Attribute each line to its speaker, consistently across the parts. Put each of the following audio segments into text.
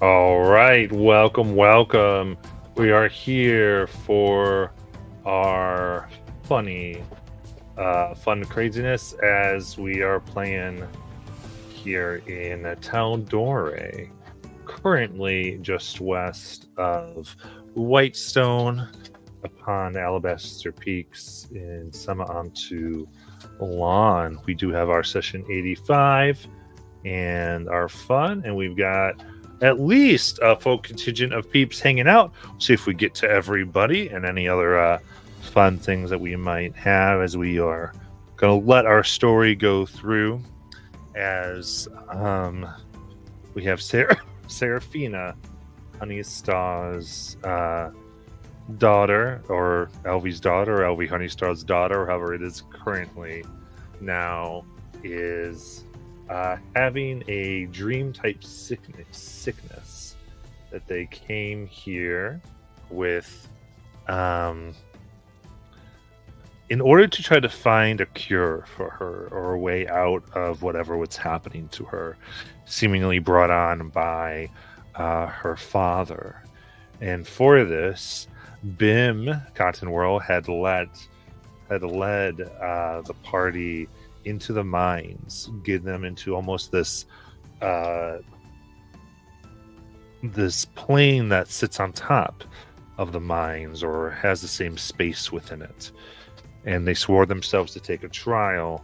Speaker 1: All right, welcome. We are here for our funny, fun craziness as we are playing here in Town Dore, currently just west of Whitestone upon Alabaster Peaks in Samaantu Lawn. We do have our session 85 and our fun, and we've got at least a full contingent of peeps hanging out. See if we get to everybody and any other fun things that we might have as we are going to let our story go through. As we have Seraphina, Honey Star's daughter, or Elvie's daughter, or Elvie Honey Star's daughter, or however it is currently now, is having a dream type sickness that they came here with in order to try to find a cure for her or a way out of whatever was happening to her, seemingly brought on by her father. And for this, Bim Cottonwhirl had led the party into the mines, get them into almost this plane that sits on top of the mines or has the same space within it. And they swore themselves to take a trial.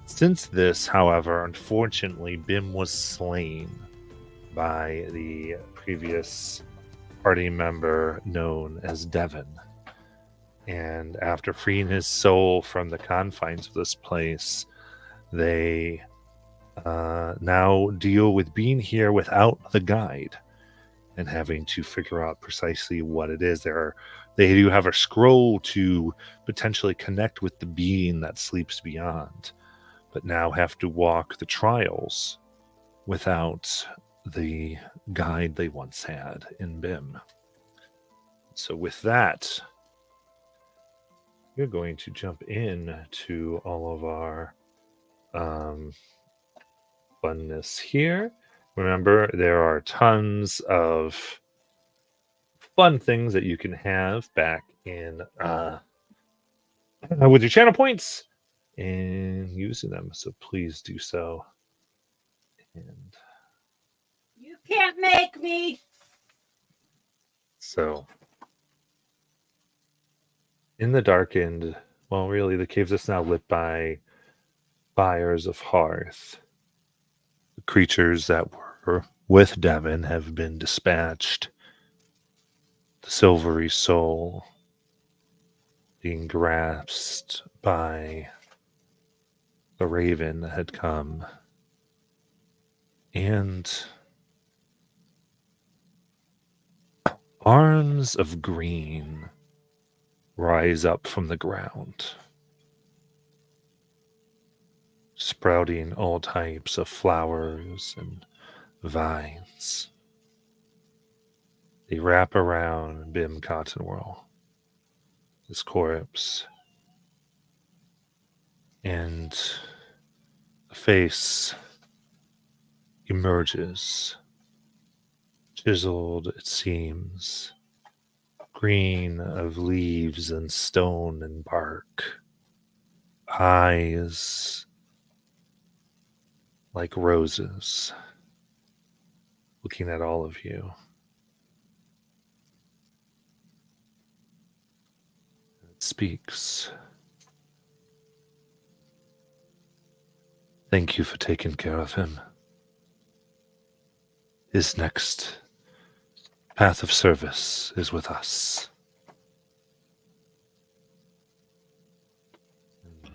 Speaker 1: Since this, however, unfortunately, Bim was slain by the previous party member known as Devon. And after freeing his soul from the confines of this place, they now deal with being here without the guide and having to figure out precisely what it is. They do have a scroll to potentially connect with the being that sleeps beyond, but now have to walk the trials without the guide they once had in Bim. So with that, we're going to jump in to all of our funness here. Remember, there are tons of fun things that you can have back in with your channel points and using them. So please do so. And
Speaker 2: you can't make me.
Speaker 1: So, in the darkened, well, really, the cave is now lit by fires of hearth. The creatures that were with Devon have been dispatched. The silvery soul being grasped by the raven that had come. And arms of green rise up from the ground, sprouting all types of flowers and vines. They wrap around Bim Cottonwhirl, his corpse, and a face emerges, chiseled, it seems, green of leaves and stone and bark, eyes like roses, looking at all of you. It speaks. Thank you for taking care of him. His next path of service is with us.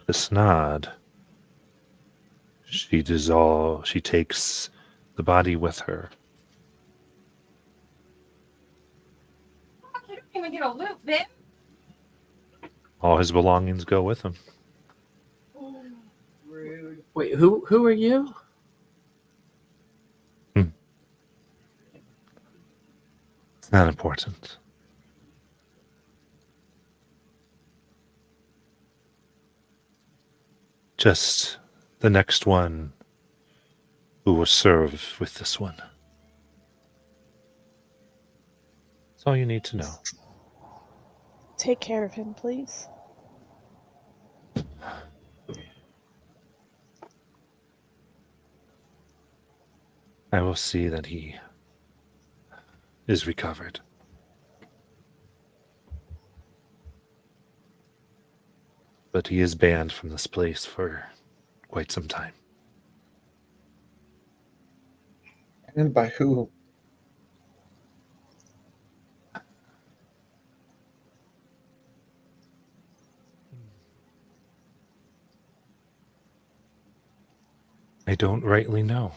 Speaker 1: This nod, she takes the body with her.
Speaker 2: You don't even get a loot, Bim.
Speaker 1: All his belongings go with him.
Speaker 2: Oh, rude.
Speaker 3: Wait, who are you?
Speaker 1: It's not important. Just the next one who will serve with this one. That's all you need to know.
Speaker 3: Take care of him, please.
Speaker 1: I will see that he is recovered. But he is banned from this place for quite some time.
Speaker 4: And by who?
Speaker 1: I don't rightly know.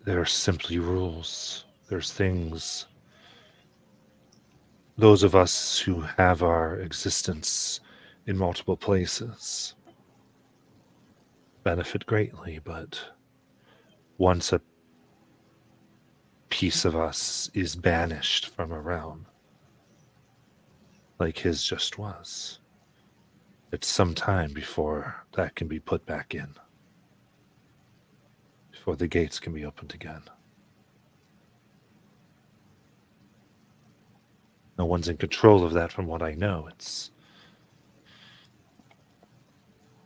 Speaker 1: There are simply rules. There's things. Those of us who have our existence in multiple places benefit greatly, but once a piece of us is banished from a realm, like his just was, it's some time before that can be put back in, before the gates can be opened again. No one's in control of that from what I know. It's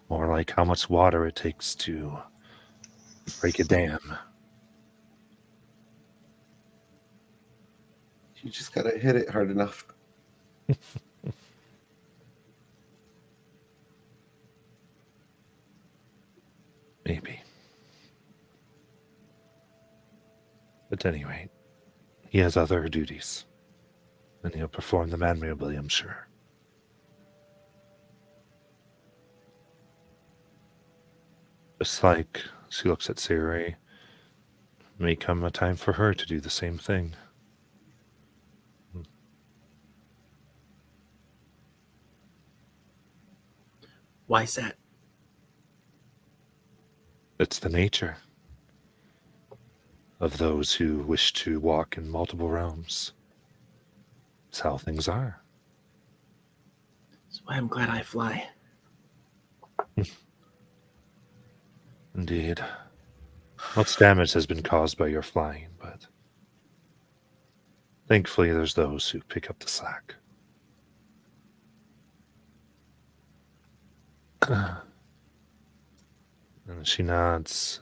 Speaker 1: more like how much water it takes to break a dam.
Speaker 4: You just gotta hit it hard enough.
Speaker 1: Maybe. At any rate, he has other duties, and he'll perform them admirably, I'm sure. Just like she looks at Siri, may come a time for her to do the same thing.
Speaker 5: Why is that?
Speaker 1: It's the nature of those who wish to walk in multiple realms. It's how things are.
Speaker 5: That's why I'm glad I fly.
Speaker 1: Indeed. Much damage has been caused by your flying, but thankfully there's those who pick up the slack. And she nods.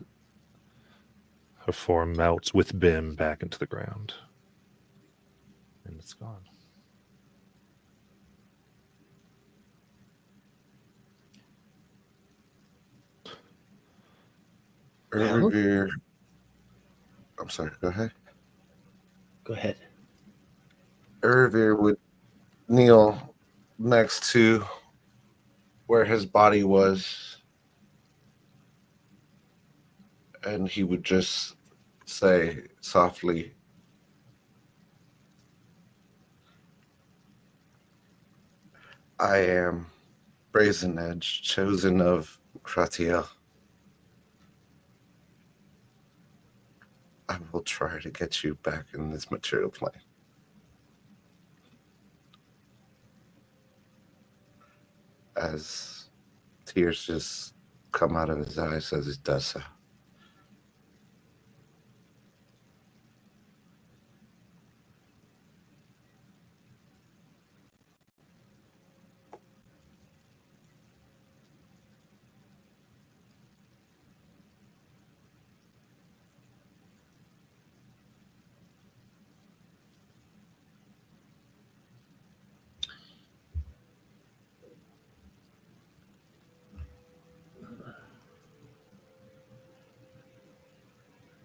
Speaker 1: Her form melts with Bim back into the ground. And it's gone.
Speaker 4: Revere. I'm sorry, go ahead.
Speaker 5: Go ahead.
Speaker 4: Revere would kneel next to where his body was, and he would just say softly, I am Brazen Edge, chosen of Kratiel. I will try to get you back in this material plane. As tears just come out of his eyes as he does so.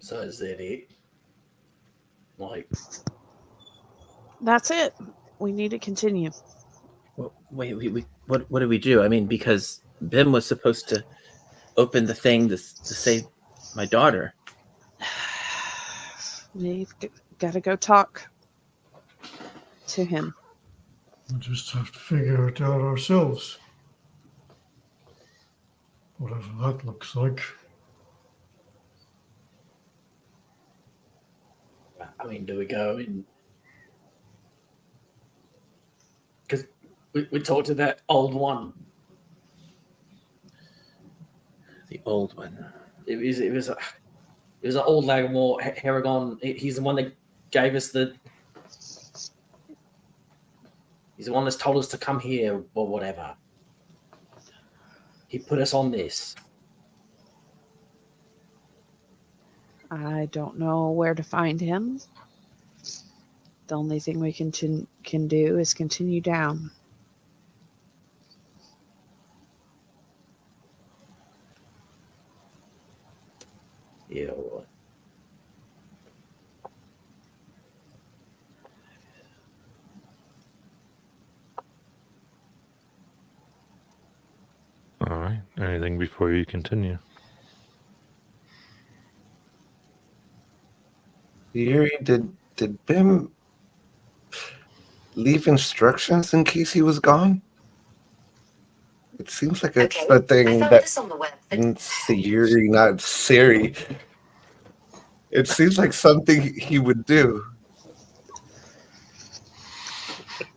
Speaker 5: So is it? Like,
Speaker 3: That's it. We need to continue.
Speaker 5: wait. What do we do? I mean, because Bim was supposed to open the thing to save my daughter.
Speaker 3: We've got to go talk to him.
Speaker 6: We'll just have to figure it out ourselves. Whatever that looks like.
Speaker 5: I mean, do we go and... Because we talked to that old one. The old one. It was an old Lagamore, Haragon. He's the one that
Speaker 7: gave us the. He's the one that's told us to come here or whatever. He put us on this.
Speaker 3: I don't know where to find him. The only thing we can do is continue down.
Speaker 7: Yeah, all right.
Speaker 1: All right. Anything before you continue?
Speaker 4: Yuri, did Bim leave instructions in case he was gone? It seems like it's the thing that
Speaker 8: on the web.
Speaker 4: Yuri, not Siri. It seems like something he would do.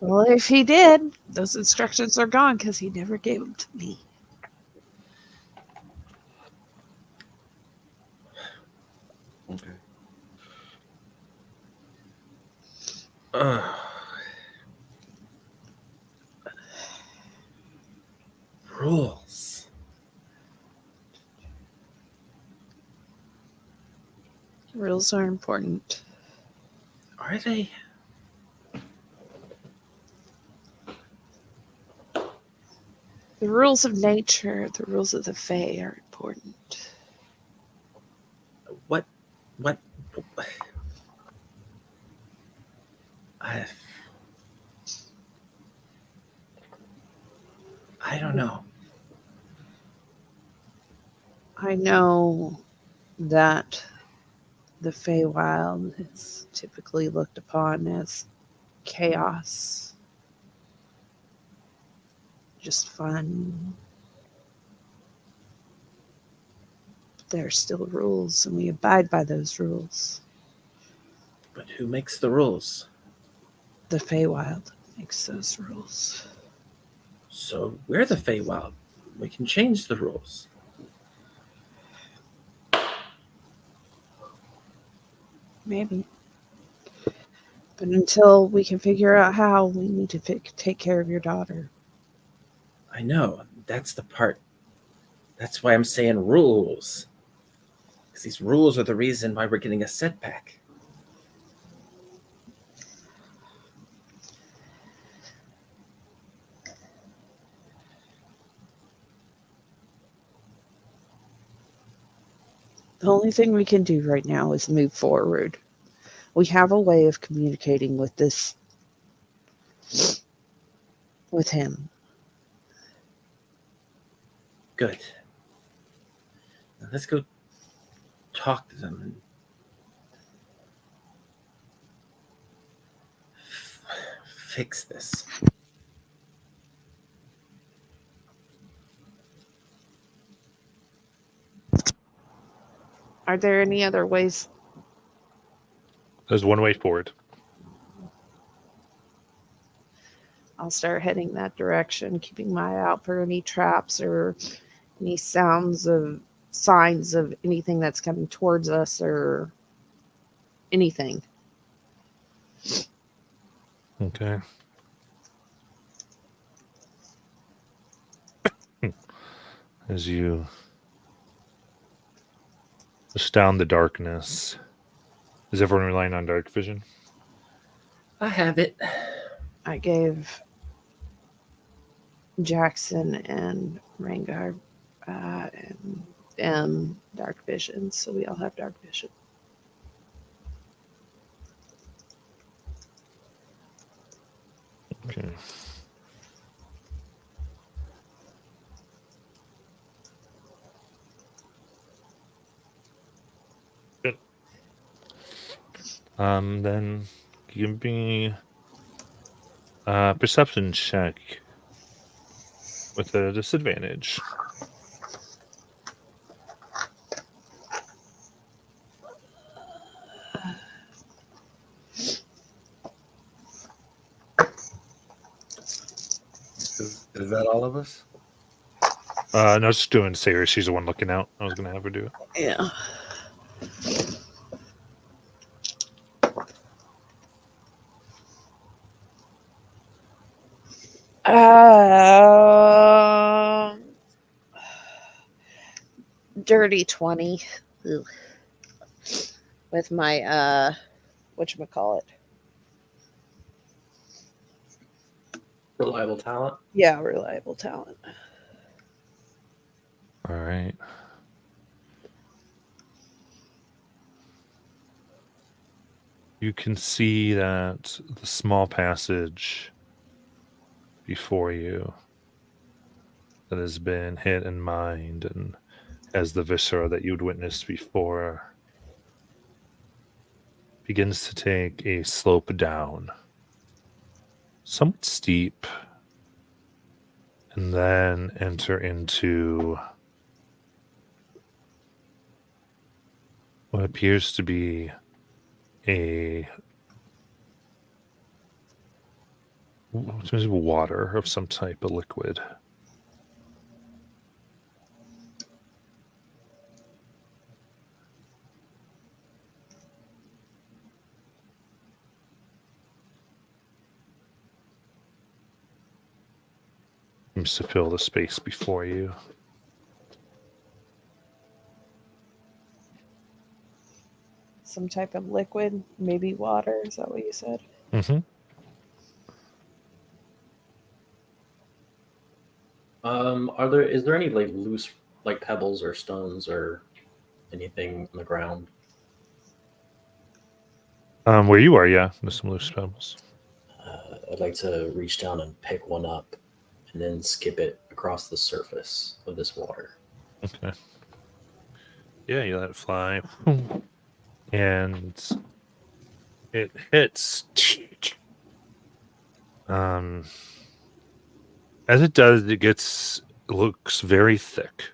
Speaker 3: Well, if he did, those instructions are gone because he never gave them to me.
Speaker 4: Okay.
Speaker 5: Rules.
Speaker 3: Rules are important.
Speaker 5: Are they?
Speaker 3: The rules of nature, the rules of the Fae are important.
Speaker 5: What? I don't know.
Speaker 3: I know that the Feywild is typically looked upon as chaos, just fun. But there are still rules, and we abide by those rules.
Speaker 5: But who makes the rules?
Speaker 3: The Feywild makes those rules.
Speaker 5: So we're the Feywild. We can change the rules.
Speaker 3: Maybe. But until we can figure out how, we need to take care of your daughter.
Speaker 5: I know. That's the part. That's why I'm saying rules. Because these rules are the reason why we're getting a setback.
Speaker 3: The only thing we can do right now is move forward. We have a way of communicating with him.
Speaker 5: Good. Now let's go talk to them and fix this.
Speaker 3: Are there any other ways?
Speaker 1: There's one way forward.
Speaker 3: I'll start heading that direction, keeping my eye out for any traps or any signs of anything that's coming towards us or anything.
Speaker 1: Okay. As you astound the darkness, is everyone relying on dark vision?
Speaker 5: I have it.
Speaker 3: I gave Jackson and Rangar and M dark vision, so we all have dark vision.
Speaker 1: Okay. Good. Then give me a perception check with a disadvantage.
Speaker 4: Is that all of us?
Speaker 1: No, just doing Sarah. She's the one looking out. I was going to have her do it.
Speaker 3: Yeah. Um, dirty 20. Ugh. With my whatchamacallit.
Speaker 7: Reliable talent.
Speaker 3: Yeah, reliable talent.
Speaker 1: All right. You can see that the small passage before you that has been hit and mined and as the viscera that you'd witnessed before begins to take a slope down, somewhat steep, and then enter into what appears to be a water of some type of liquid. Seems to fill the space before you.
Speaker 3: Some type of liquid, maybe water. Is that what you said?
Speaker 1: Mm-hmm.
Speaker 7: Is there any like loose like pebbles or stones or anything on the ground?
Speaker 1: Where you are, yeah, there's some loose pebbles.
Speaker 7: I'd like to reach down and pick one up and then skip it across the surface of this water.
Speaker 1: Okay. Yeah, you let it fly. And it hits. As it does, it looks very thick.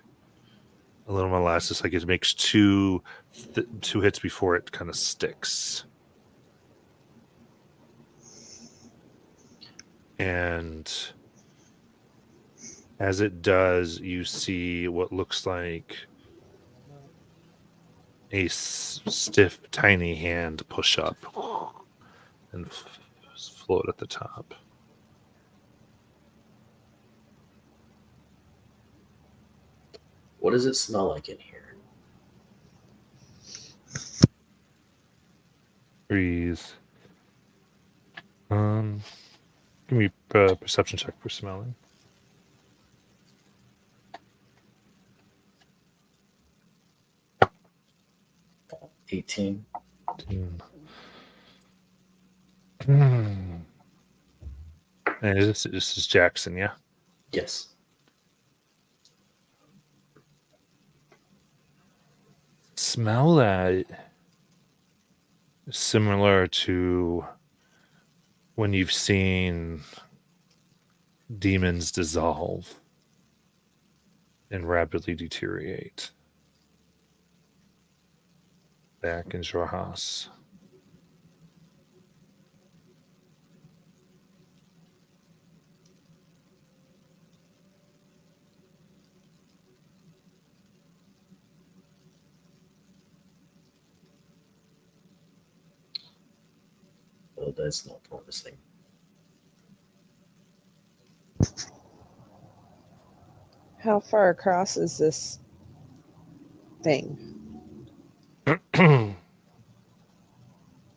Speaker 1: A little molasses, like it makes two hits before it kind of sticks. And as it does, you see what looks like a stiff, tiny hand push up and float at the top.
Speaker 7: What does it smell like in here?
Speaker 1: Breathe. Give me a perception check for smelling.
Speaker 7: $18.
Speaker 1: And this is Jackson, yeah?
Speaker 7: Yes.
Speaker 1: Smell that similar to when you've seen demons dissolve and rapidly deteriorate back in Jorhas.
Speaker 7: Oh, that's not promising.
Speaker 3: How far across is this thing?
Speaker 1: I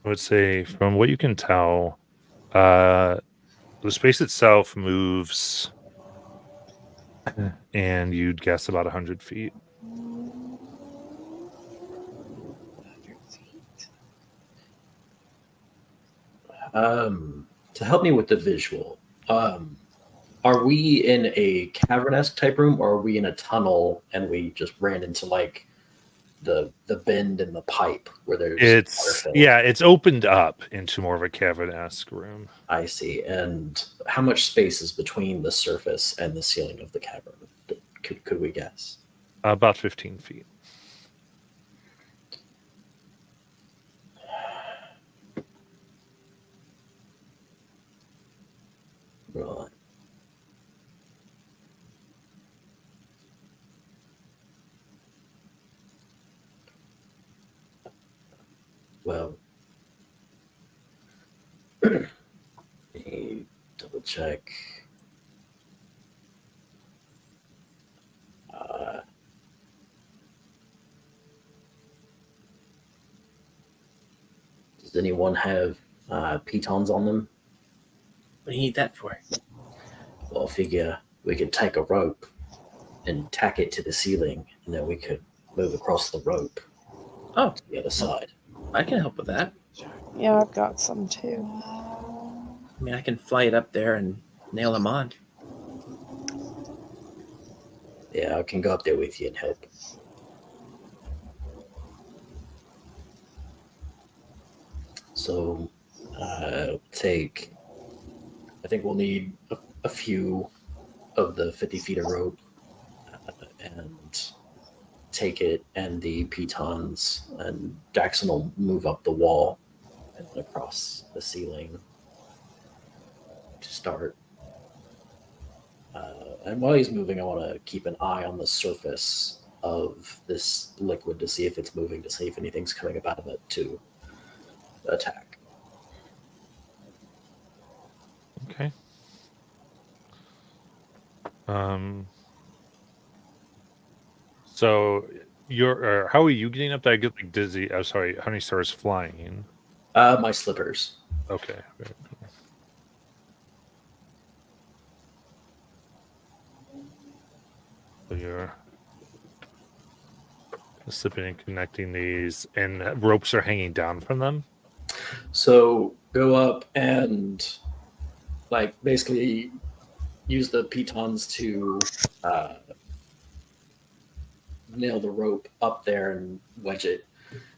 Speaker 1: would say, from what you can tell, the space itself moves, and you'd guess about 100 feet.
Speaker 3: 100 feet.
Speaker 7: To help me with the visual, are we in a cavern-esque type room, or are we in a tunnel and we just ran into like the bend in the pipe where there's water filled?
Speaker 1: It's opened up into more of a cavern-esque room.
Speaker 7: I see. And how much space is between the surface and the ceiling of the cavern? Could we guess?
Speaker 1: About 15 feet.
Speaker 7: Right. Well, let me double check. Does anyone have pitons on them?
Speaker 5: What do you need that for?
Speaker 7: Well, I figure we could take a rope and tack it to the ceiling, and then we could move across the rope
Speaker 5: Oh,
Speaker 7: to the other side.
Speaker 5: I can help with that.
Speaker 3: Yeah, I've got some too.
Speaker 5: I mean, I can fly it up there and nail them on.
Speaker 7: Yeah, I can go up there with you and help. So, take. I think we'll need a few of the 50 feet of rope and take it and the pitons, and Jackson will move up the wall and across the ceiling to start. And while he's moving, I want to keep an eye on the surface of this liquid to see if it's moving, to see if anything's coming up out of it to attack.
Speaker 1: Okay. So you're how are you getting up there? I get like dizzy. Oh, sorry, Honey Star is flying.
Speaker 7: My slippers.
Speaker 1: Okay. Very cool. So you're slipping and connecting these, and ropes are hanging down from them.
Speaker 7: So go up and like basically use the pitons to nail the rope up there and wedge it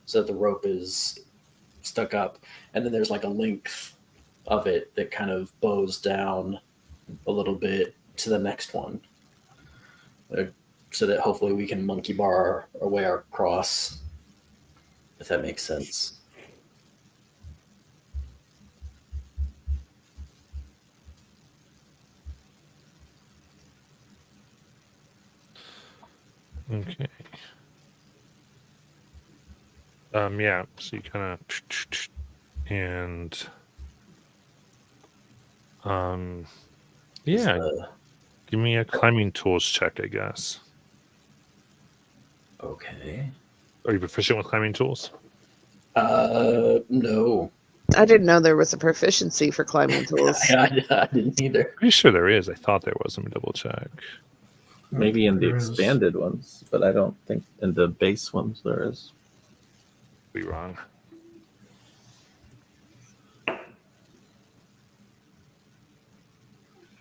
Speaker 7: so that the rope is stuck up, and then there's like a length of it that kind of bows down a little bit to the next one, so that hopefully we can monkey bar our way across, if that makes sense.
Speaker 1: Okay. Yeah. So you kind of and yeah. Give me a climbing tools check, I guess.
Speaker 7: Okay.
Speaker 1: Are you proficient with climbing tools?
Speaker 7: No.
Speaker 3: I didn't know there was a proficiency for climbing tools.
Speaker 7: I didn't either.
Speaker 1: Pretty sure there is. I thought there was. Let me double check.
Speaker 5: Maybe in the
Speaker 6: There is.
Speaker 5: expanded ones, but I don't think in the base ones there is.
Speaker 1: Be wrong.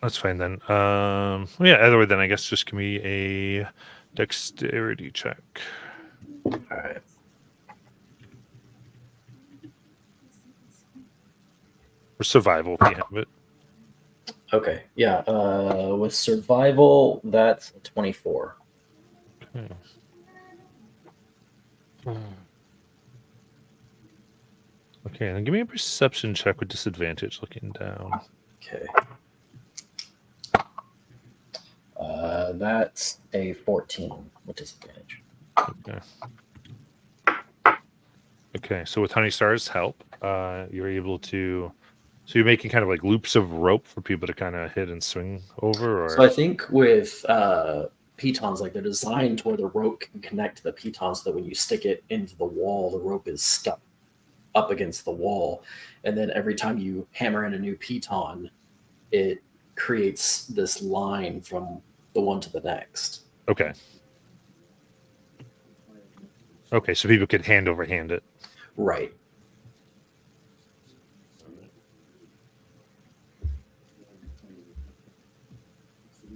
Speaker 1: That's fine then. Well, yeah. Either way, then I guess just give me a dexterity check.
Speaker 7: All right.
Speaker 1: Or survival if you have it.
Speaker 7: Okay. Yeah. With survival, that's a 24.
Speaker 1: Okay. Okay, then give me a perception check with disadvantage looking down.
Speaker 7: Okay. That's a 14 with disadvantage.
Speaker 1: Okay. Okay, so with Honey Star's help, you're able to. So you're making kind of like loops of rope for people to kind of hit and swing over, or
Speaker 7: So I think with pitons, like they're designed to where the rope can connect to the pitons, so that when you stick it into the wall, the rope is stuck up against the wall, and then every time you hammer in a new piton, it creates this line from the one to the next.
Speaker 1: okay. Okay, so people could hand over hand it.
Speaker 7: Right.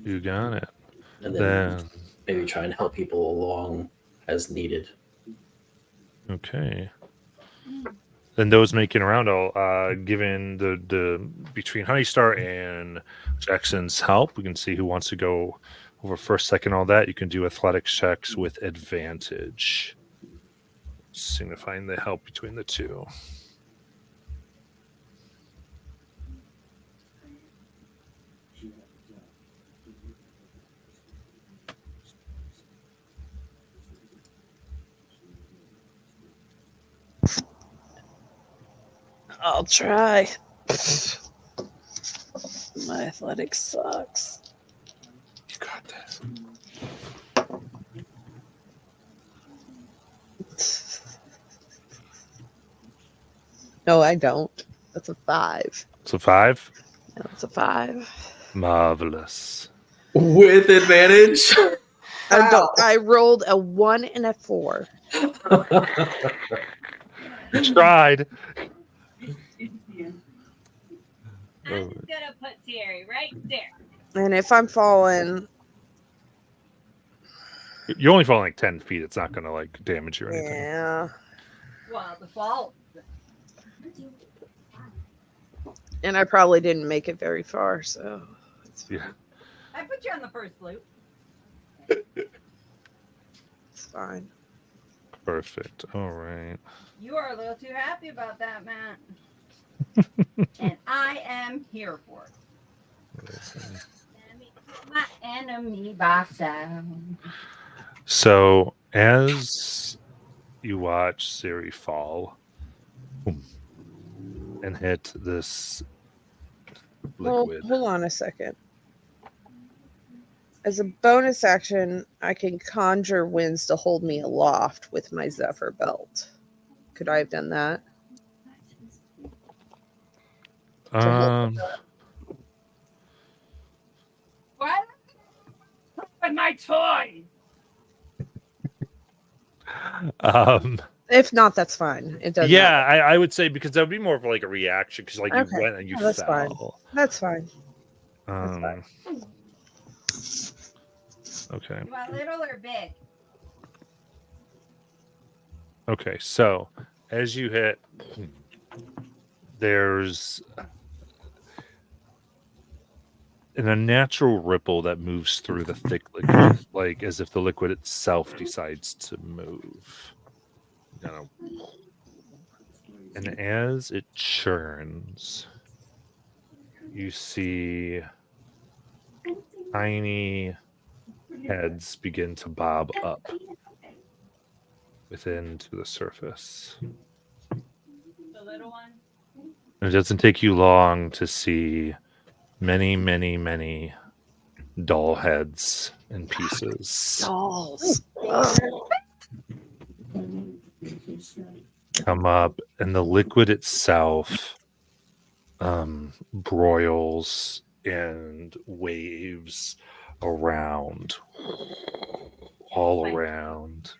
Speaker 1: You got it.
Speaker 7: And then
Speaker 1: Then
Speaker 7: maybe try and help people along as needed.
Speaker 1: okay. Then those making around, I'll given the between Honey Star and Jackson's help, we can see who wants to go over first, second, all that. You can do athletics checks with advantage, signifying the help between the two.
Speaker 3: I'll try. My athletics sucks.
Speaker 1: You got this.
Speaker 3: No, I don't. That's a 5.
Speaker 1: It's a 5.
Speaker 3: No, it's a 5.
Speaker 1: Marvelous.
Speaker 7: With advantage.
Speaker 3: I rolled a 1 and a 4.
Speaker 1: You tried.
Speaker 2: I'm just gonna put Terry right there.
Speaker 3: And if I'm falling,
Speaker 1: You're only falling like 10 feet. It's not going to like damage you or anything.
Speaker 3: yeah.
Speaker 2: Well, the fall.
Speaker 3: And I probably didn't make it very far, so it's fine.
Speaker 1: Yeah.
Speaker 2: I put you on the first loop.
Speaker 3: It's fine.
Speaker 1: Perfect. All right.
Speaker 2: You are a little too happy about that, Matt. And I am here for it. Let me put my enemy box out.
Speaker 1: So as you watch Siri fall boom, and hit this
Speaker 3: Well,
Speaker 1: liquid,
Speaker 3: hold on a second. As a bonus action, I can conjure winds to hold me aloft with my Zephyr belt. Could I have done that?
Speaker 2: What? With my toys.
Speaker 3: If not, that's fine. It doesn't.
Speaker 1: yeah,
Speaker 3: matter.
Speaker 1: I would say because that would be more of like a reaction because like
Speaker 3: Okay.
Speaker 1: you went and you
Speaker 3: Oh, that's
Speaker 1: fell.
Speaker 3: That's fine.
Speaker 1: Um, okay.
Speaker 2: You want little or big?
Speaker 1: Okay, so as you hit, there's an unnatural ripple that moves through the thick liquid, like as if the liquid itself decides to move. You know. And as it churns, you see tiny heads begin to bob up within to the surface.
Speaker 2: The little one?
Speaker 1: And it doesn't take you long to see many, many, many doll heads and pieces
Speaker 3: Dolls.
Speaker 1: come up, and the liquid itself broils and waves around, all around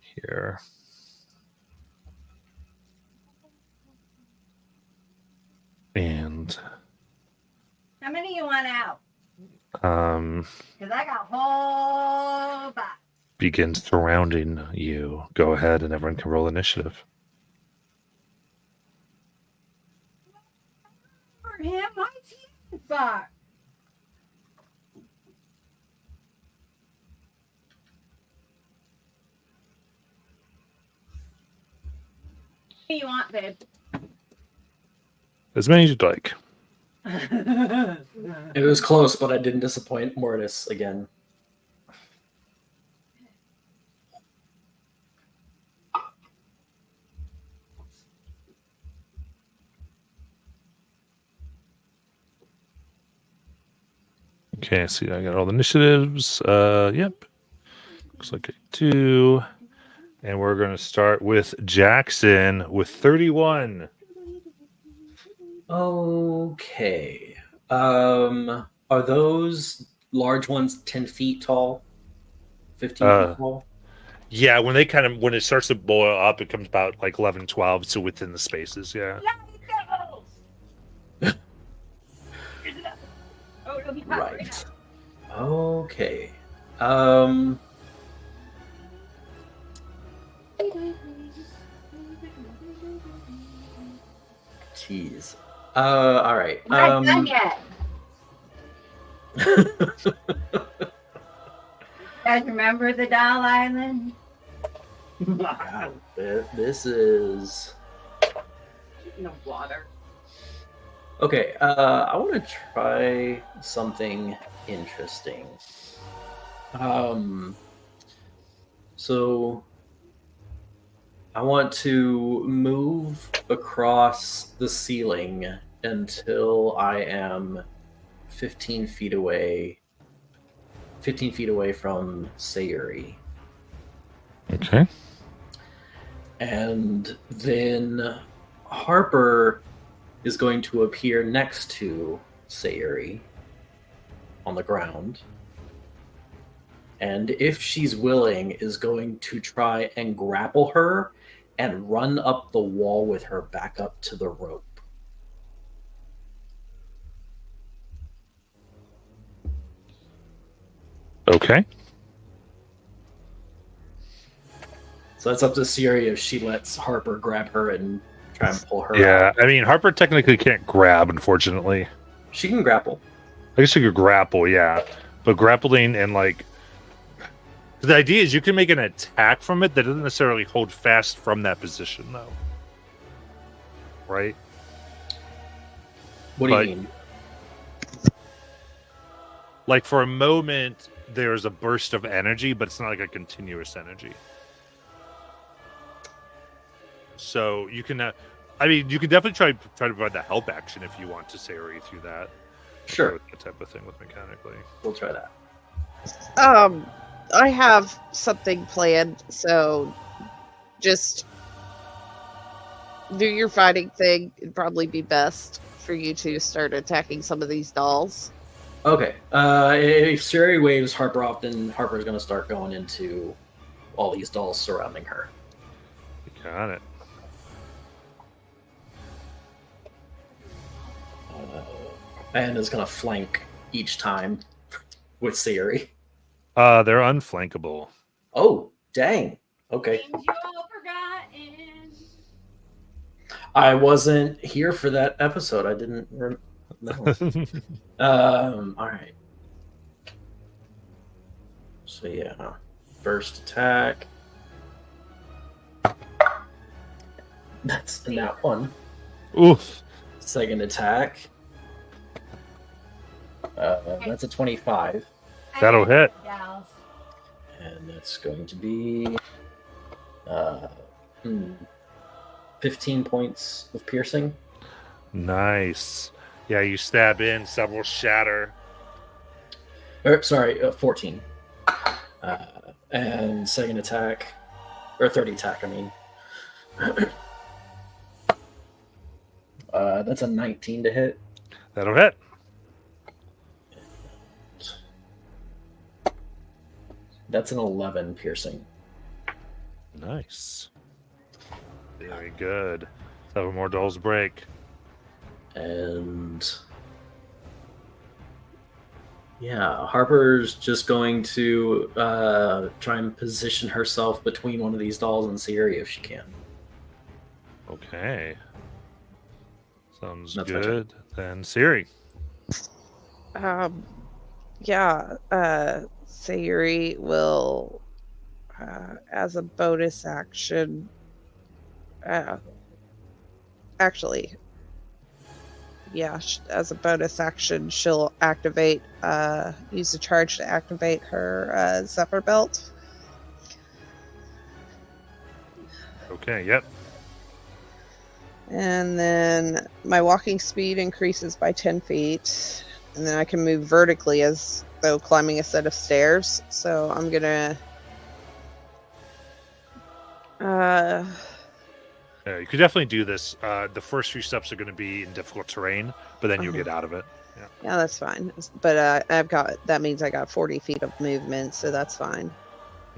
Speaker 1: here. And
Speaker 2: How many you want out?
Speaker 1: um
Speaker 2: Because I got a whole box.
Speaker 1: begins surrounding you. Go ahead and everyone can roll initiative.
Speaker 2: For him, my team box. What do you want, babe?
Speaker 1: As many as you'd like.
Speaker 7: It was close, but I didn't disappoint Mortis again.
Speaker 1: Okay, see, I got all the initiatives. Yep. Looks like I do. And we're going to start with Jackson with 31.
Speaker 7: Okay. Are those large ones 10 feet tall? 15 feet tall?
Speaker 1: Yeah, when it starts to boil up, it comes about like 11, 12, so within the spaces, yeah.
Speaker 2: Oh, it'll be hot
Speaker 7: Right. Okay. Jeez. All right.
Speaker 2: Not done yet. Guys, remember the Doll Island?
Speaker 7: This is
Speaker 2: No water.
Speaker 7: okay. I want to try something interesting. So I want to move across the ceiling until I am 15 feet away. 15 feet away from Sayuri.
Speaker 1: Okay.
Speaker 7: And then Harper is going to appear next to Sayuri on the ground. And if she's willing, is going to try and grapple her and run up the wall with her back up to the rope.
Speaker 1: Okay.
Speaker 7: So that's up to Sayuri if she lets Harper grab her and try and pull her
Speaker 1: Yeah,
Speaker 7: out.
Speaker 1: I mean, Harper technically can't grab, unfortunately.
Speaker 7: She can grapple.
Speaker 1: I guess you could grapple, yeah. But grappling and, like... The idea is you can make an attack from it that doesn't necessarily hold fast from that position, though. Right?
Speaker 7: What do
Speaker 1: But-
Speaker 7: you mean?
Speaker 1: Like, for a moment, there's a burst of energy, but it's not like a continuous energy. So you can... I mean, you can definitely try to provide the help action if you want to Sayuri through that.
Speaker 7: Sure,
Speaker 1: That type of thing with mechanically.
Speaker 7: we'll try that.
Speaker 3: I have something planned, so just do your fighting thing. It'd probably be best for you to start attacking some of these dolls.
Speaker 7: Okay. If Sayuri waves Harper off, then Harper's going to start going into all these dolls surrounding her.
Speaker 1: Got it.
Speaker 7: And is going to flank each time with Sayuri.
Speaker 1: They're unflankable.
Speaker 7: Oh, dang. Okay.
Speaker 2: Things you all forgotten.
Speaker 7: I wasn't here for that episode. I didn't know. All right. So yeah, first attack. That's in that one.
Speaker 1: Oof.
Speaker 7: Second attack. That's a 25,
Speaker 1: That'll hit.
Speaker 2: Gals.
Speaker 7: and that's going to be 15 points of piercing.
Speaker 1: Nice. Yeah, you stab in, several shatter.
Speaker 7: Sorry, 14. And second attack, or third attack, I mean. That's a 19 to hit.
Speaker 1: That'll hit.
Speaker 7: That's an 11 piercing.
Speaker 1: Nice. Very good. 7 more dolls break.
Speaker 7: And yeah, Harper's just going to try and position herself between one of these dolls and Sayuri if she can.
Speaker 1: Okay. Sounds
Speaker 7: That's my
Speaker 1: good. Then Siri.
Speaker 3: Sayuri will, as a bonus action, as a bonus action, she'll activate, use the charge to activate her Zephyr Belt.
Speaker 1: Okay, yep.
Speaker 3: And then my walking speed increases by 10 feet. And then I can move vertically as though climbing a set of stairs. So I'm gonna
Speaker 1: Yeah, you could definitely do this. The first few steps are going to be in difficult terrain, but then you'll get out of it.
Speaker 3: yeah, that's fine. But that means I got 40 feet of movement, so that's fine.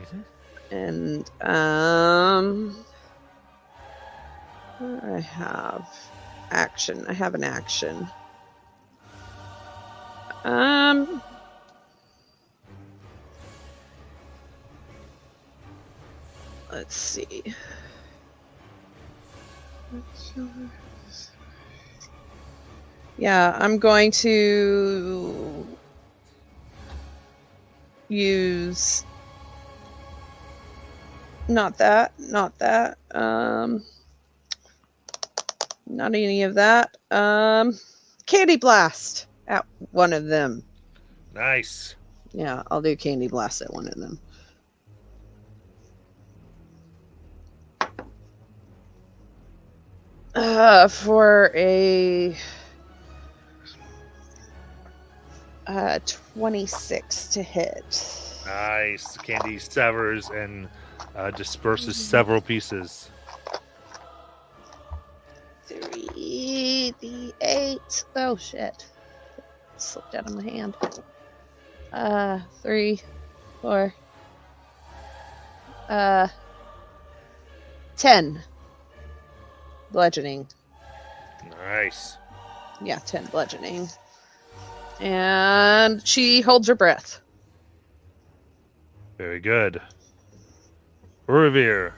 Speaker 1: Mhm.
Speaker 3: And I have action. I have an action. Let's see. Yeah, I'm going to use not that, not any of that. Candy Blast at one of them.
Speaker 1: Nice.
Speaker 3: Yeah, I'll do Candy Blast at one of them. For a 26 to hit.
Speaker 1: Nice. Candy severs and disperses several pieces.
Speaker 3: 3d8. Oh shit. It slipped out of my hand. 3, 4. 10 bludgeoning.
Speaker 1: Nice.
Speaker 3: Yeah, 10 bludgeoning. And she holds her breath.
Speaker 1: Very good. Revere.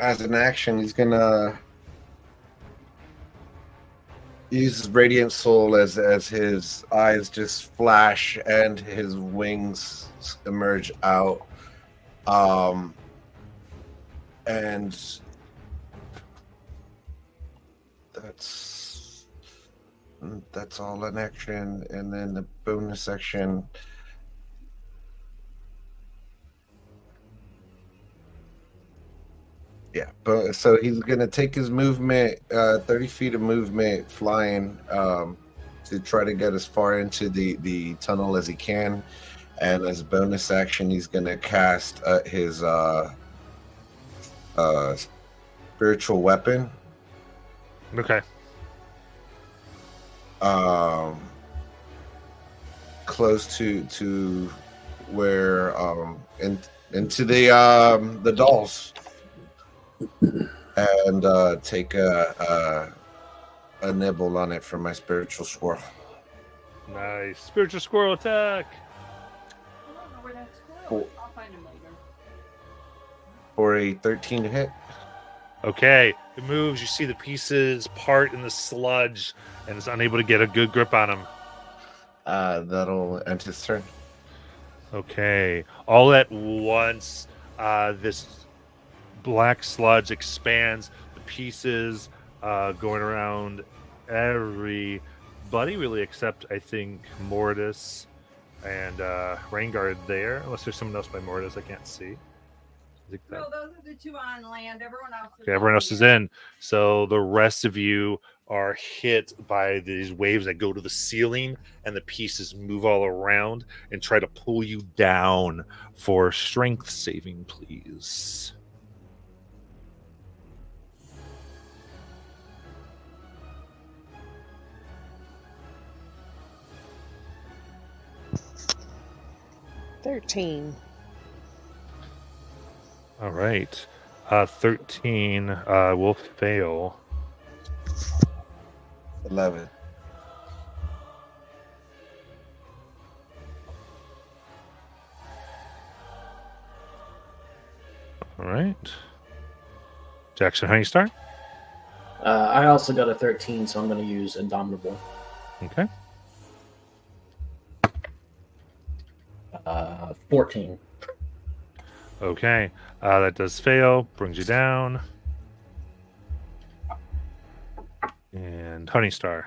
Speaker 4: As an action, he's gonna use his radiant soul as his eyes just flash and his wings emerge out. And that's all an action, and then the bonus action. Yeah, but so he's gonna take his movement, 30 feet of movement, flying, to try to get as far into the tunnel as he can, and as a bonus action, he's gonna cast his spiritual weapon.
Speaker 1: Okay.
Speaker 4: Close to where into the dolls. And take a nibble on it from my spiritual squirrel.
Speaker 1: Nice. Spiritual squirrel attack.
Speaker 2: I don't know where that squirrel is. I'll find him later.
Speaker 4: For a 13 to hit.
Speaker 1: Okay. It moves. You see the pieces part in the sludge and is unable to get a good grip on him.
Speaker 4: That'll end his turn.
Speaker 1: Okay. All at once, this black sludge expands, the pieces going around everybody, really, except I think Mortis and Rainguard there, unless there's someone else by Mortis I can't see. I think that-
Speaker 2: No, those are the two on land. Everyone else is
Speaker 1: Okay, everyone else is in. So the rest of you are hit by these waves that go to the ceiling, and the pieces move all around and try to pull you down. For strength saving, please.
Speaker 3: $13.
Speaker 1: All right. 13 will fail.
Speaker 4: 11.
Speaker 1: All right. Jackson Honeystar.
Speaker 7: I also got a 13, so I'm going to use Indomitable.
Speaker 1: Okay.
Speaker 7: 14.
Speaker 1: Okay. That does fail. Brings you down. And Honeystar.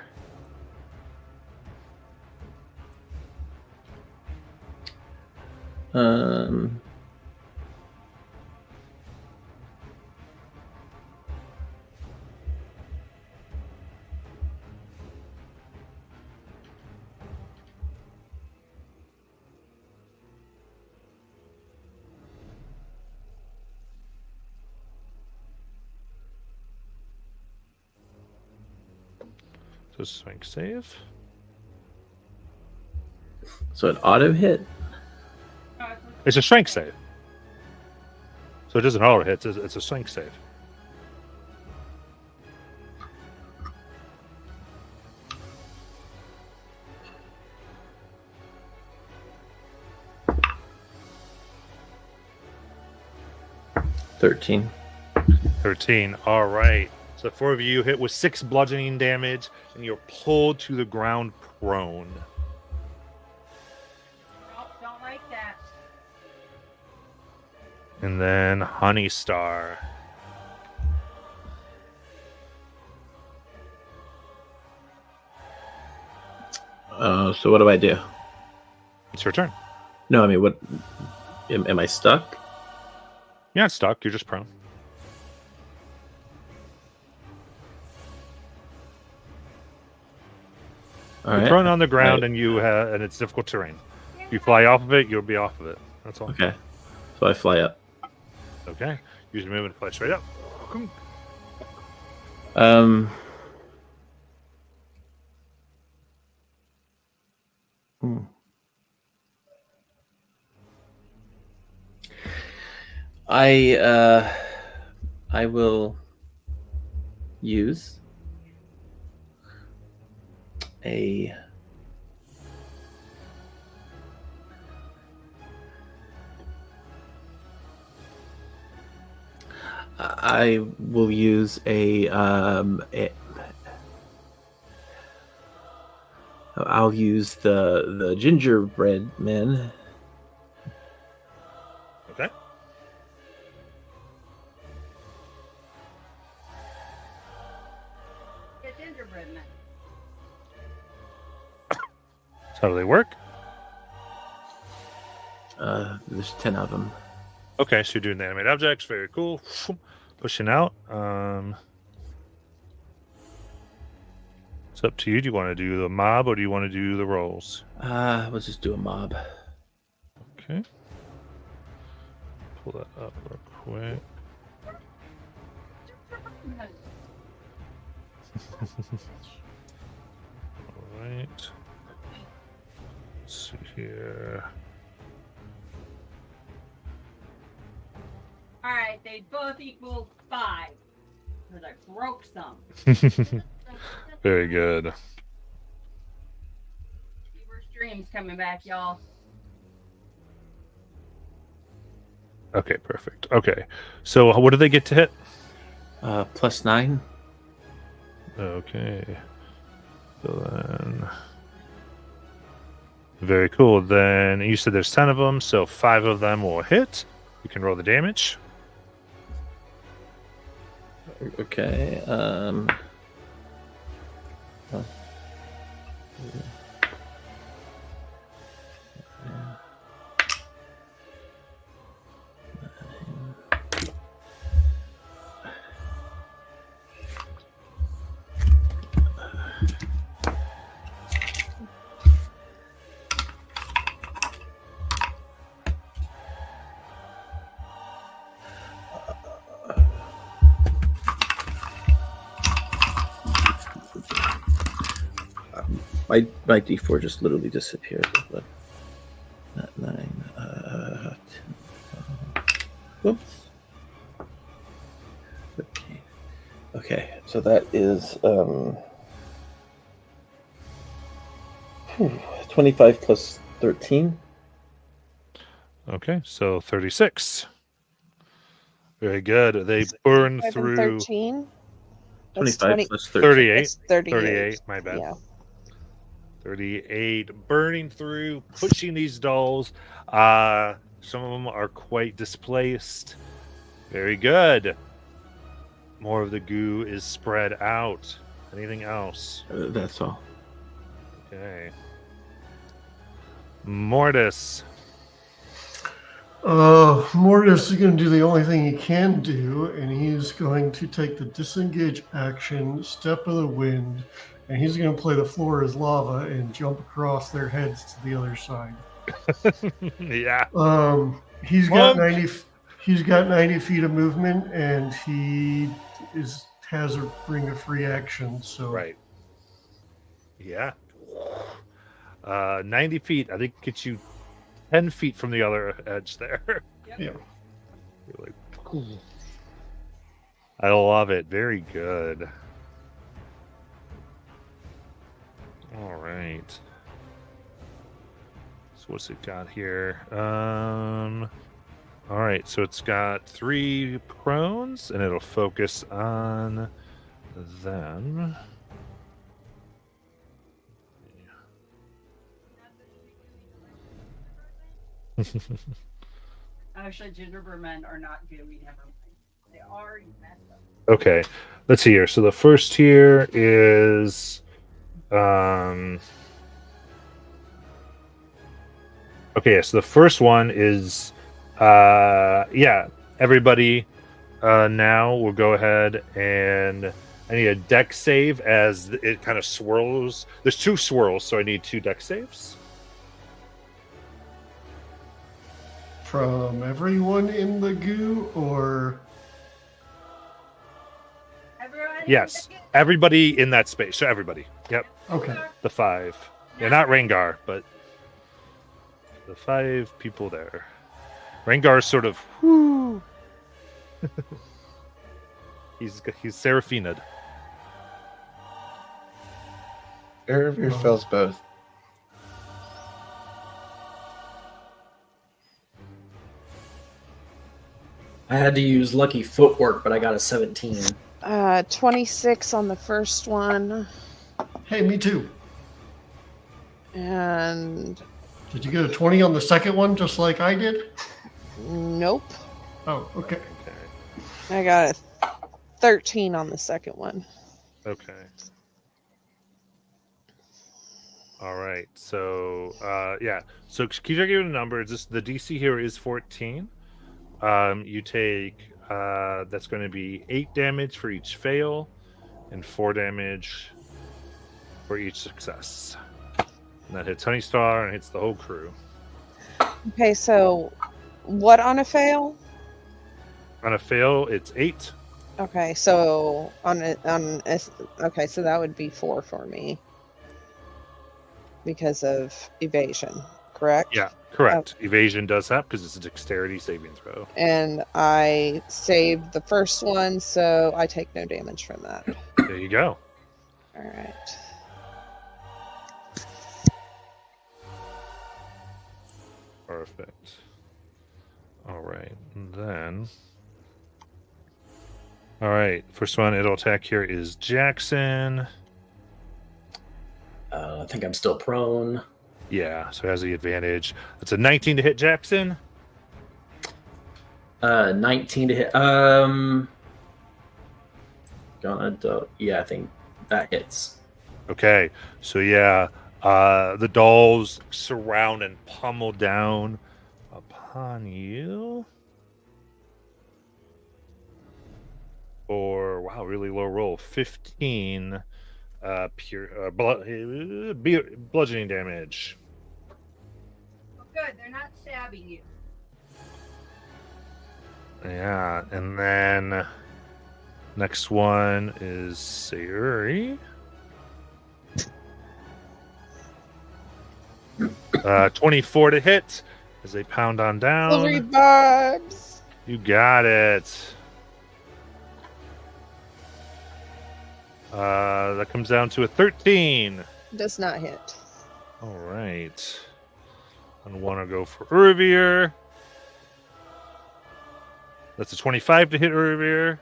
Speaker 1: So strength save.
Speaker 5: So an auto hit.
Speaker 1: It's a strength save. So it doesn't auto hit. It's a strength save.
Speaker 5: $13.
Speaker 1: 13. All right. So 4 of you hit with 6 bludgeoning damage, and you're pulled to the ground prone.
Speaker 2: Oh, don't like that.
Speaker 1: And then Honeystar.
Speaker 5: So what do I do?
Speaker 1: It's your turn.
Speaker 5: No, I mean, what? Am I stuck?
Speaker 1: You're not stuck. You're just prone.
Speaker 5: All
Speaker 1: You're
Speaker 5: right.
Speaker 1: prone on the ground,
Speaker 5: Right.
Speaker 1: and and it's difficult terrain. If you fly off of it, you'll be off of it. That's all.
Speaker 5: Okay. So I fly up.
Speaker 1: Okay. Use your movement to fly straight up.
Speaker 5: Um. hmm. I will use a I will use I'll use the gingerbread men.
Speaker 1: Okay.
Speaker 2: Get gingerbread man.
Speaker 1: How do they work?
Speaker 5: There's 10 of them.
Speaker 1: Okay, so you're doing the animate objects. Very cool. Pushing out. It's up to you. Do you want to do the mob or do you want to do the rolls?
Speaker 5: Let's just do a mob.
Speaker 1: Okay. Pull that up real quick. All right. Let's see here.
Speaker 2: All right, they both equal 5. Because I broke some.
Speaker 1: Very good.
Speaker 2: Fever streams coming back, y'all.
Speaker 1: Okay, perfect. Okay. So what do they get to hit?
Speaker 5: +9.
Speaker 1: Okay. So then... Very cool. Then you said there's 10 of them, so 5 of them will hit. You can roll the damage.
Speaker 5: Okay. My D4 just literally disappeared. But not 9. 10, whoops. Okay. So that is 25 plus 13.
Speaker 1: Okay, so 36. Very good. They burn
Speaker 3: 5 and
Speaker 1: through
Speaker 3: 13. That's
Speaker 5: 25
Speaker 3: 20
Speaker 5: plus 13.
Speaker 1: 38.
Speaker 3: That's 38.
Speaker 1: 38, my bad.
Speaker 3: Yeah.
Speaker 1: 38, burning through, pushing these dolls. Some of them are quite displaced. Very good. More of the goo is spread out. Anything else?
Speaker 5: That's all.
Speaker 1: Okay. Mortis.
Speaker 6: Mortis is going to do the only thing he can do, and he's going to take the disengage action, step of the wind, and he's going to play the floor is lava and jump across their heads to the other side.
Speaker 1: Yeah.
Speaker 6: He's got 90. He's got 90 feet of movement, and he has a ring of free action. So
Speaker 1: Right. Yeah. 90 feet. I think gets you 10 feet from the other edge there.
Speaker 6: yeah.
Speaker 1: You're like, cool. I love it. Very good. All right. So what's it got here? All right. So it's got 3 prones, and it'll focus on them.
Speaker 2: Actually, gingerbread men are not gooey. Never mind. They are. You messed up.
Speaker 1: Okay. Let's see here. So the first here is okay, so the first one is everybody now will go ahead and I need a deck save as it kind of swirls. There's 2 swirls, so I need 2 deck saves.
Speaker 6: from everyone in the goo, or
Speaker 2: Everyone
Speaker 1: Yes, everybody in that space. So everybody. Yep,
Speaker 6: okay?
Speaker 1: the 5. Yeah, not Rengar, but the 5 people there. Rengar's sort of whoo. he's Seraphinaed.
Speaker 4: Erebir fails both.
Speaker 7: I had to use lucky footwork, but I got a 17.
Speaker 3: 26 on the first one,
Speaker 6: Hey, me too.
Speaker 3: and
Speaker 6: Did you get a 20 on the second one, just like I did?
Speaker 3: nope.
Speaker 6: Oh, okay.
Speaker 1: Okay.
Speaker 3: I got a 13 on the second one.
Speaker 1: Okay. All right. So, yeah. So, keep checking the numbers. The DC here is 14. You take that's going to be 8 damage for each fail, and 4 damage for each success. And that hits Honeystar and hits the whole crew.
Speaker 3: Okay, so what on a fail?
Speaker 1: On a fail, it's 8.
Speaker 3: Okay, so okay, so that would be 4 for me because of evasion, correct?
Speaker 1: Yeah, correct. Evasion does that because it's a dexterity saving throw.
Speaker 3: And I saved the first one, so I take no damage from that.
Speaker 1: There you go.
Speaker 3: All right.
Speaker 1: Perfect. All right, and then. All right, first one it'll attack here is Jackson.
Speaker 7: I think I'm still prone.
Speaker 1: Yeah, so it has the advantage. It's a 19 to hit Jackson.
Speaker 7: 19 to hit. Yeah, I think that hits.
Speaker 1: Okay, so yeah, the dolls surround and pummel down upon you. For wow, really low roll, 15 pure bludgeoning damage.
Speaker 2: Oh, good. They're not stabbing you.
Speaker 1: Yeah, and then next one is Sayuri. 24 to hit as they pound on
Speaker 3: Silvery
Speaker 1: down.
Speaker 3: bugs.
Speaker 1: You got it. That comes down to a 13.
Speaker 3: Does not hit.
Speaker 1: All right. I want to go for Urvir. That's a 25 to hit Urvir.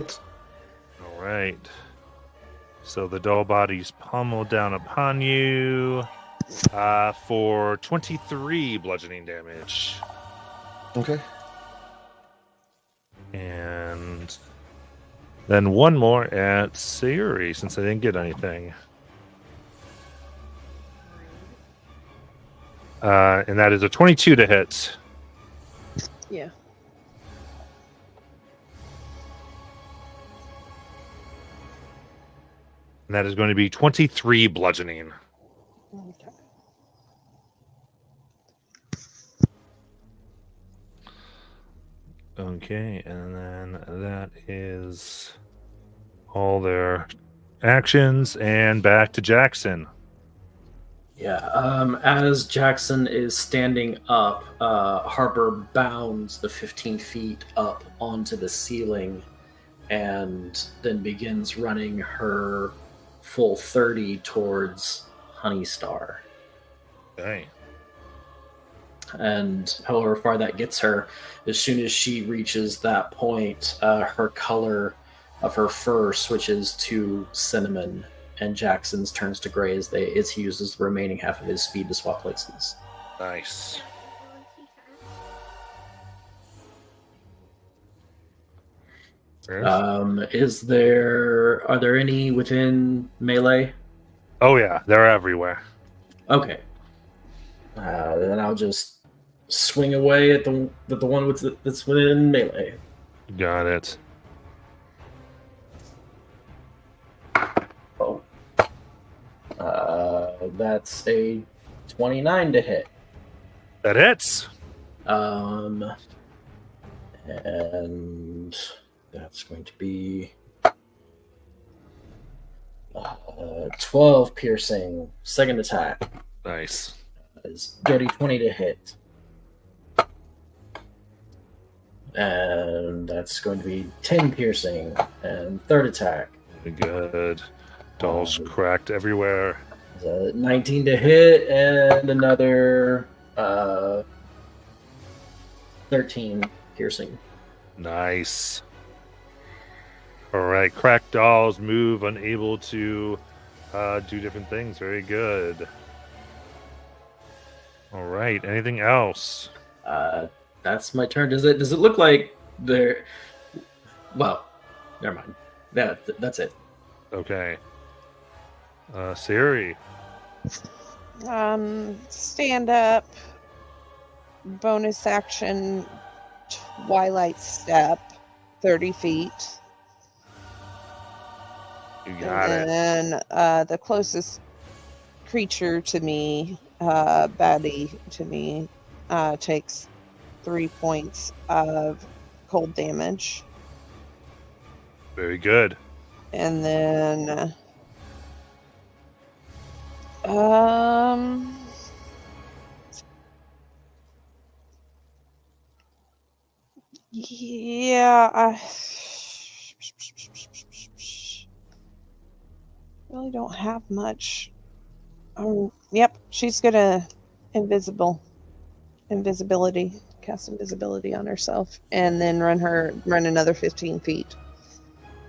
Speaker 1: All right. So the doll bodies pummel down upon you for 23 bludgeoning damage.
Speaker 4: Okay.
Speaker 1: And then one more at Sayuri, since I didn't get anything. And that is a 22 to hit.
Speaker 3: Yeah.
Speaker 1: And that is going to be 23 bludgeoning.
Speaker 3: Okay.
Speaker 1: Okay, and then that is all their actions, and back to Jackson.
Speaker 7: Yeah. As Jackson is standing up, Harper bounds the 15 feet up onto the ceiling and then begins running her full 30 towards Honeystar.
Speaker 1: Okay.
Speaker 7: And however far that gets her, as soon as she reaches that point, her color of her fur switches to cinnamon, and Jackson's turns to gray as he uses the remaining half of his speed to swap places.
Speaker 1: Nice.
Speaker 7: Are there any within melee?
Speaker 1: Oh yeah, they're everywhere.
Speaker 7: Okay. Then I'll just swing away at the one that's within melee.
Speaker 1: Got it.
Speaker 7: Oh. That's a 29 to hit.
Speaker 1: That hits.
Speaker 7: And that's going to be 12 piercing. Second attack
Speaker 1: Nice.
Speaker 7: is dirty 20 to hit. And that's going to be 10 piercing. And third attack
Speaker 1: Very good. Dolls cracked everywhere.
Speaker 7: is a 19 to hit and another 13 piercing.
Speaker 1: Nice. All right. Cracked dolls move, unable to do different things. Very good. All right. Anything else?
Speaker 7: That's my turn. Does it look like there? Well, never mind. That's it.
Speaker 1: Okay. Siri.
Speaker 3: Stand up. Bonus action. Twilight step. 30 feet.
Speaker 1: You got it.
Speaker 3: And then the closest creature to me, baddie to me, takes 3 points of cold damage.
Speaker 1: Very good.
Speaker 3: And then yeah, I really don't have much. Yep, she's gonna invisibility, cast invisibility on herself, and then run another 15 feet.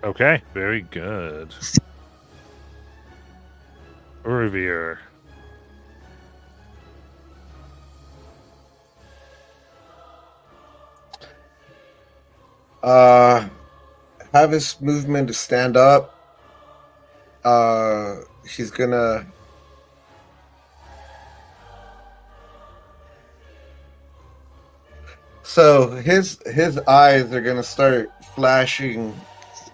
Speaker 1: Okay. Very good. Revere.
Speaker 4: Have his movement to stand up. He's gonna. So his eyes are gonna start flashing,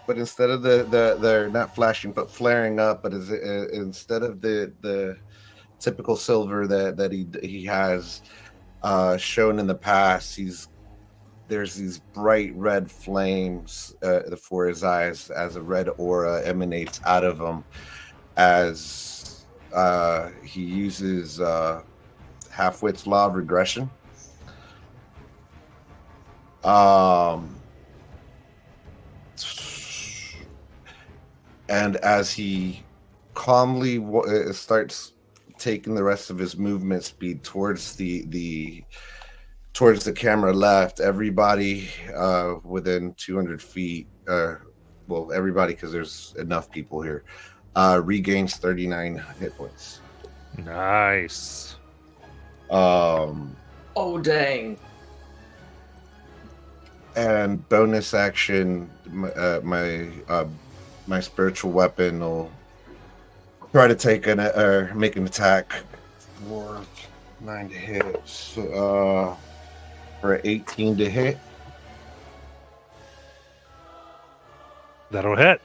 Speaker 4: but instead of they're not flashing but flaring up. But instead of the typical silver that he has shown in the past, there's these bright red flames for his eyes as a red aura emanates out of him as he uses Halfwit's Law of Regression. And as he calmly starts taking the rest of his movement speed towards the camera left, everybody within 200 feet, well, everybody, because there's enough people here, regains 39 hit points.
Speaker 1: Nice.
Speaker 7: Oh dang!
Speaker 4: And bonus action, my spiritual weapon will try to make an attack for 9 to hit. For 18 to hit.
Speaker 1: That'll hit.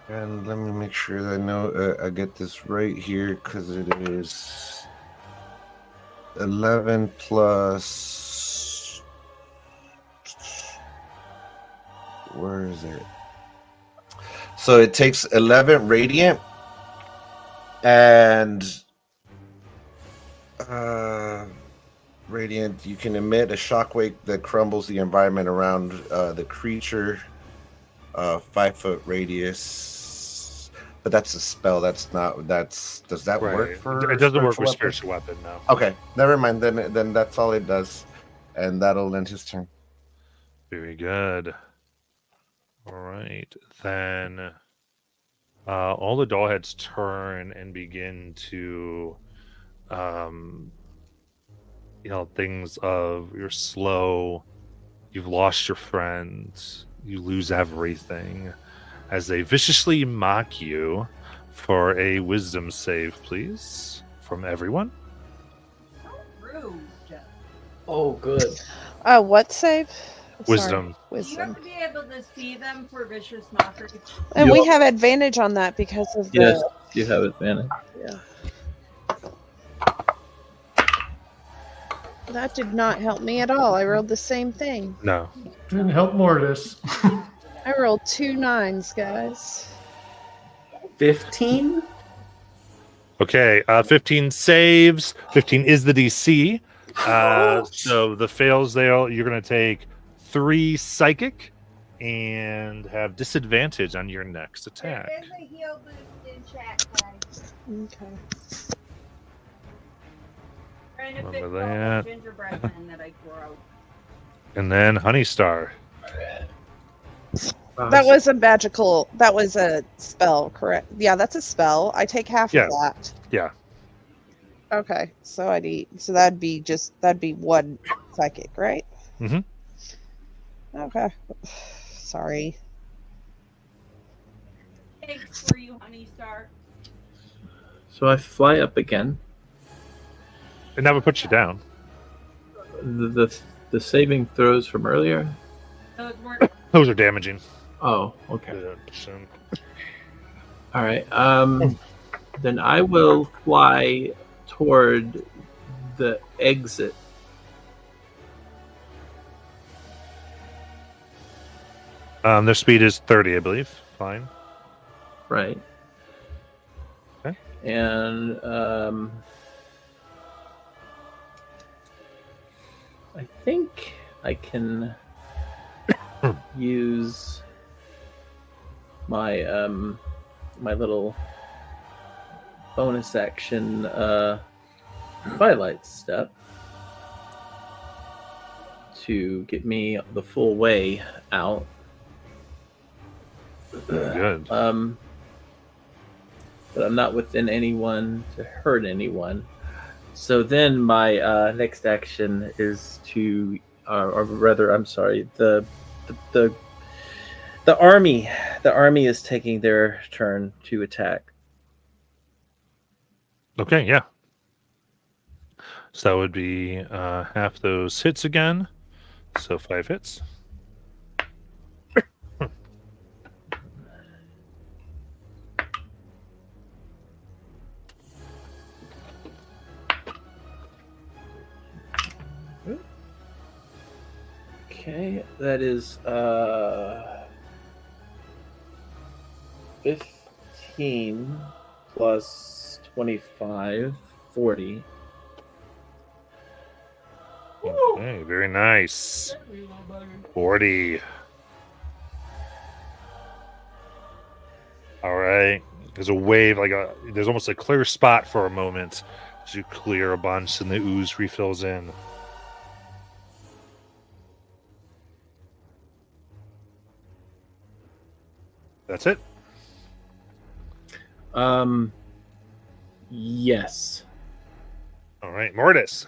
Speaker 4: And let me make sure that I know I get this right here, because it is 11 plus. Where is it? So it takes 11 radiant and radiant. You can emit a shockwave that crumbles the environment around the creature. 5-foot radius, but that's a spell. Does that work for?
Speaker 1: It doesn't work with
Speaker 4: weapon?
Speaker 1: spiritual weapon, no.
Speaker 4: Okay, never mind. Then that's all it does, and that'll end his turn.
Speaker 1: Very good. All right, then all the doll heads turn and begin to, things of you're slow, you've lost your friends, you lose everything, as they viciously mock you for a wisdom save, please, from everyone.
Speaker 2: Rude.
Speaker 7: Oh, good.
Speaker 3: What save?
Speaker 1: Wisdom.
Speaker 2: Do you
Speaker 3: Wisdom.
Speaker 2: have to be able to see them for vicious mockery?
Speaker 3: And we have advantage on that because of the.
Speaker 5: Yes, you have advantage.
Speaker 3: Yeah. That did not help me at all. I rolled the same thing.
Speaker 1: No.
Speaker 6: Didn't help Mortis.
Speaker 3: I rolled 2 9s, guys.
Speaker 5: 15?
Speaker 1: Okay, 15 saves. 15 is the DC. So the fails there, you're going to take 3 psychic and have disadvantage on your next attack.
Speaker 2: There is a heal boost in chat, guys.
Speaker 3: Okay.
Speaker 2: Trying to
Speaker 1: Remember
Speaker 2: fix all
Speaker 1: that.
Speaker 2: the gingerbread men that I broke.
Speaker 1: And then Honeystar.
Speaker 3: That was a magical. That was a spell, correct? Yeah, that's a spell. I take half
Speaker 1: Yeah.
Speaker 3: of that.
Speaker 1: Yeah.
Speaker 3: Okay, so that'd be 1 psychic, right?
Speaker 1: Mhm.
Speaker 3: Okay. Sorry.
Speaker 2: Thanks for you, Honeystar.
Speaker 5: So I fly up again.
Speaker 1: And that would put you down.
Speaker 5: The saving throws from earlier.
Speaker 2: Those weren't.
Speaker 1: Those are damaging.
Speaker 5: Oh, okay.
Speaker 1: So-
Speaker 5: All right. Then I will fly toward the exit.
Speaker 1: Their speed is 30, I believe. Fine.
Speaker 5: Right.
Speaker 1: Okay.
Speaker 5: And I think I can use my my little bonus action Twilight Step to get me the full way out.
Speaker 1: Good.
Speaker 5: But I'm not within anyone to hurt anyone. So then my next action is to, or rather, I'm sorry, the army. The army is taking their turn to attack.
Speaker 1: Okay, yeah. So that would be half those hits again. So 5 hits.
Speaker 5: Okay, that is 15 plus 25, 40.
Speaker 1: Okay, very nice. 40. All right. There's a wave, there's almost a clear spot for a moment as you clear a bunch and the ooze refills in. That's it?
Speaker 5: Yes.
Speaker 1: All right, Mortis.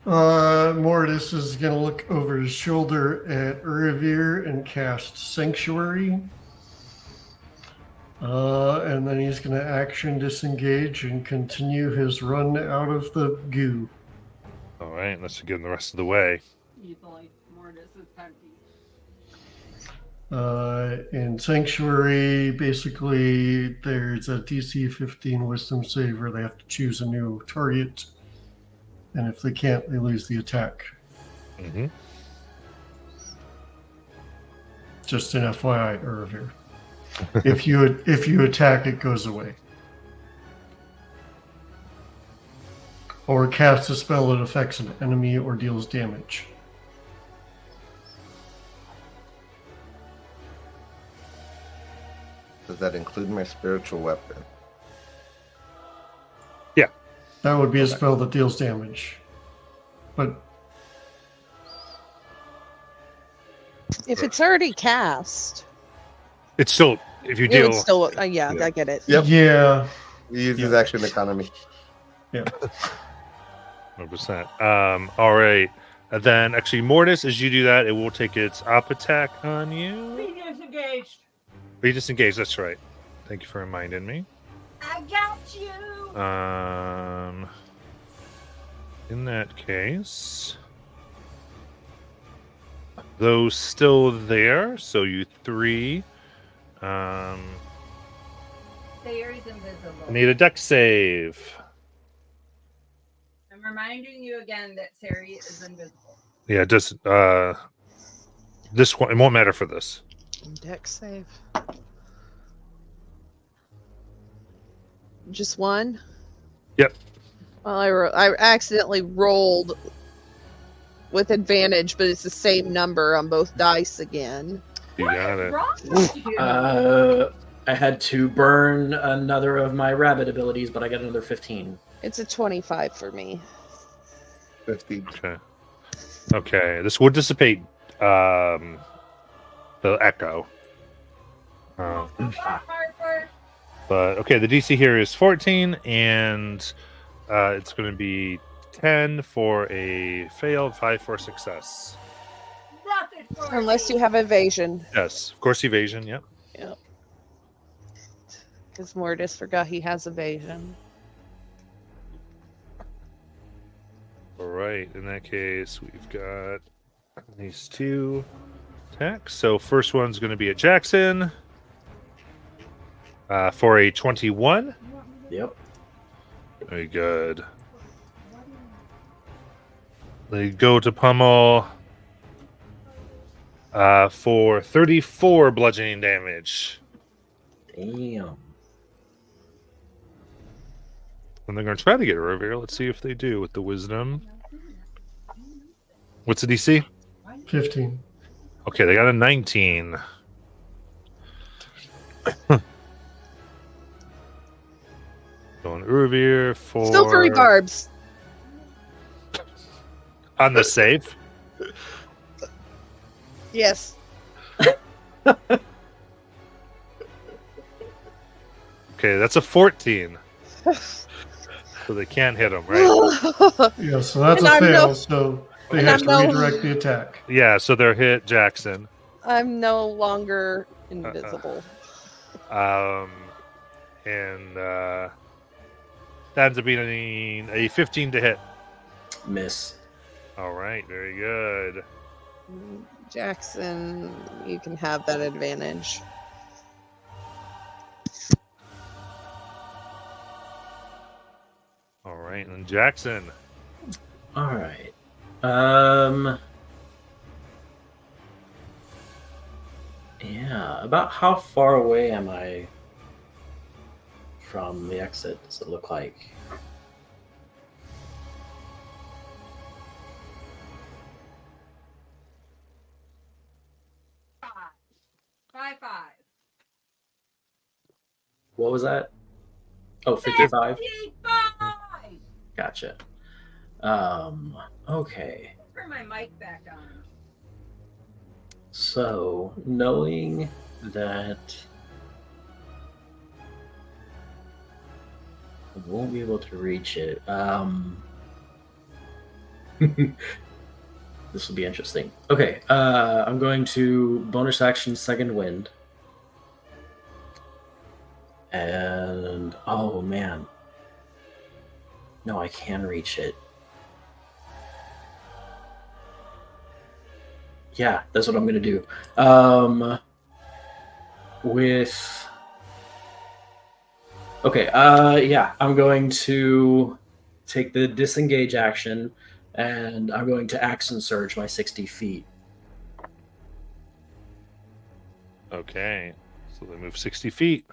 Speaker 6: Mortis is going to look over his shoulder at Urivir and cast Sanctuary. And then he's going to action disengage and continue his run out of the goo.
Speaker 1: All right, let's get him the rest of the way.
Speaker 2: You like Mortis is empty.
Speaker 6: In Sanctuary, basically, there's a DC 15 Wisdom save where they have to choose a new target. And if they can't, they lose the attack.
Speaker 1: Mm-hmm.
Speaker 6: Just an FYI, Urivir. If you attack, it goes away. Or cast a spell that affects an enemy or deals damage.
Speaker 4: Does that include my spiritual weapon?
Speaker 6: That would be a spell that deals damage. But
Speaker 3: If it's already cast,
Speaker 1: It's still, if you
Speaker 3: it
Speaker 1: deal,
Speaker 3: would still. Yeah, I get it.
Speaker 4: Yep.
Speaker 6: yeah,
Speaker 4: He uses
Speaker 6: Yeah.
Speaker 4: action economy.
Speaker 1: 100%. All right. And then, actually, Mortis, as you do that, it will take its up attack on you.
Speaker 2: Be disengaged.
Speaker 1: Be disengaged, that's right. Thank you for reminding me.
Speaker 2: I got you.
Speaker 1: In that case, those still there. So you 3.
Speaker 2: Theory's invisible.
Speaker 1: I need a deck save.
Speaker 2: I'm reminding you again that Sari is invisible.
Speaker 1: Yeah, just this one. It won't matter for this.
Speaker 3: Deck save. Just one?
Speaker 1: Yep.
Speaker 3: Well, I accidentally rolled with advantage, but it's the same number on both dice again.
Speaker 1: You got it.
Speaker 2: Wrong with you?
Speaker 7: I had to burn another of my rabbit abilities, but I got another 15.
Speaker 3: It's a 25 for me.
Speaker 4: 50.
Speaker 1: Okay. Okay. This would dissipate the echo.
Speaker 2: Harper.
Speaker 1: But okay, the DC here is 14, and it's going to be 10 for a failed, 5 for a success.
Speaker 2: Nothing for
Speaker 3: Unless
Speaker 2: me.
Speaker 3: you have evasion.
Speaker 1: Yes, of course, evasion. Yep.
Speaker 3: Because Mortis forgot he has evasion.
Speaker 1: All right. In that case, we've got these 2 attacks. So first one's going to be a Jackson for a 21.
Speaker 7: Yep.
Speaker 1: Very good. They go to Pummel for 34 bludgeoning damage.
Speaker 7: Damn.
Speaker 1: And they're going to try to get a reveal. Let's see if they do with the wisdom. What's the DC?
Speaker 6: 15.
Speaker 1: Okay, they got a 19. Going Uruvir for
Speaker 3: Silvery barbs.
Speaker 1: on the save.
Speaker 3: Yes.
Speaker 1: Okay, that's a 14. So they can't hit him, right?
Speaker 6: Yeah, so that's
Speaker 3: And
Speaker 6: a
Speaker 3: I'm
Speaker 6: fail.
Speaker 3: no-
Speaker 6: So they
Speaker 3: and
Speaker 6: have
Speaker 3: I'm
Speaker 6: to
Speaker 3: no-
Speaker 6: redirect the attack.
Speaker 1: Yeah, so they're hit Jackson.
Speaker 3: I'm no longer invisible.
Speaker 1: And that ends up being a 15 to hit.
Speaker 7: Miss.
Speaker 1: All right, very good.
Speaker 3: Jackson, you can have that advantage.
Speaker 1: All right, and Jackson.
Speaker 7: All right. Yeah. About how far away am I from the exit? Does it look like?
Speaker 2: Five.
Speaker 7: What was that? Oh, 55?
Speaker 2: 55!
Speaker 7: Gotcha. Okay.
Speaker 2: Turn my mic back on.
Speaker 7: So, knowing that I won't be able to reach it, this will be interesting. Okay, I'm going to bonus action second wind. And, oh man. No, I can reach it. Yeah, that's what I'm gonna do. Yeah, I'm going to take the disengage action, and I'm going to action surge my 60 feet.
Speaker 1: Okay, so they move 60 feet.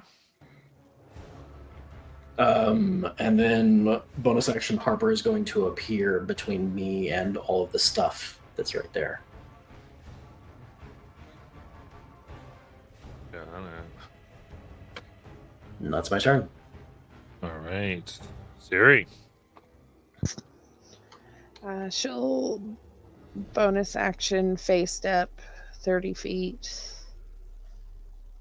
Speaker 7: And then bonus action Harper is going to appear between me and all of the stuff that's right there.
Speaker 1: Got it.
Speaker 7: And that's my turn.
Speaker 1: All right, Siri.
Speaker 3: She'll bonus action face step 30 feet.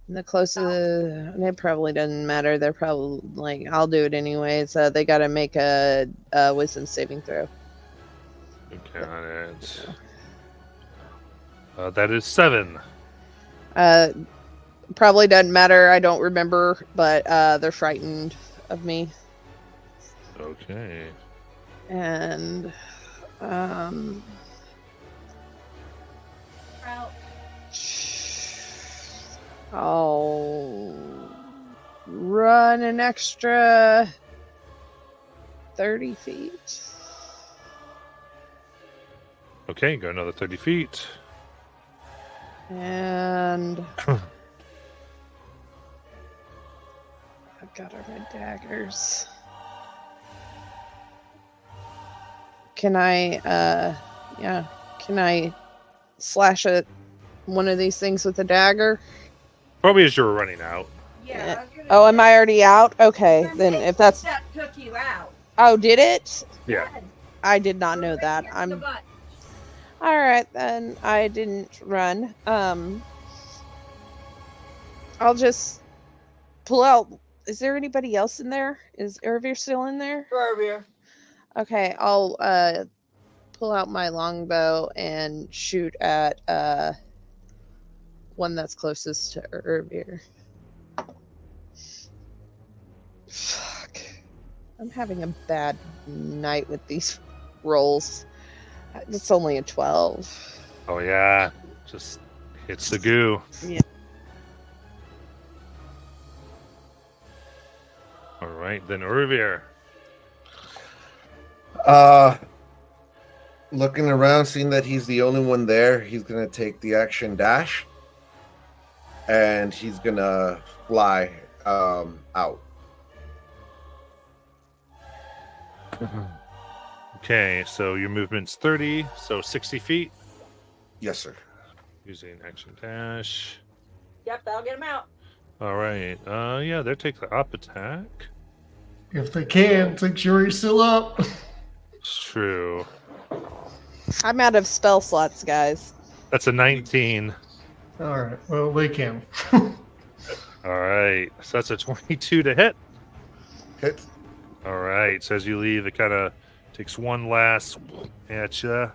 Speaker 3: And the closest, it probably doesn't matter. They're probably like, I'll do it anyways. They got to make a wisdom saving throw.
Speaker 1: Got it. That is 7.
Speaker 3: Probably doesn't matter. I don't remember, but they're frightened of me.
Speaker 1: Okay.
Speaker 3: And
Speaker 2: Proud
Speaker 3: I'll run an extra 30 feet.
Speaker 1: Okay, go another 30 feet.
Speaker 3: And I've got all my daggers. Can I slash at one of these things with a dagger?
Speaker 1: Probably as you were running out.
Speaker 2: Yeah. I was gonna
Speaker 3: Oh,
Speaker 2: say,
Speaker 3: am I already out? Okay,
Speaker 2: your
Speaker 3: then
Speaker 2: mace
Speaker 3: if that's
Speaker 2: that took you out.
Speaker 3: oh, did it?
Speaker 1: Yeah.
Speaker 3: I did not know that.
Speaker 2: The
Speaker 3: I'm
Speaker 2: butt.
Speaker 3: all right then. I didn't run. I'll just pull out. Is there anybody else in there? Is Ervir still in there?
Speaker 2: Earlier.
Speaker 3: Okay, I'll pull out my longbow and shoot at one that's closest to Ervir. Fuck. I'm having a bad night with these rolls. It's only a 12.
Speaker 1: Oh, yeah. Just hits the goo.
Speaker 3: Yeah.
Speaker 1: All right, then Urvir.
Speaker 4: Looking around, seeing that he's the only one there, he's gonna take the action dash, and he's gonna fly out.
Speaker 1: Okay, so your movement's 30, so 60 feet.
Speaker 4: Yes, sir.
Speaker 1: Using action dash.
Speaker 2: Yep, that'll get him out.
Speaker 1: All right. Yeah, they'll take the up attack.
Speaker 6: If they can, think jury's still up.
Speaker 1: It's true.
Speaker 3: I'm out of spell slots, guys.
Speaker 1: That's a 19.
Speaker 6: All right. Well, they can.
Speaker 1: All right. So that's a 22 to hit.
Speaker 4: Hit.
Speaker 1: All right. So as you leave, it kind of takes one last at you.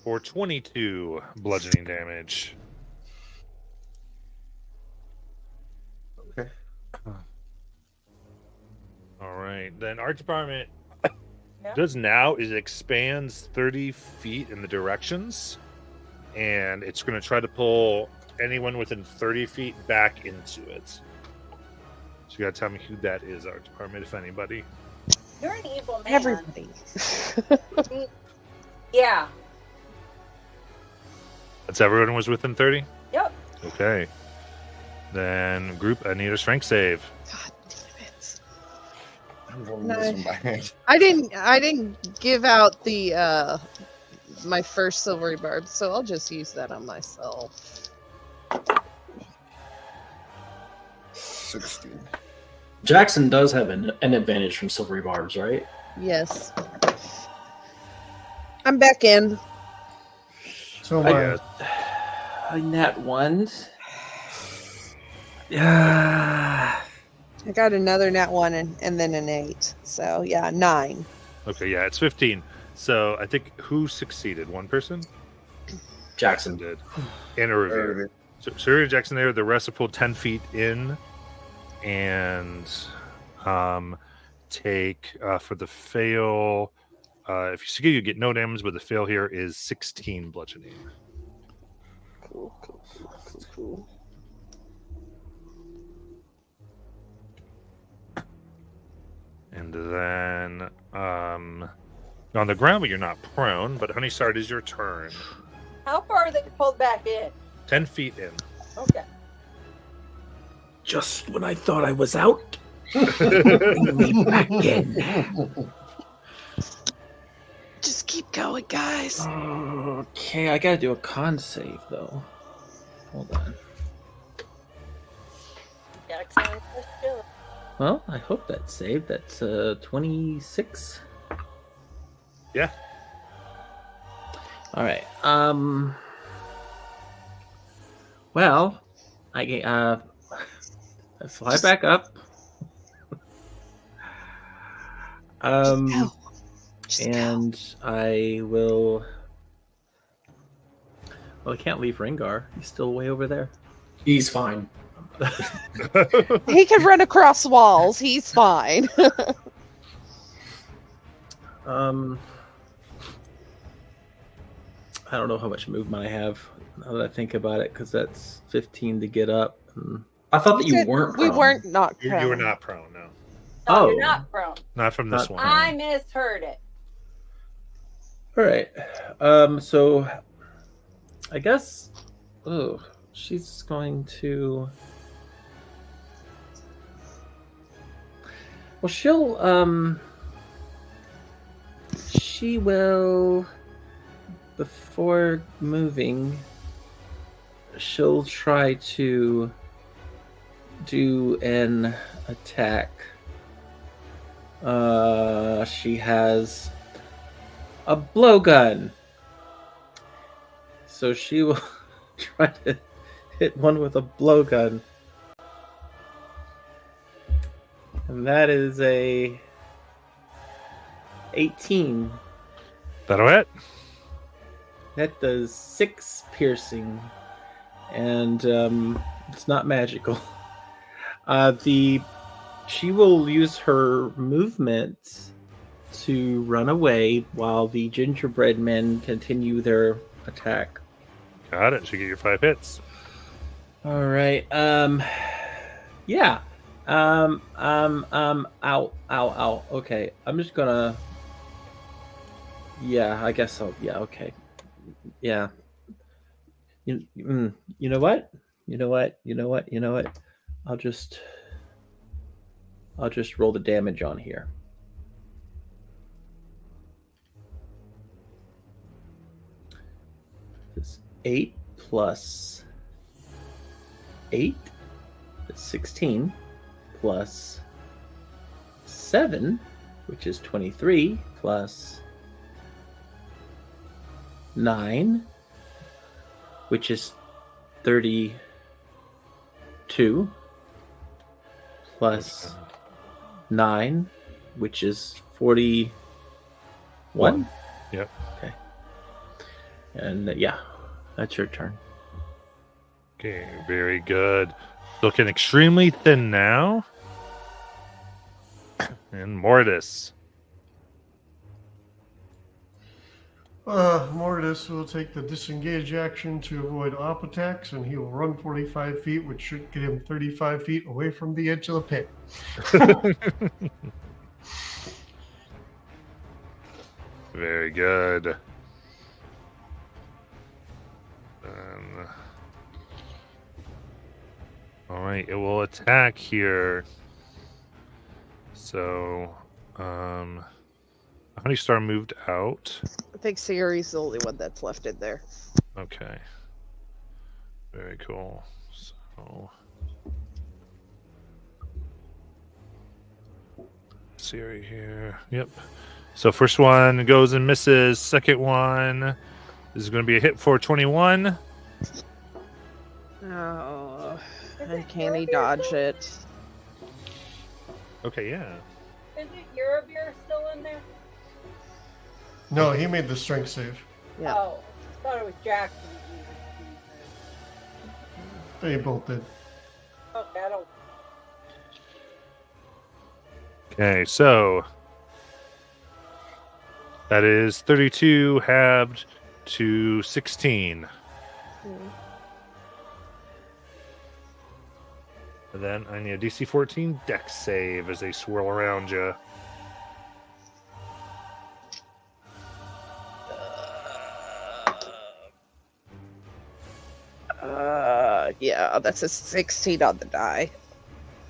Speaker 1: For 22 bludgeoning damage.
Speaker 4: Okay.
Speaker 1: All right. Then Art Department
Speaker 2: Yeah.
Speaker 1: does now is it expands 30 feet in the directions, and it's going to try to pull anyone within 30 feet back into it. So you got to tell me who that is, Art Department, if anybody.
Speaker 2: You're an evil man.
Speaker 3: Everybody.
Speaker 2: Yeah.
Speaker 1: That's everyone was within 30?
Speaker 2: Yep.
Speaker 1: Okay. Then group, I need a strength save.
Speaker 3: God damn it.
Speaker 4: I'm rolling this in my hand.
Speaker 3: I didn't give out the my first silvery barb, so I'll just use that on myself.
Speaker 4: 16.
Speaker 7: Jackson does have an advantage from silvery barbs, right?
Speaker 3: Yes. I'm back in.
Speaker 6: So
Speaker 1: Yeah.
Speaker 5: I nat ones. Yeah.
Speaker 3: I got another nat 1 and then an 8. So yeah, 9.
Speaker 1: Okay, yeah, it's 15. So I think who succeeded? One person?
Speaker 7: Jackson.
Speaker 1: Did. And a review. So Surya Jackson there, the rest are pulled 10 feet in and take for the fail. If you succeed, you get no damage, but the fail here is 16 bludgeoning.
Speaker 3: Cool.
Speaker 1: And then on the ground, but you're not prone. But Honeystart, is your turn.
Speaker 2: How far are they pulled back in?
Speaker 1: 10 feet in.
Speaker 2: Okay.
Speaker 5: Just when I thought I was out, bring me back in.
Speaker 3: Just keep going, guys.
Speaker 5: Okay, I gotta do a con save though. Hold on.
Speaker 2: Jackson, let's do it.
Speaker 5: Well, I hope that's saved. That's 26.
Speaker 1: Yeah.
Speaker 5: All right. Well, I fly back up.
Speaker 3: Go. Just
Speaker 5: And I will. Well, I can't leave Rengar. He's still way over there.
Speaker 7: He's fine.
Speaker 3: go. He can run across walls. He's fine.
Speaker 5: I don't know how much movement I have now that I think about it, because that's 15 to get up.
Speaker 7: I thought that you
Speaker 3: said
Speaker 7: weren't.
Speaker 3: We
Speaker 7: prone.
Speaker 3: weren't not
Speaker 1: You were
Speaker 3: prone.
Speaker 1: not prone, no.
Speaker 2: No,
Speaker 5: Oh.
Speaker 2: you're not prone.
Speaker 1: Not from this
Speaker 5: Not
Speaker 1: one.
Speaker 2: I misheard it.
Speaker 5: All right. So I guess. Oh, she's going to. Well, she will, before moving, she'll try to do an attack. She has a blowgun. So she will try to hit one with a blowgun. And that is a 18.
Speaker 1: That'll hit.
Speaker 5: That does 6 piercing. And it's not magical. She will use her movement to run away while the gingerbread men continue their attack.
Speaker 1: Got it. Should get your 5 hits.
Speaker 5: All right. Yeah. Ow. Okay. I'm just gonna. Yeah, I guess so. Yeah. Okay. Yeah. You know what? You know what? I'll just roll the damage on here. It's 8 plus 8 is 16 plus 7, which is 23, plus 9, which is 32, plus 9, which is 41.
Speaker 1: Yep.
Speaker 5: Okay. And yeah, that's your turn.
Speaker 1: Okay, very good. Looking extremely thin now. And Mortis.
Speaker 6: Mortis will take the disengage action to avoid op attacks, and he will run 45 feet, which should get him 35 feet away from the edge of the pit.
Speaker 1: Very good. All right, it will attack here. So, Honeystar moved out.
Speaker 3: I think Sayuri's the only one that's left in there.
Speaker 1: Okay. Very cool. So, Siri here. Yep. So first one goes and misses. Second one is going to be a hit for 21.
Speaker 3: Oh,
Speaker 2: Is
Speaker 3: and
Speaker 2: it
Speaker 3: can he
Speaker 2: Eurobeer
Speaker 3: dodge
Speaker 2: still?
Speaker 3: it?
Speaker 1: Okay, yeah.
Speaker 2: Is it Eurobeer still in there?
Speaker 6: No, he made the strength save.
Speaker 3: Yeah.
Speaker 2: Oh, I thought it was Jackson.
Speaker 6: They both did.
Speaker 2: Okay, I don't.
Speaker 1: Okay, so that is 32 halved to 16. And then I need a DC 14 dex save as they swirl around you.
Speaker 3: Yeah, that's a 16 on the die.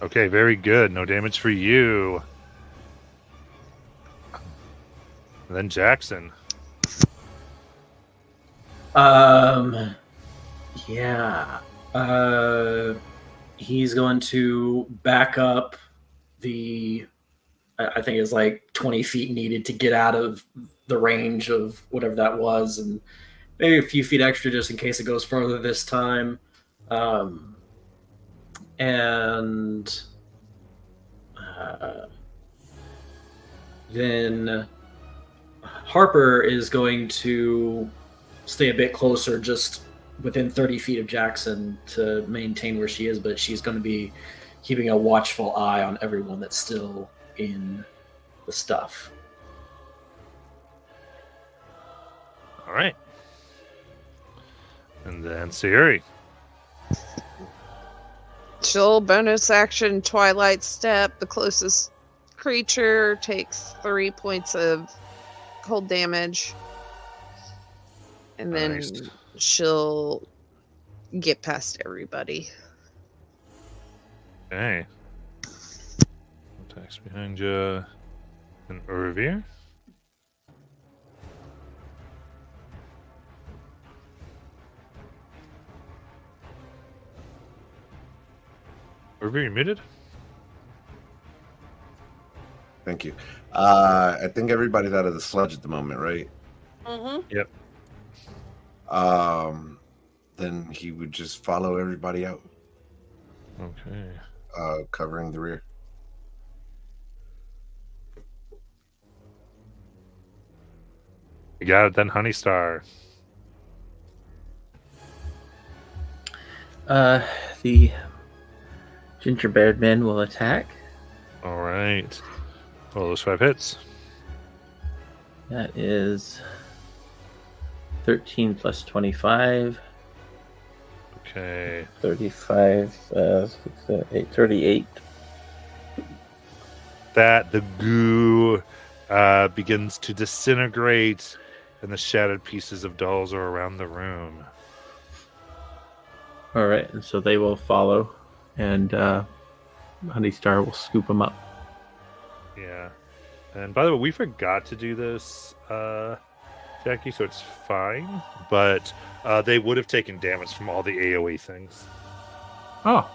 Speaker 1: Okay, very good. No damage for you. And then Jackson.
Speaker 7: Yeah. He's going to back up the. I think it's like 20 feet needed to get out of the range of whatever that was, and maybe a few feet extra just in case it goes further this time. And then Harper is going to stay a bit closer, just within 30 feet of Jackson to maintain where she is, but she's going to be keeping a watchful eye on everyone that's still in the stuff.
Speaker 1: All right. And then Sayuri.
Speaker 3: She'll bonus action Twilight Step. The closest creature takes 3 points of cold damage. And then
Speaker 1: Nice.
Speaker 3: she'll get past everybody.
Speaker 1: Okay. Attacks behind you. And Urvir. Urvir, you muted?
Speaker 4: Thank you. I think everybody's out of the sludge at the moment, right?
Speaker 3: Mm-hmm.
Speaker 4: Then he would just follow everybody out,
Speaker 1: Okay.
Speaker 4: covering the rear.
Speaker 1: You got it then, Honeystar.
Speaker 5: The gingerbread men will attack.
Speaker 1: All right. Well, those 5 hits.
Speaker 5: That is 13 plus 25,
Speaker 1: Okay.
Speaker 5: 35, 38.
Speaker 1: The goo begins to disintegrate, and the shattered pieces of dolls are around the room.
Speaker 5: All right, and so they will follow, and Honeystar will scoop them up.
Speaker 1: Yeah. And by the way, we forgot to do this, Jackie, so it's fine. But they would have taken damage from all the AoE things.
Speaker 5: Oh,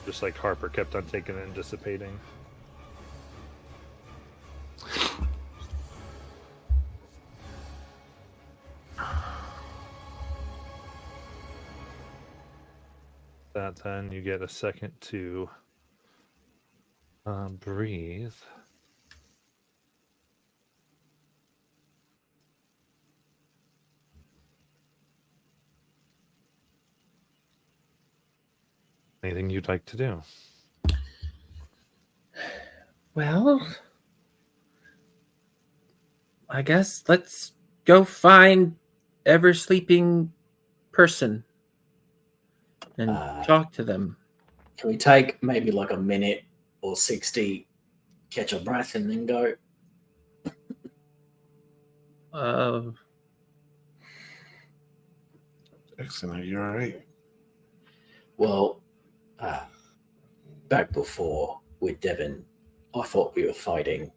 Speaker 1: Just like Harper kept on taking it and dissipating. That then you get a second to breathe. Anything you'd like to do?
Speaker 5: well, I guess let's go find ever sleeping person and talk to them.
Speaker 7: Can we take maybe like a minute or 60, catch a breath, and then go?
Speaker 4: Jackson, are you all right?
Speaker 7: Well, back before with Devin, I thought we were fighting.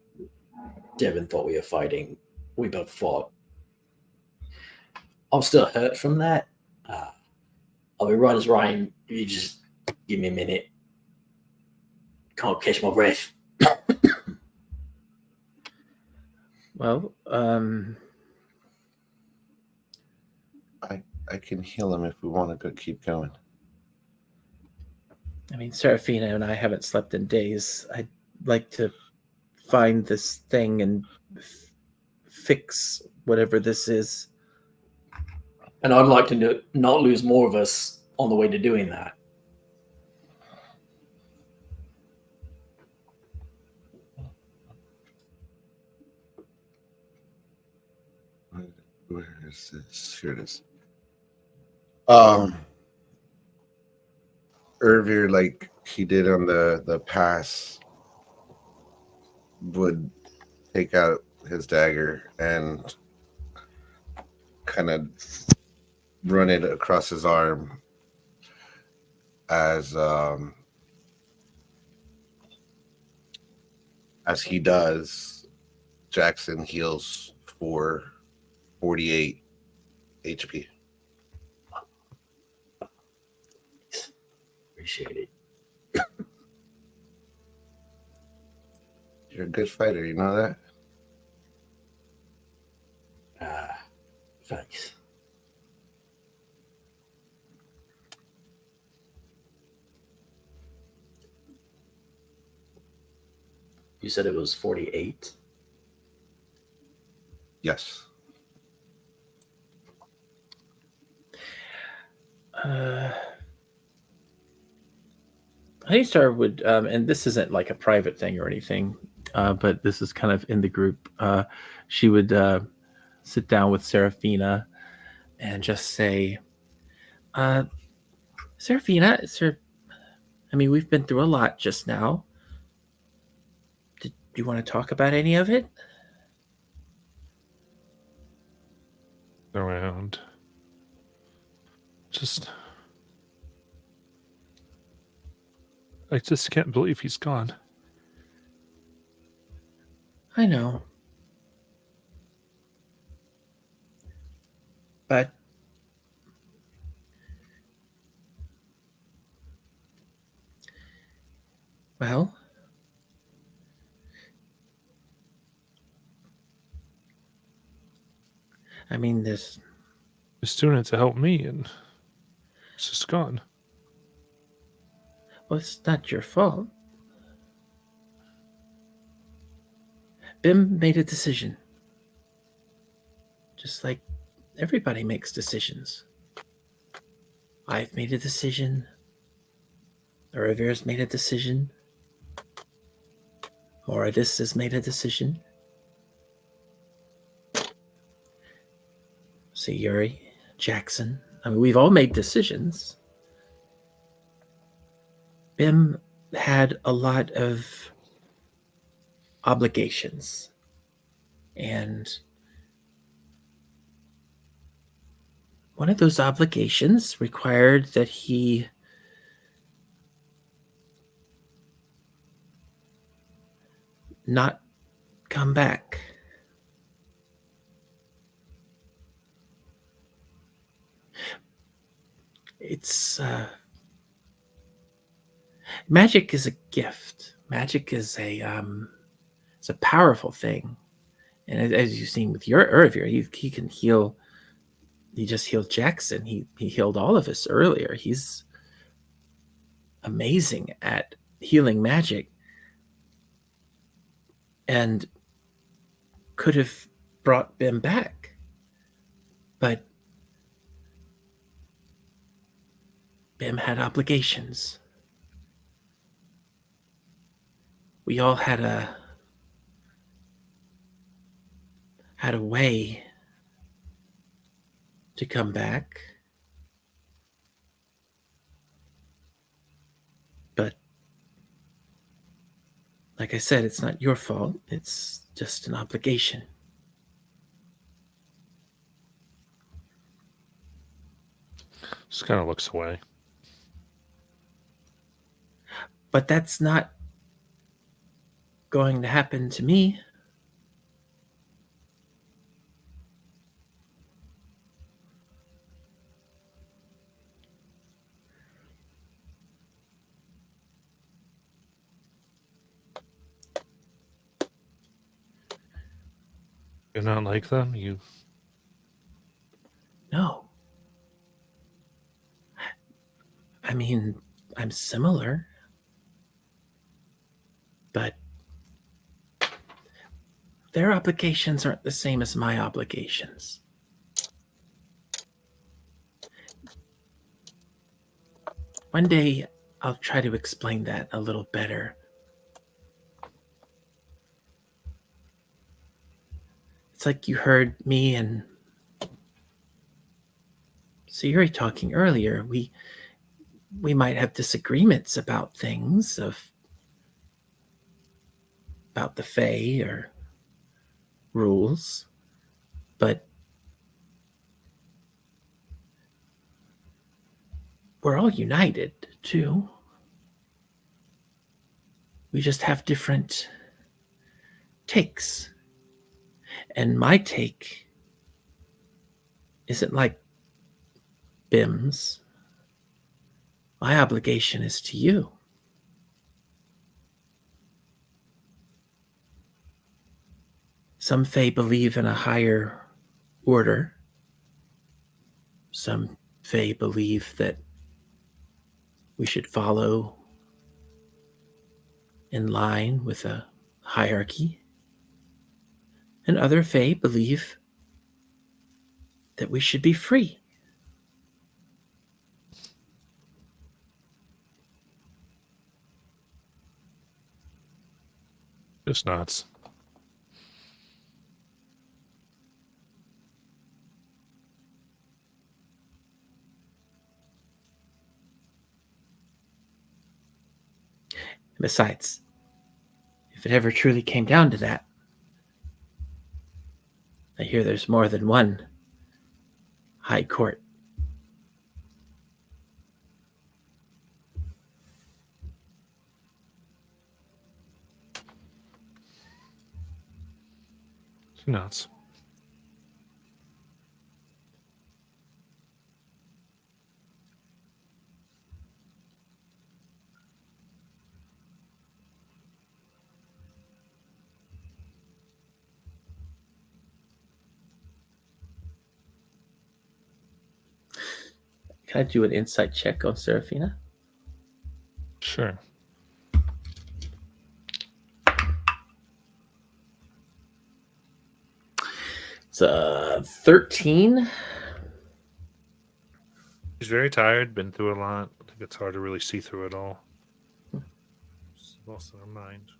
Speaker 7: Devin thought we were fighting. We both fought. I'm still hurt from that. I'll be right as rain if you just give me a minute. Can't catch my breath.
Speaker 5: Well,
Speaker 4: I can heal him if we want to go keep going.
Speaker 5: I mean, Serafina and I haven't slept in days. I'd like to find this thing and fix whatever this is.
Speaker 7: And I'd like to not lose more of us on the way to doing that.
Speaker 4: Where is this? Here it is. Urvir, like he did on the pass, would take out his dagger and kind of run it across his arm as he does. Jackson heals for 48 HP.
Speaker 7: Appreciate it.
Speaker 4: You're a good fighter, you know that?
Speaker 7: Thanks. You said it was 48?
Speaker 4: Yes.
Speaker 5: Honeystar would, and this isn't like a private thing or anything, but this is kind of in the group. She would sit down with Seraphina and just say, Seraphina, I mean, we've been through a lot just now. Do you want to talk about any of it?
Speaker 1: Around. I just can't believe he's gone.
Speaker 5: I know. But well, I mean, this.
Speaker 1: He's doing it to help me, and it's just gone.
Speaker 5: Well, it's not your fault. Bim made a decision. Just like everybody makes decisions. I've made a decision. The Rivere's made a decision. Moradis has made a decision. Sayuri, Jackson. I mean, we've all made decisions. Bim had a lot of obligations. And one of those obligations required that he not come back. It's magic is a gift. Magic is it's a powerful thing, and as you've seen with your Urvir, he can heal. He just healed Jackson. He healed all of us earlier. He's amazing at healing magic, and could have brought Bim back, but Bim had obligations. We all had a way to come back. But like I said, it's not your fault. It's just an obligation.
Speaker 1: Just kind of looks away.
Speaker 5: But that's not going to happen to me.
Speaker 1: You're not like them?
Speaker 5: No. I mean, I'm similar. But their obligations aren't the same as my obligations. One day, I'll try to explain that a little better. It's like you heard me and Sayuri talking earlier. We might have disagreements about things, about the Fae or rules, but we're all united too. We just have different takes. And my take isn't like Bim's. My obligation is to you. Some Fae believe in a higher order. Some Fae believe that we should follow in line with a hierarchy. And other Fae believe that we should be free.
Speaker 1: Just nods.
Speaker 5: Besides, if it ever truly came down to that, I hear there's more than one high court.
Speaker 1: She nods.
Speaker 5: Can I do an insight check on Serafina?
Speaker 1: Sure.
Speaker 5: It's 13.
Speaker 1: She's very tired, been through a lot. I think it's hard to really see through it all. She's lost in her mind.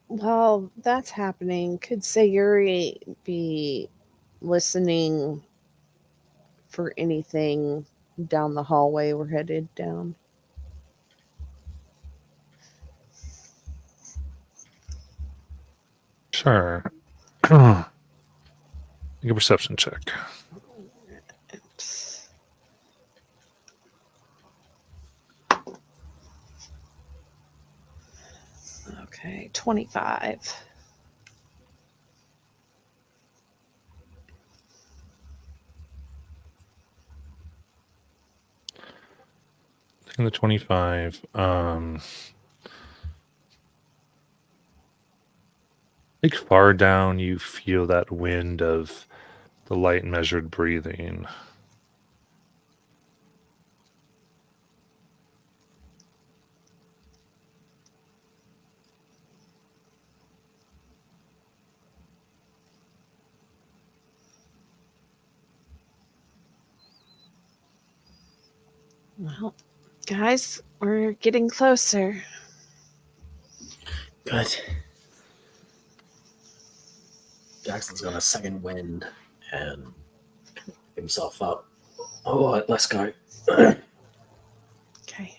Speaker 3: While that's happening, could Sayuri be listening for anything down the hallway we're headed down?
Speaker 1: Sure. Make a perception check.
Speaker 3: Okay, 25.
Speaker 1: Taking the 25. Like far down, you feel that wind of the light measured breathing.
Speaker 3: Well, guys, we're getting closer.
Speaker 5: Good.
Speaker 7: Jackson's got a second wind and himself up. Oh, let's go.
Speaker 3: Okay.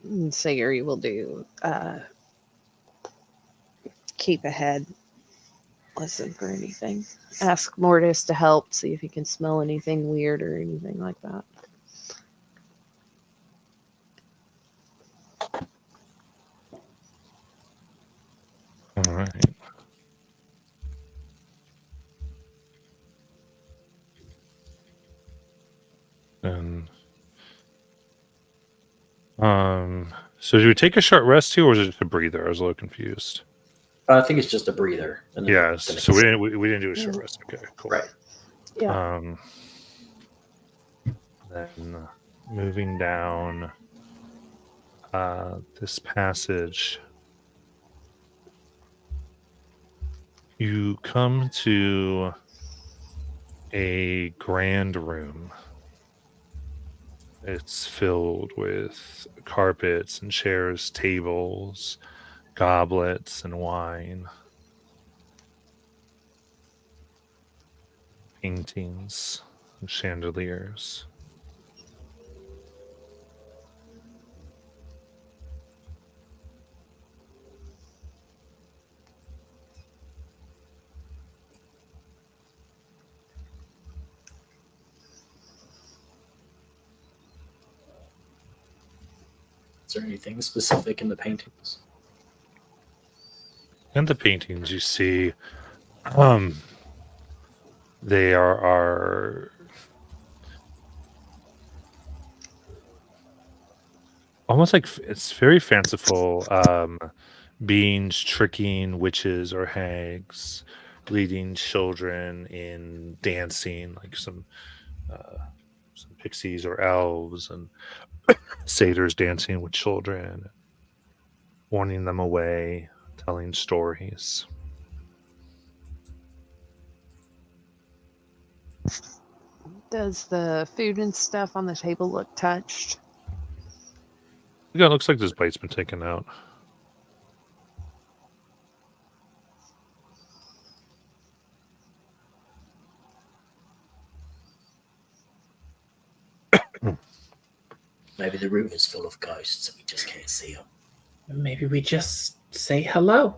Speaker 3: And Sayuri will do keep ahead. Listen for anything. Ask Mortis to help, see if he can smell anything weird or anything like that.
Speaker 1: All right. And so do we take a short rest too, or is it just a breather? I was a little confused.
Speaker 7: I think it's just a breather. And then
Speaker 1: Yeah,
Speaker 7: the
Speaker 1: so
Speaker 7: next-
Speaker 1: we didn't do a short rest. Okay, cool.
Speaker 7: Right.
Speaker 3: Yeah.
Speaker 1: Then moving down this passage, you come to a grand room. It's filled with carpets and chairs, tables, goblets, and wine. Paintings and chandeliers.
Speaker 7: Is there anything specific in the paintings?
Speaker 1: And the paintings you see, they are almost like it's very fanciful. Beings tricking witches or hags, leading children in dancing, like some pixies or elves, and satyrs dancing with children, warning them away, telling stories.
Speaker 3: Does the food and stuff on the table look touched?
Speaker 1: Yeah, it looks like this bite's been taken out.
Speaker 7: Maybe the room is full of ghosts and we just can't see them.
Speaker 5: Maybe we just say hello.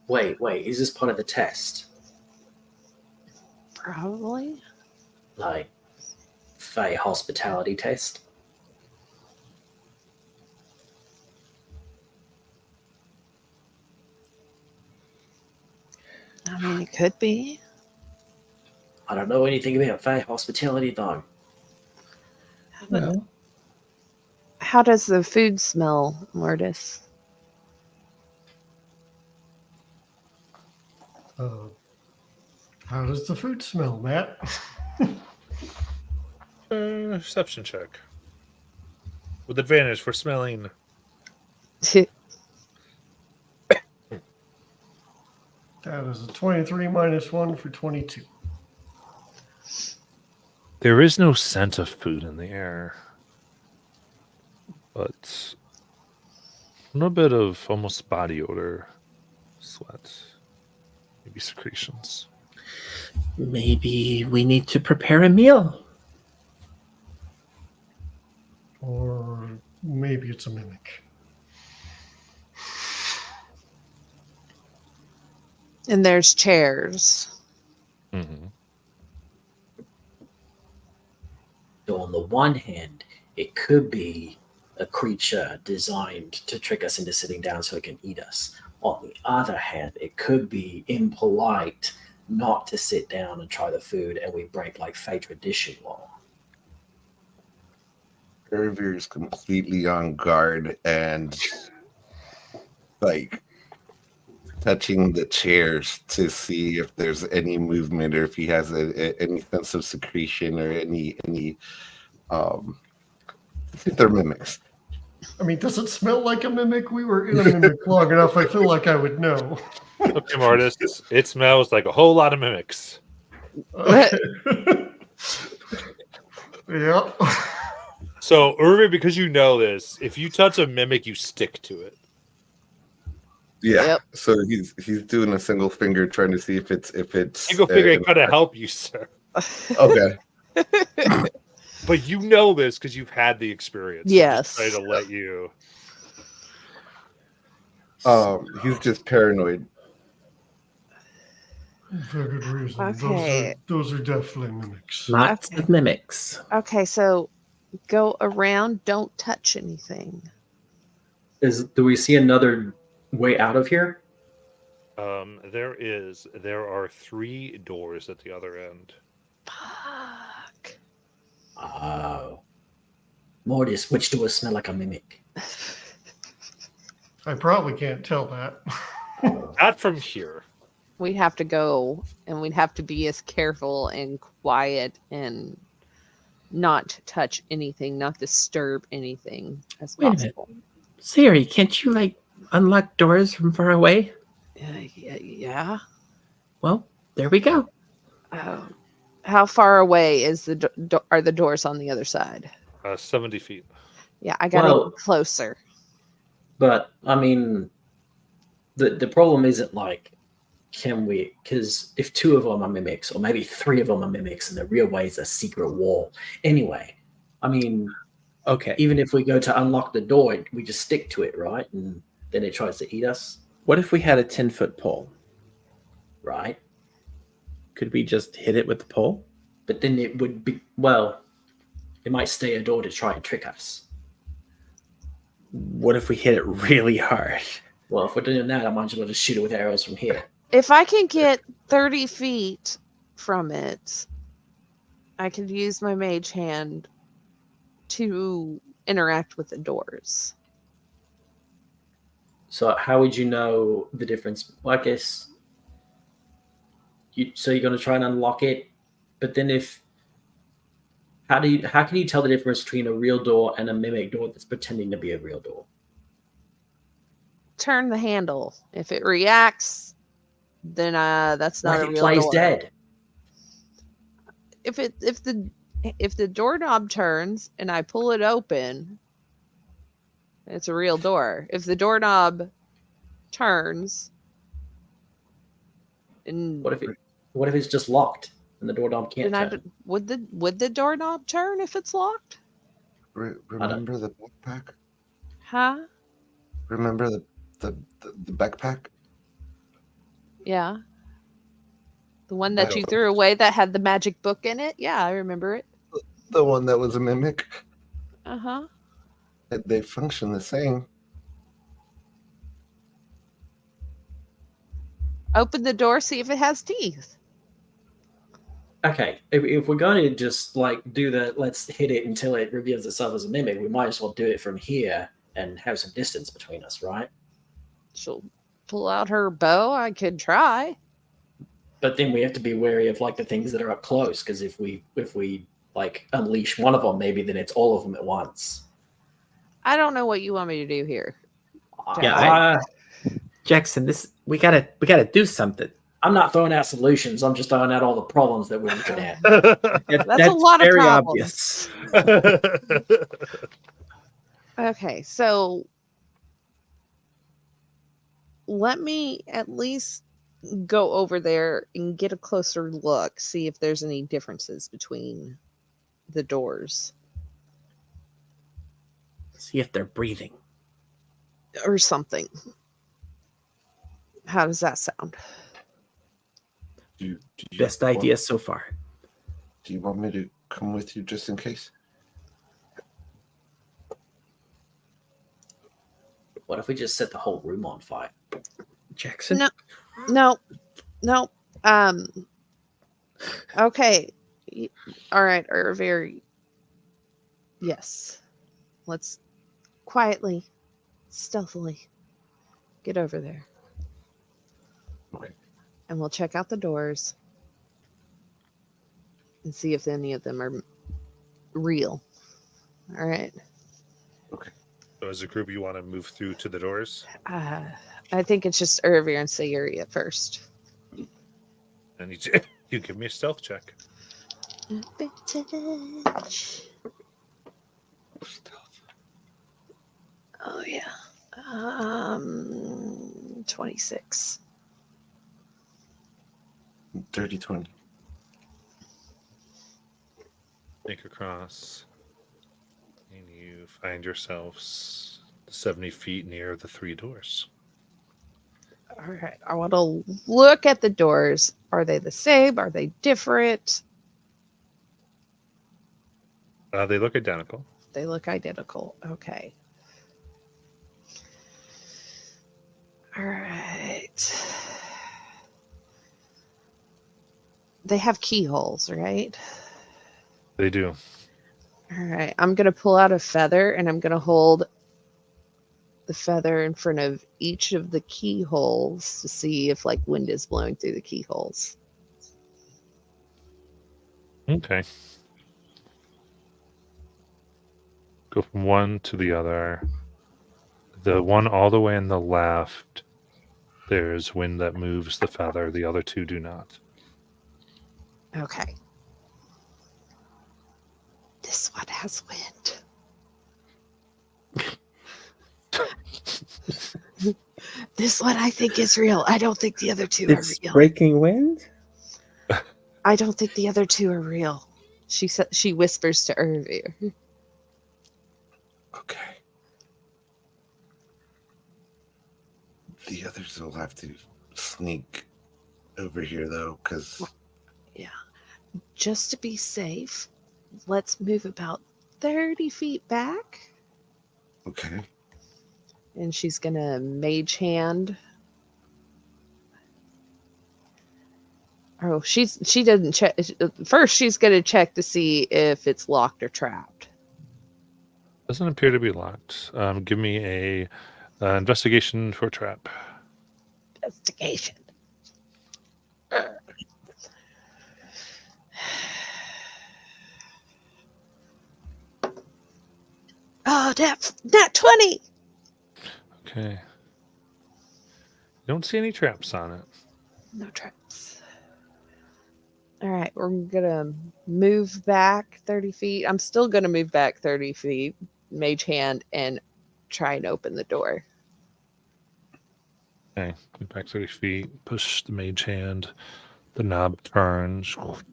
Speaker 7: Wait, is this part of the test?
Speaker 3: Probably.
Speaker 7: Like, Fae hospitality test?
Speaker 3: I mean, it could be.
Speaker 7: I don't know anything about Fae hospitality, though.
Speaker 5: Well,
Speaker 3: How does the food smell, Mortis?
Speaker 6: How does the food smell, Matt?
Speaker 1: Perception check. With advantage for smelling.
Speaker 6: That is a 23 minus 1 for 22.
Speaker 1: There is no scent of food in the air, but a little bit of almost body odor, sweat, maybe secretions.
Speaker 5: maybe we need to prepare a meal.
Speaker 6: Or maybe it's a mimic.
Speaker 3: And there's chairs.
Speaker 1: Mm-hmm.
Speaker 7: So on the one hand, it could be a creature designed to trick us into sitting down so it can eat us. On the other hand, it could be impolite not to sit down and try the food, and we break like Fae tradition law.
Speaker 4: Ervir is completely on guard and like touching the chairs to see if there's any movement or if he has any sense of secretion or any if they're mimics.
Speaker 6: I mean, does it smell like a mimic? We were in a mimic long enough. I feel like I would know.
Speaker 1: Okay, Martis, it smells like a whole lot of mimics.
Speaker 6: Yep.
Speaker 1: So, Irving, because you know this, if you touch a mimic, you stick to it.
Speaker 4: Yeah.
Speaker 3: Yep.
Speaker 4: So he's doing a single finger trying to see if it's
Speaker 1: Single finger ain't gonna help you, sir.
Speaker 4: okay.
Speaker 1: But you know this because you've had the experience.
Speaker 3: Yes.
Speaker 1: Try to let you.
Speaker 4: He's just paranoid.
Speaker 6: For good reason.
Speaker 3: Okay.
Speaker 6: Those are definitely mimics.
Speaker 5: Lots
Speaker 3: Okay.
Speaker 5: of mimics.
Speaker 3: Okay, so go around, don't touch anything.
Speaker 7: Do we see another way out of here?
Speaker 1: There are 3 doors at the other end.
Speaker 3: Fuck.
Speaker 7: Oh. Mortis, which doors smell like a mimic?
Speaker 6: I probably can't tell that.
Speaker 1: Not from here.
Speaker 3: We'd have to go and we'd have to be as careful and quiet and not touch anything, not disturb anything as
Speaker 5: Wait a minute.
Speaker 3: possible.
Speaker 5: Siri, can't you like unlock doors from far away?
Speaker 3: Yeah.
Speaker 5: Well, there we go.
Speaker 3: How far away is are the doors on the other side?
Speaker 1: 70 feet.
Speaker 3: Yeah, I gotta
Speaker 7: Well-
Speaker 3: get closer.
Speaker 7: But I mean, the problem isn't like, can we? Because if 2 of them are mimics, or maybe 3 of them are mimics, and the real way is a secret wall. Anyway, I mean,
Speaker 5: Okay.
Speaker 7: even if we go to unlock the door, we just stick to it, right? And then it tries to eat us,
Speaker 5: What if we had a 10-foot pole?
Speaker 7: right?
Speaker 5: Could we just hit it with the pole?
Speaker 7: But then it would be, well, it might stay a door to try and trick us.
Speaker 5: What if we hit it really hard?
Speaker 7: Well, if we're doing that, I might as well just shoot it with arrows from here.
Speaker 3: If I can get 30 feet from it, I could use my mage hand to interact with the doors.
Speaker 7: So how would you know the difference? Well, I guess so you're going to try and unlock it, but then how can you tell the difference between a real door and a mimic door that's pretending to be a real door?
Speaker 3: Turn the handle. If it reacts, then that's not
Speaker 7: What
Speaker 3: a
Speaker 7: if it
Speaker 3: real
Speaker 7: plays
Speaker 3: door.
Speaker 7: dead?
Speaker 3: If the doorknob turns and I pull it open, it's a real door. If the doorknob turns and
Speaker 7: What if it's just locked and the doorknob can't
Speaker 3: then
Speaker 7: turn?
Speaker 3: would the doorknob turn if it's locked?
Speaker 4: Remember the backpack?
Speaker 3: Huh?
Speaker 4: Remember the backpack?
Speaker 3: Yeah. The one
Speaker 4: I
Speaker 3: that you
Speaker 4: don't-
Speaker 3: threw away that had the magic book in it? Yeah, I remember it.
Speaker 4: The one that was a mimic?
Speaker 3: Uh-huh.
Speaker 4: They function the same.
Speaker 3: Open the door, see if it has teeth.
Speaker 7: Okay, if we're going to just like do the let's hit it until it reveals itself as a mimic, we might as well do it from here and have some distance between us, right?
Speaker 3: She'll pull out her bow. I could try.
Speaker 7: But then we have to be wary of like the things that are up close, because if we like unleash one of them, maybe then it's all of them at once.
Speaker 3: I don't know what you want me to do here.
Speaker 5: Yeah, Jackson, we gotta do something.
Speaker 7: I'm not throwing out solutions. I'm just throwing out all the problems that we're looking at.
Speaker 3: That's a lot of
Speaker 5: very
Speaker 3: problems.
Speaker 5: obvious.
Speaker 3: Okay, so let me at least go over there and get a closer look, see if there's any differences between the doors
Speaker 5: See if they're breathing.
Speaker 3: or something. How does that sound?
Speaker 4: Do you
Speaker 5: Best
Speaker 4: want-
Speaker 5: idea so far.
Speaker 4: Do you want me to come with you just in case?
Speaker 7: What if we just set the whole room on fire?
Speaker 5: Jackson?
Speaker 3: No. Okay. All right, Irvir. Yes. Let's quietly, stealthily get over there.
Speaker 4: Okay.
Speaker 3: And we'll check out the doors and see if any of them are real. All right.
Speaker 1: So as a group, you want to move through to the doors?
Speaker 3: I think it's just Irvir and Sayuri at first.
Speaker 1: And you give me a stealth check.
Speaker 3: Oh yeah. 26.
Speaker 4: Dirty 20.
Speaker 1: Make across. And you find yourselves 70 feet near the three doors.
Speaker 3: All right. I want to look at the doors. Are they the same? Are they different?
Speaker 1: They look identical.
Speaker 3: They look identical. Okay. All right. They have keyholes, right?
Speaker 1: They do.
Speaker 3: All right. I'm going to pull out a feather and I'm going to hold the feather in front of each of the keyholes to see if like wind is blowing through the keyholes.
Speaker 1: Okay. Go from one to the other. The one all the way on the left, there's wind that moves the feather. The other two do not.
Speaker 3: Okay. This one has wind. This one I think is real. I don't think the other two are
Speaker 5: It's
Speaker 3: real.
Speaker 5: breaking wind?
Speaker 3: I don't think the other two are real. She whispers to Irvir.
Speaker 4: Okay. The others will have to sneak over here, though, because
Speaker 3: Just to be safe, let's move about 30 feet back.
Speaker 4: okay.
Speaker 3: And she's going to mage hand Oh, she doesn't check. First, she's gonna check to see if it's locked or trapped.
Speaker 1: Doesn't appear to be locked. Give me a investigation for trap.
Speaker 3: Investigation. Oh, that 20.
Speaker 1: Okay. Don't see any traps on it.
Speaker 3: No traps. All right, we're gonna move back 30 feet. I'm still gonna move back 30 feet, mage hand, and try and open the door.
Speaker 1: Okay. Move back 30 feet. Push the mage hand. The knob turns. And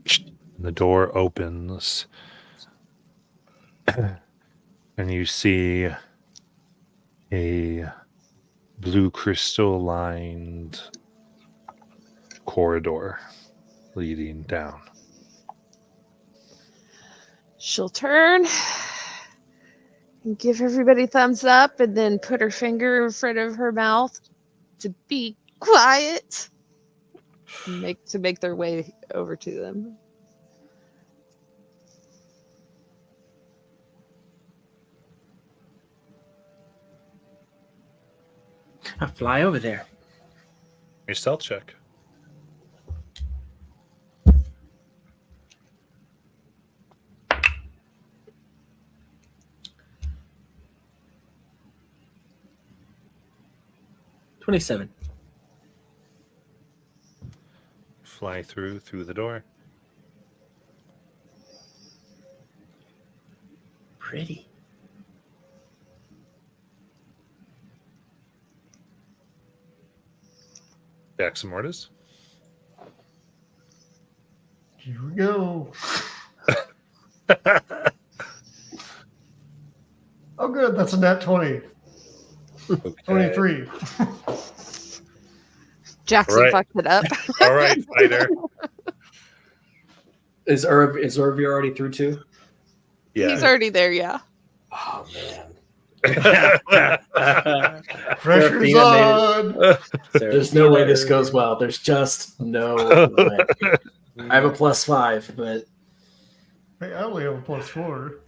Speaker 1: the door opens. And you see a blue crystal lined corridor leading down.
Speaker 3: She'll turn and give everybody thumbs up and then put her finger in front of her mouth to be quiet. Make their way over to them.
Speaker 5: I'll fly over there.
Speaker 1: Your stealth check.
Speaker 5: $27.
Speaker 1: Fly through the door.
Speaker 5: Pretty.
Speaker 1: Dax Mortis.
Speaker 6: Here we go. Oh, good. That's a nat 20.
Speaker 1: Okay.
Speaker 6: 23.
Speaker 3: Jackson
Speaker 1: Right.
Speaker 3: fucked it up.
Speaker 1: All right, fighter.
Speaker 7: Is Irvy already through too?
Speaker 3: He's already there, yeah.
Speaker 7: Oh man.
Speaker 6: Pressure's
Speaker 7: Seraphina
Speaker 6: on.
Speaker 7: There's no way this goes well. There's just no way. I have a +5, but
Speaker 6: Hey, I only have a +4.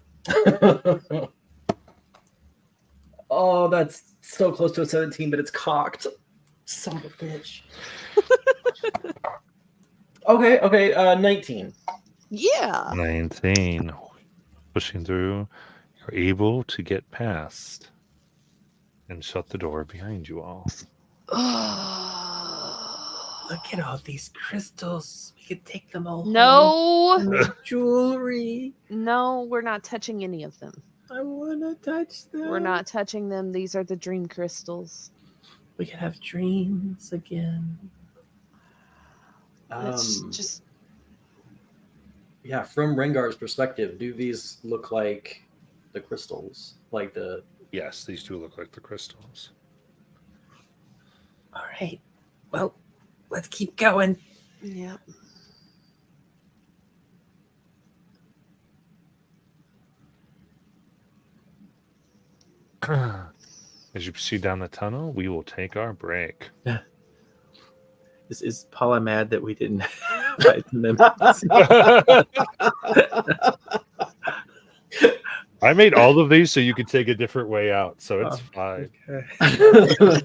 Speaker 7: oh, that's so close to a 17, but it's cocked. Son of a bitch. Okay, 19.
Speaker 3: Yeah.
Speaker 1: 19. Pushing through. You're able to get past and shut the door behind you all.
Speaker 5: Look at all these crystals. We could take them all home.
Speaker 3: No,
Speaker 5: And make jewelry.
Speaker 3: no, we're not touching any of them.
Speaker 5: I want to touch them.
Speaker 3: We're not touching them. These are the dream crystals.
Speaker 5: We could have dreams again.
Speaker 3: Let's just
Speaker 7: Yeah, from Rengar's perspective, do these look like the crystals? Like the
Speaker 1: Yes, these two look like the crystals.
Speaker 5: All right. Well, let's keep going.
Speaker 3: yeah.
Speaker 1: As you proceed down the tunnel, we will take our break.
Speaker 5: Is Paula mad that we didn't fight them?
Speaker 1: I made all of these so you could take a different way out, so it's fine.
Speaker 5: Okay.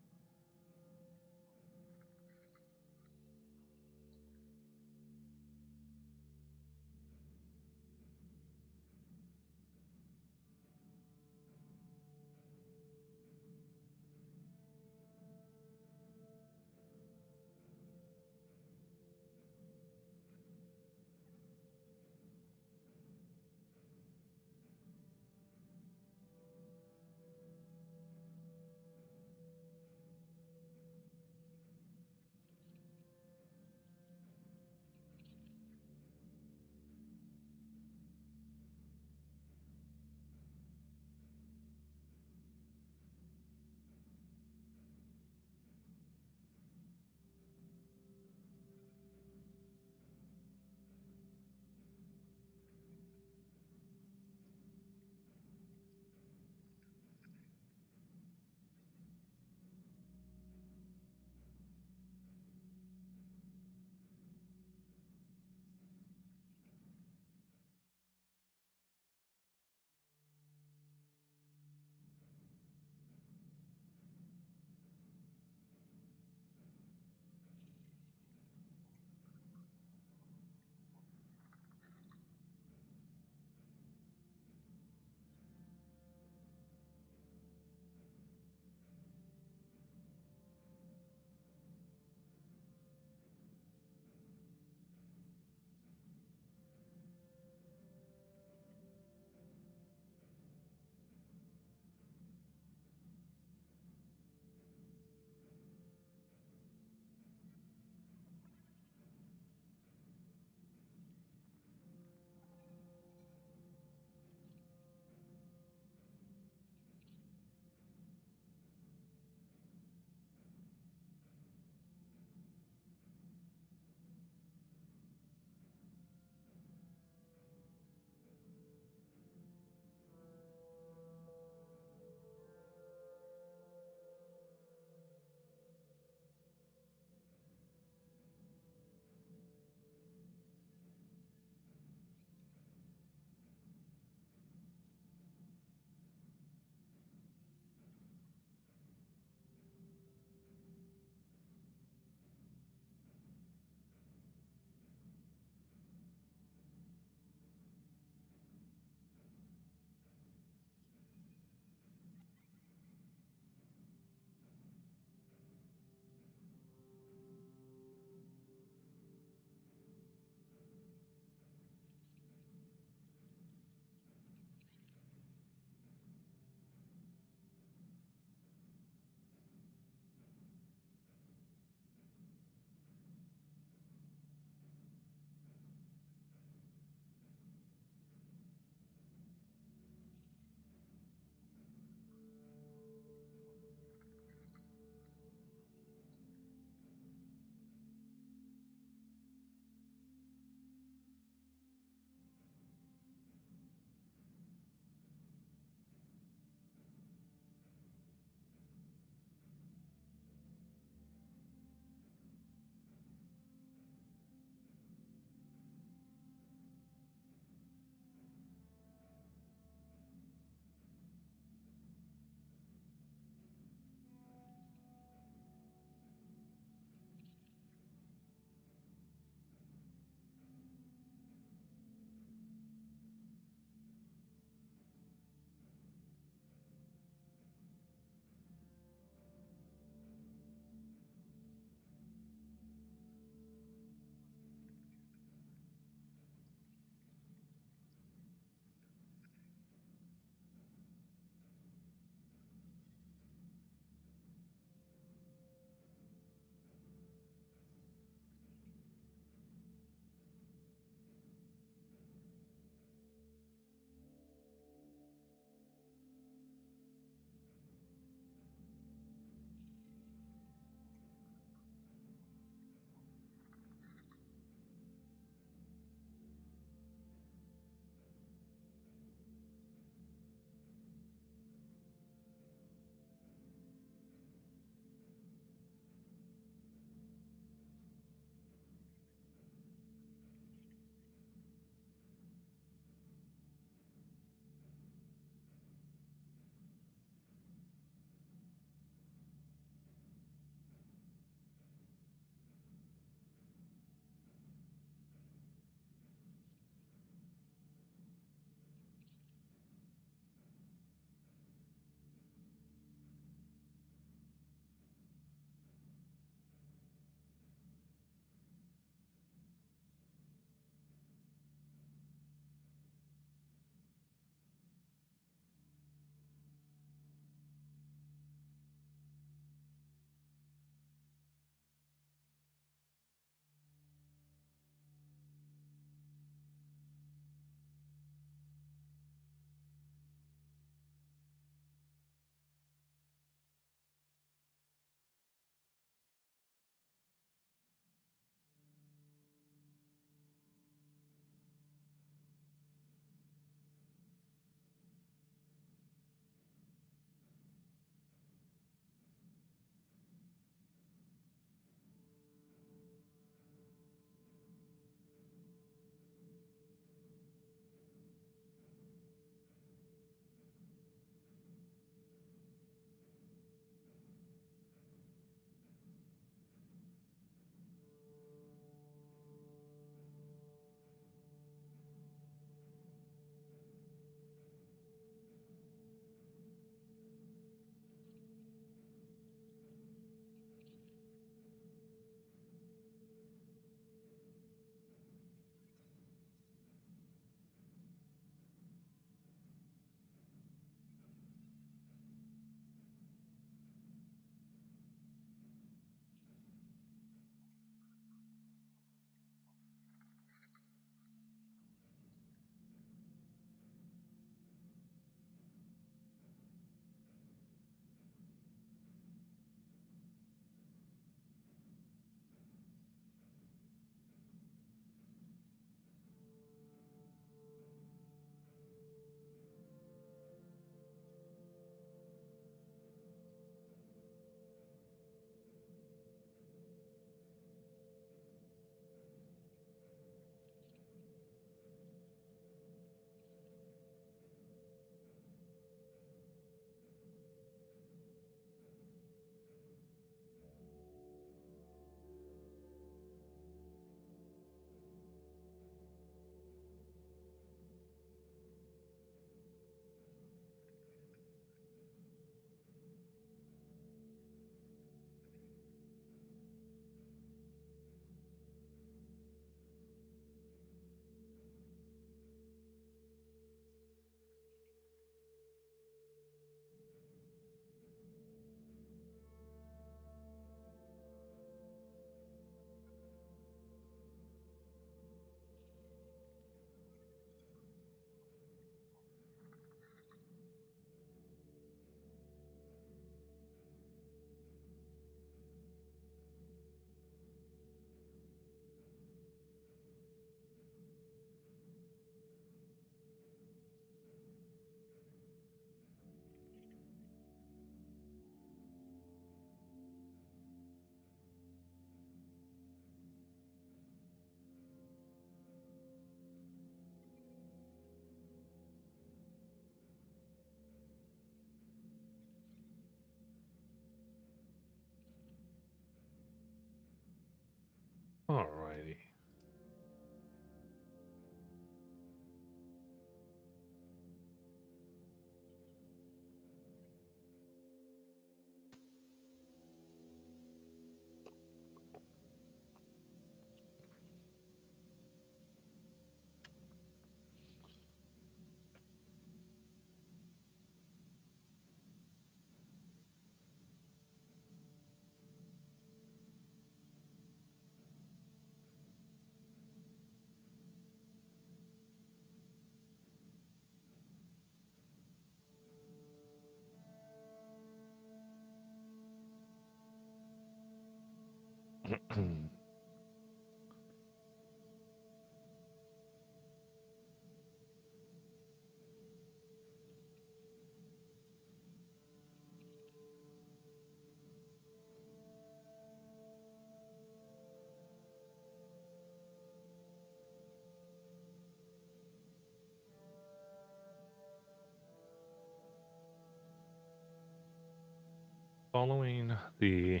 Speaker 1: Following the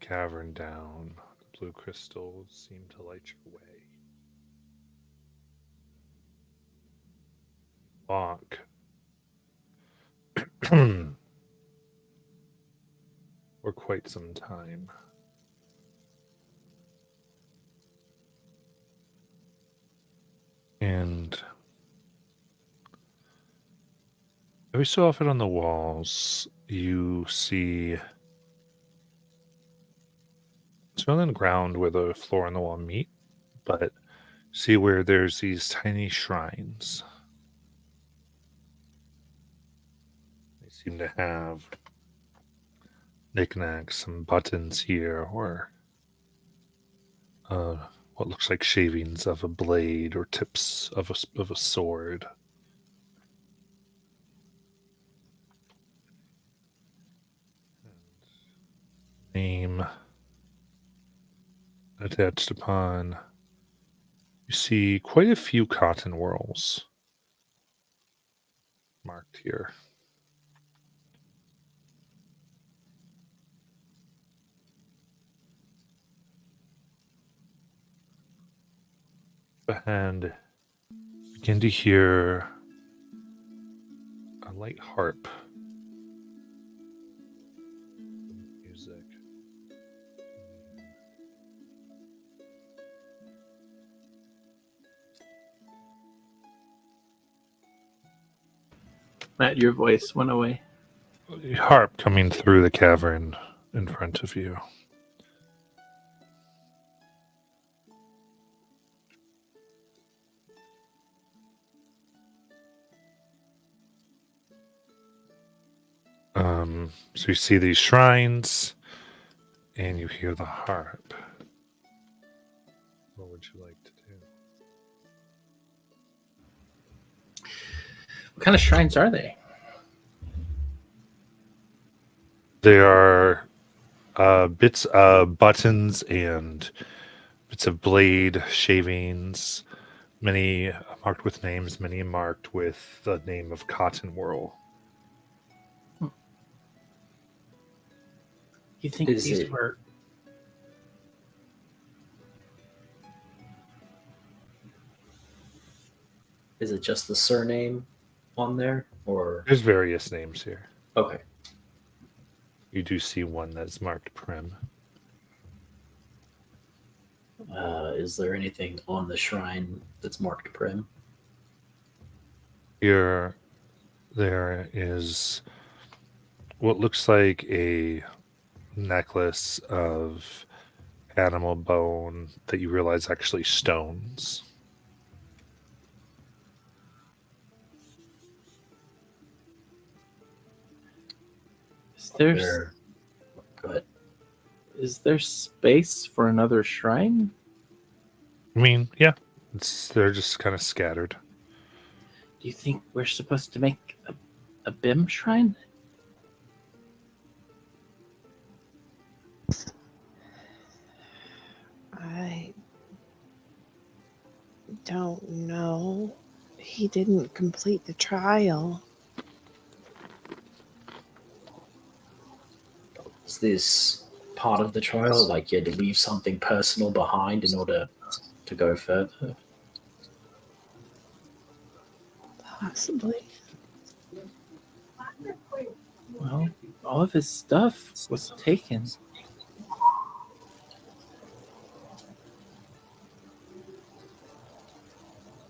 Speaker 1: cavern down, the blue crystals seem to light your way. Walk for quite some time. And every so often on the walls, you see it's not on the ground where the floor and the wall meet, but see where there's these tiny shrines. They seem to have knickknacks, some buttons here, or what looks like shavings of a blade or tips of a sword. Name attached upon. You see quite a few cotton whirls marked here. And begin to hear a light harp music.
Speaker 5: Matt, your voice went away.
Speaker 1: A harp coming through the cavern in front of you. So you see these shrines, and you hear the harp. What would you like to do?
Speaker 5: What kind of shrines are they?
Speaker 1: They are bits of buttons and bits of blade shavings, many marked with names, many marked with the name of Cotton Whirl.
Speaker 5: You think
Speaker 7: Is
Speaker 5: these
Speaker 7: it-
Speaker 5: were?
Speaker 7: Is it just the surname on there, or
Speaker 1: There's various names here.
Speaker 7: okay?
Speaker 1: You do see one that's marked Prim.
Speaker 7: Is there anything on the shrine that's marked Prim?
Speaker 1: Here, there is what looks like a necklace of animal bone that you realize actually stones.
Speaker 7: Go ahead.
Speaker 5: Is there space for another shrine?
Speaker 1: I mean, yeah, they're just kind of scattered.
Speaker 5: Do you think we're supposed to make a BIM shrine?
Speaker 3: I don't know. He didn't complete the trial.
Speaker 7: Is this part of the trial? Like you had to leave something personal behind in order to go further?
Speaker 3: Possibly.
Speaker 5: Well, all of his stuff was taken.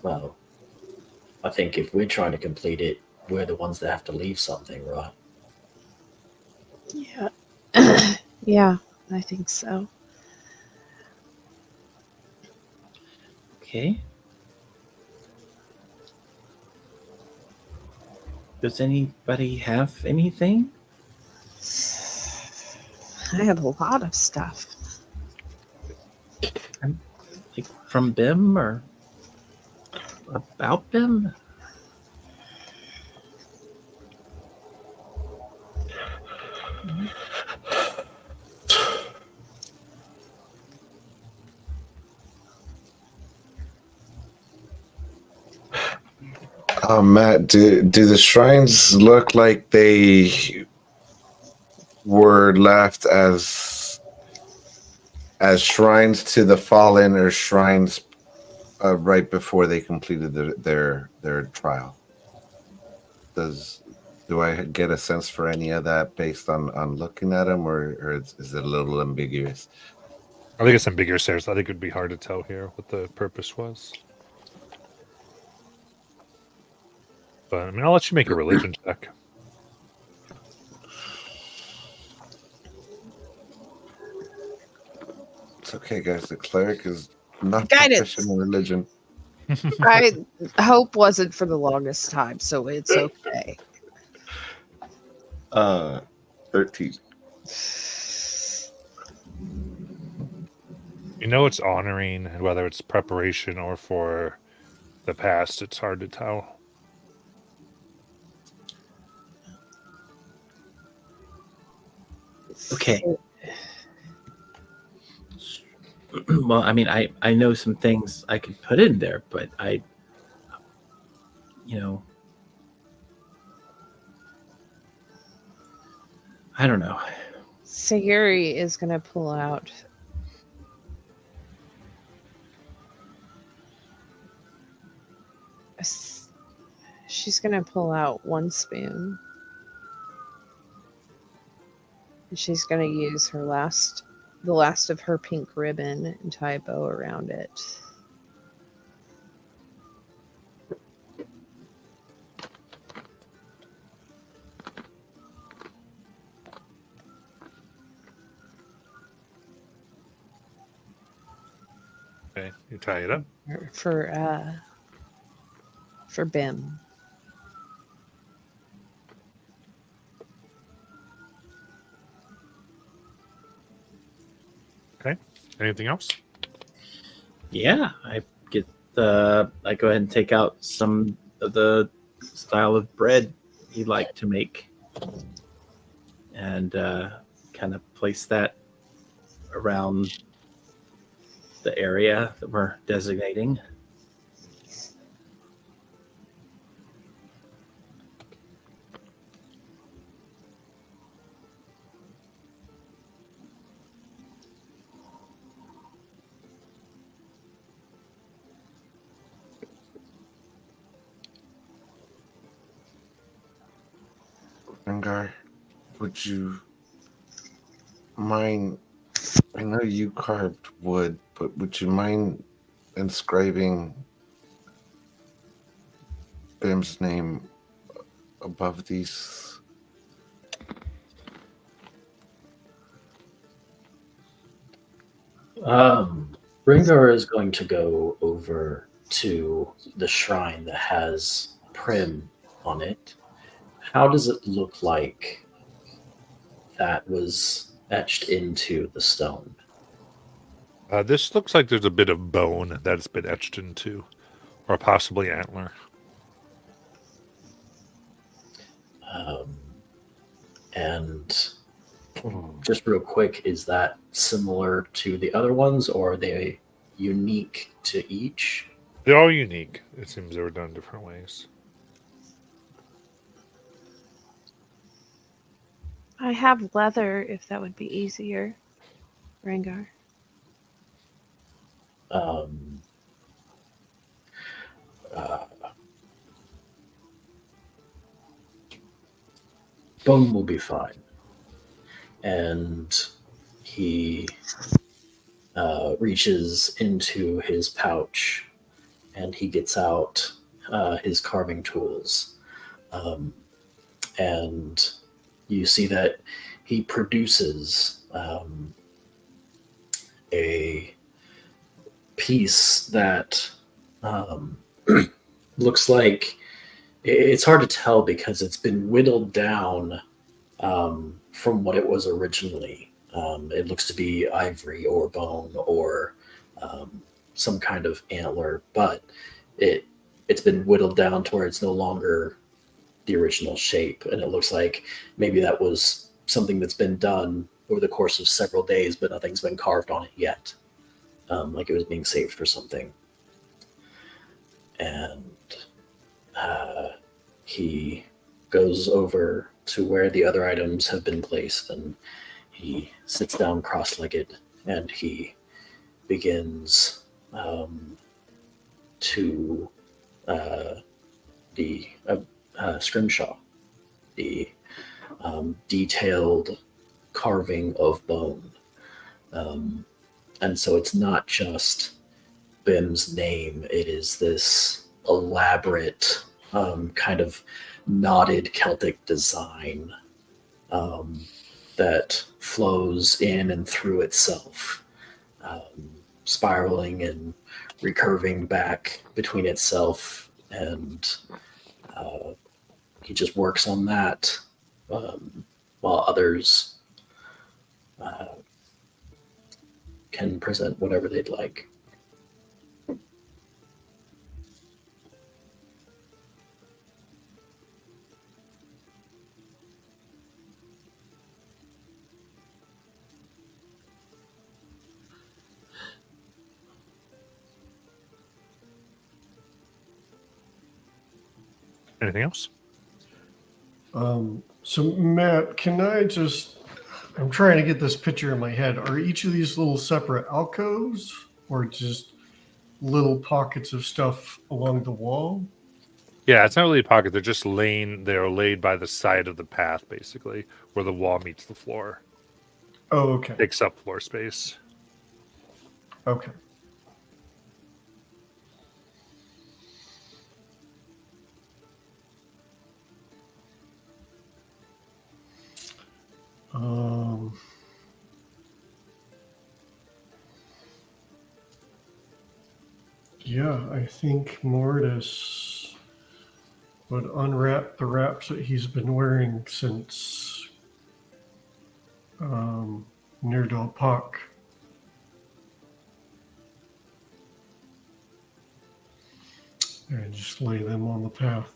Speaker 7: Well, I think if we're trying to complete it, we're the ones that have to leave something, right?
Speaker 3: Yeah. Yeah, I think so.
Speaker 5: Okay. Does anybody have anything?
Speaker 3: I have a lot of stuff.
Speaker 5: Like from BIM or about BIM?
Speaker 4: Matt, do the shrines look like they were left as shrines to the fallen or shrines right before they completed their trial. Do I get a sense for any of that based on looking at them, or is it a little ambiguous?
Speaker 1: I think it's ambiguous there, so I think it'd be hard to tell here what the purpose was. But I mean, I'll let you make a religion check.
Speaker 4: It's okay, guys. The cleric is not
Speaker 3: Guidance.
Speaker 4: proficient in religion.
Speaker 3: Hope wasn't for the longest time, so it's okay.
Speaker 4: 13.
Speaker 1: You know it's honoring, and whether it's preparation or for the past, it's hard to tell.
Speaker 5: Okay. Well, I mean, I know some things I could put in there, but I don't know.
Speaker 3: Sayuri is going to pull out she's going to pull out one spoon. And she's going to use the last of her pink ribbon and tie a bow around it.
Speaker 1: Okay, you tie it up.
Speaker 3: For Bim.
Speaker 1: Okay. Anything else?
Speaker 5: Yeah, I go ahead and take out some of the style of bread he'd like to make, and kind of place that around the area that we're designating.
Speaker 4: Rengar, would you mind? I know you carved wood, but would you mind inscribing Bim's name above these?
Speaker 7: Rengar is going to go over to the shrine that has Prim on it. How does it look like that was etched into the stone?
Speaker 1: This looks like there's a bit of bone that's been etched into, or possibly antler.
Speaker 7: And just real quick, is that similar to the other ones, or are they unique to each?
Speaker 1: They're all unique. It seems they were done different ways.
Speaker 3: I have leather if that would be easier, Rengar.
Speaker 7: Bone will be fine. And he reaches into his pouch and he gets out his carving tools. And you see that he produces a piece that looks like it's hard to tell because it's been whittled down from what it was originally. It looks to be ivory or bone or some kind of antler, but it's been whittled down to where it's no longer the original shape, and it looks like maybe that was something that's been done over the course of several days, but nothing's been carved on it yet, like it was being saved for something. And he goes over to where the other items have been placed, and he sits down cross-legged, and he begins to the scrimshaw, the detailed carving of bone. And so it's not just Bim's name, it is this elaborate kind of knotted Celtic design that flows in and through itself, spiraling and recurving back between itself, and he just works on that while others can present whatever they'd like.
Speaker 1: Anything else?
Speaker 6: So Matt, can I just? I'm trying to get this picture in my head. Are each of these little separate alcoves, or just little pockets of stuff along the wall?
Speaker 1: Yeah, it's not really a pocket. They're just they're laid by the side of the path, basically, where the wall meets the floor.
Speaker 6: Oh, okay.
Speaker 1: Takes up floor space.
Speaker 6: Okay. Yeah, I think Mortis would unwrap the wraps that he's been wearing since near Puck. And just lay them on the path.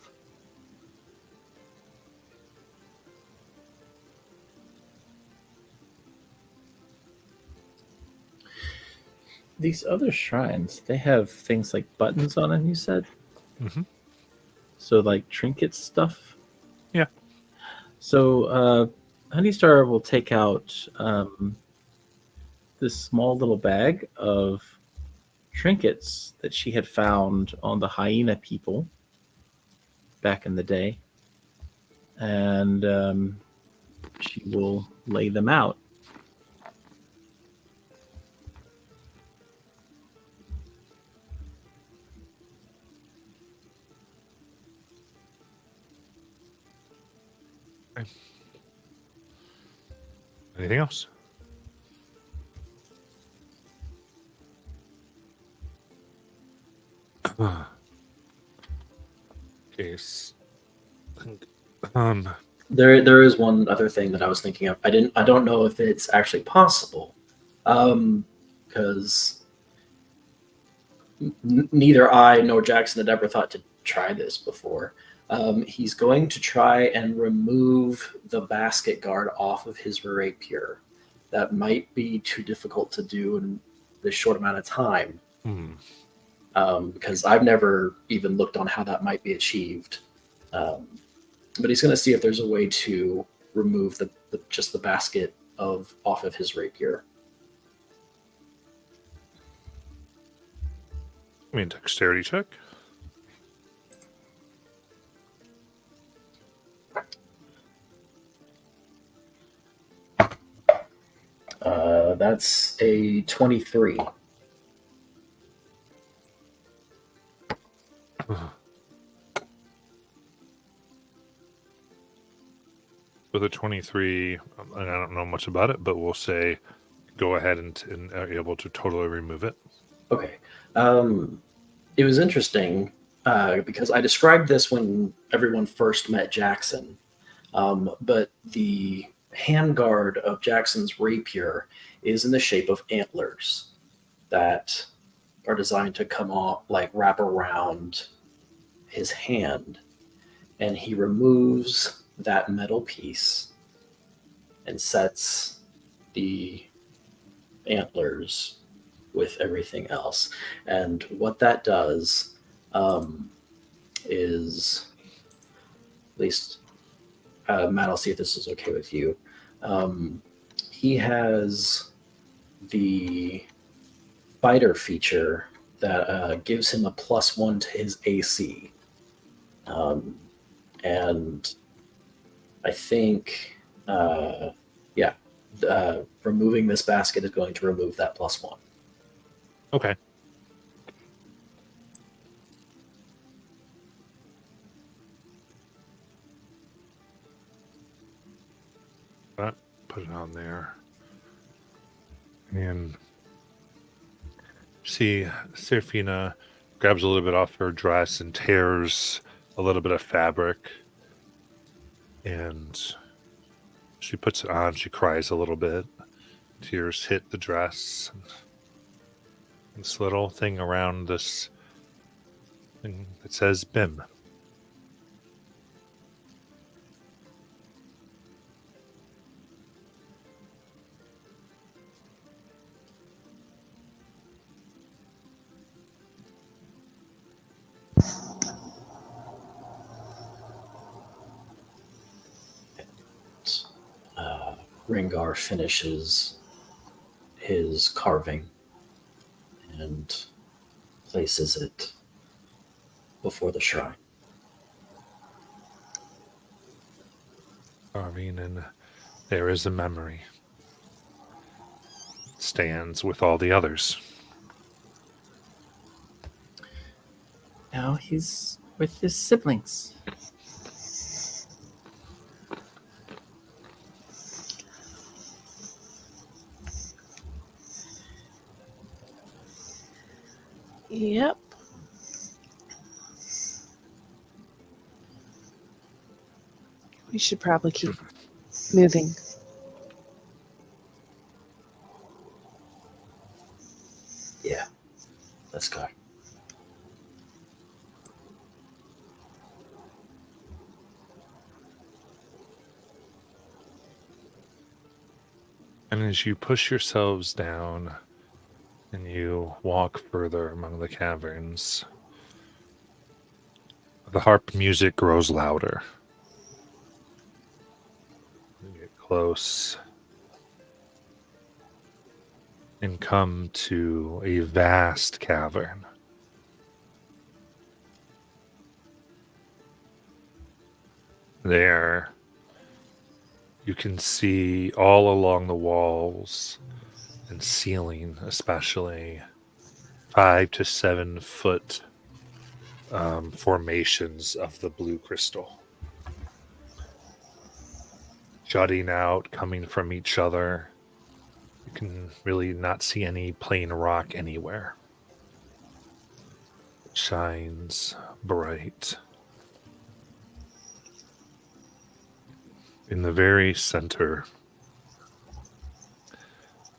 Speaker 5: These other shrines, they have things like buttons on them, you said?
Speaker 1: Mm-hmm.
Speaker 5: So, like trinket stuff?
Speaker 1: Yeah.
Speaker 5: So, Honeystar will take out this small little bag of trinkets that she had found on the hyena people back in the day. And she will lay them out.
Speaker 1: Anything else? Case.
Speaker 7: There is one other thing that I was thinking of. I don't know if it's actually possible, because neither I nor Jackson had ever thought to try this before. He's going to try and remove the basket guard off of his rapier. That might be too difficult to do in this short amount of time, because I've never even looked on how that might be achieved. But he's going to see if there's a way to remove just the basket off of his rapier.
Speaker 1: I mean, dexterity check.
Speaker 7: That's a 23.
Speaker 1: With a 23, and I don't know much about it, but we'll say go ahead and are able to totally remove it.
Speaker 7: Okay. It was interesting because I described this when everyone first met Jackson, but the handguard of Jackson's rapier is in the shape of antlers that are designed to come off, like wrap around his hand, and he removes that metal piece and sets the antlers with everything else. And what that does is, at least Matt, I'll see if this is okay with you. He has the fighter feature that gives him a +1 to his AC. And I think, removing this basket is going to remove that +1.
Speaker 1: Okay. But put it on there. And see, Serafina grabs a little bit off her dress and tears a little bit of fabric. And she puts it on. She cries a little bit. Tears hit the dress. This little thing around this thing that says BIM.
Speaker 7: Rengar finishes his carving and places it before the shrine.
Speaker 1: Carving, and there is a memory. Stands with all the others.
Speaker 5: Now he's with his siblings.
Speaker 3: Yep. We should probably keep moving.
Speaker 7: Yeah, let's go.
Speaker 1: And as you push yourselves down and you walk further among the caverns, the harp music grows louder. You get close and come to a vast cavern. There, you can see all along the walls and ceiling, especially 5 to 7 foot formations of the blue crystal, jutting out, coming from each other. You can really not see any plain rock anywhere. It shines bright. In the very center,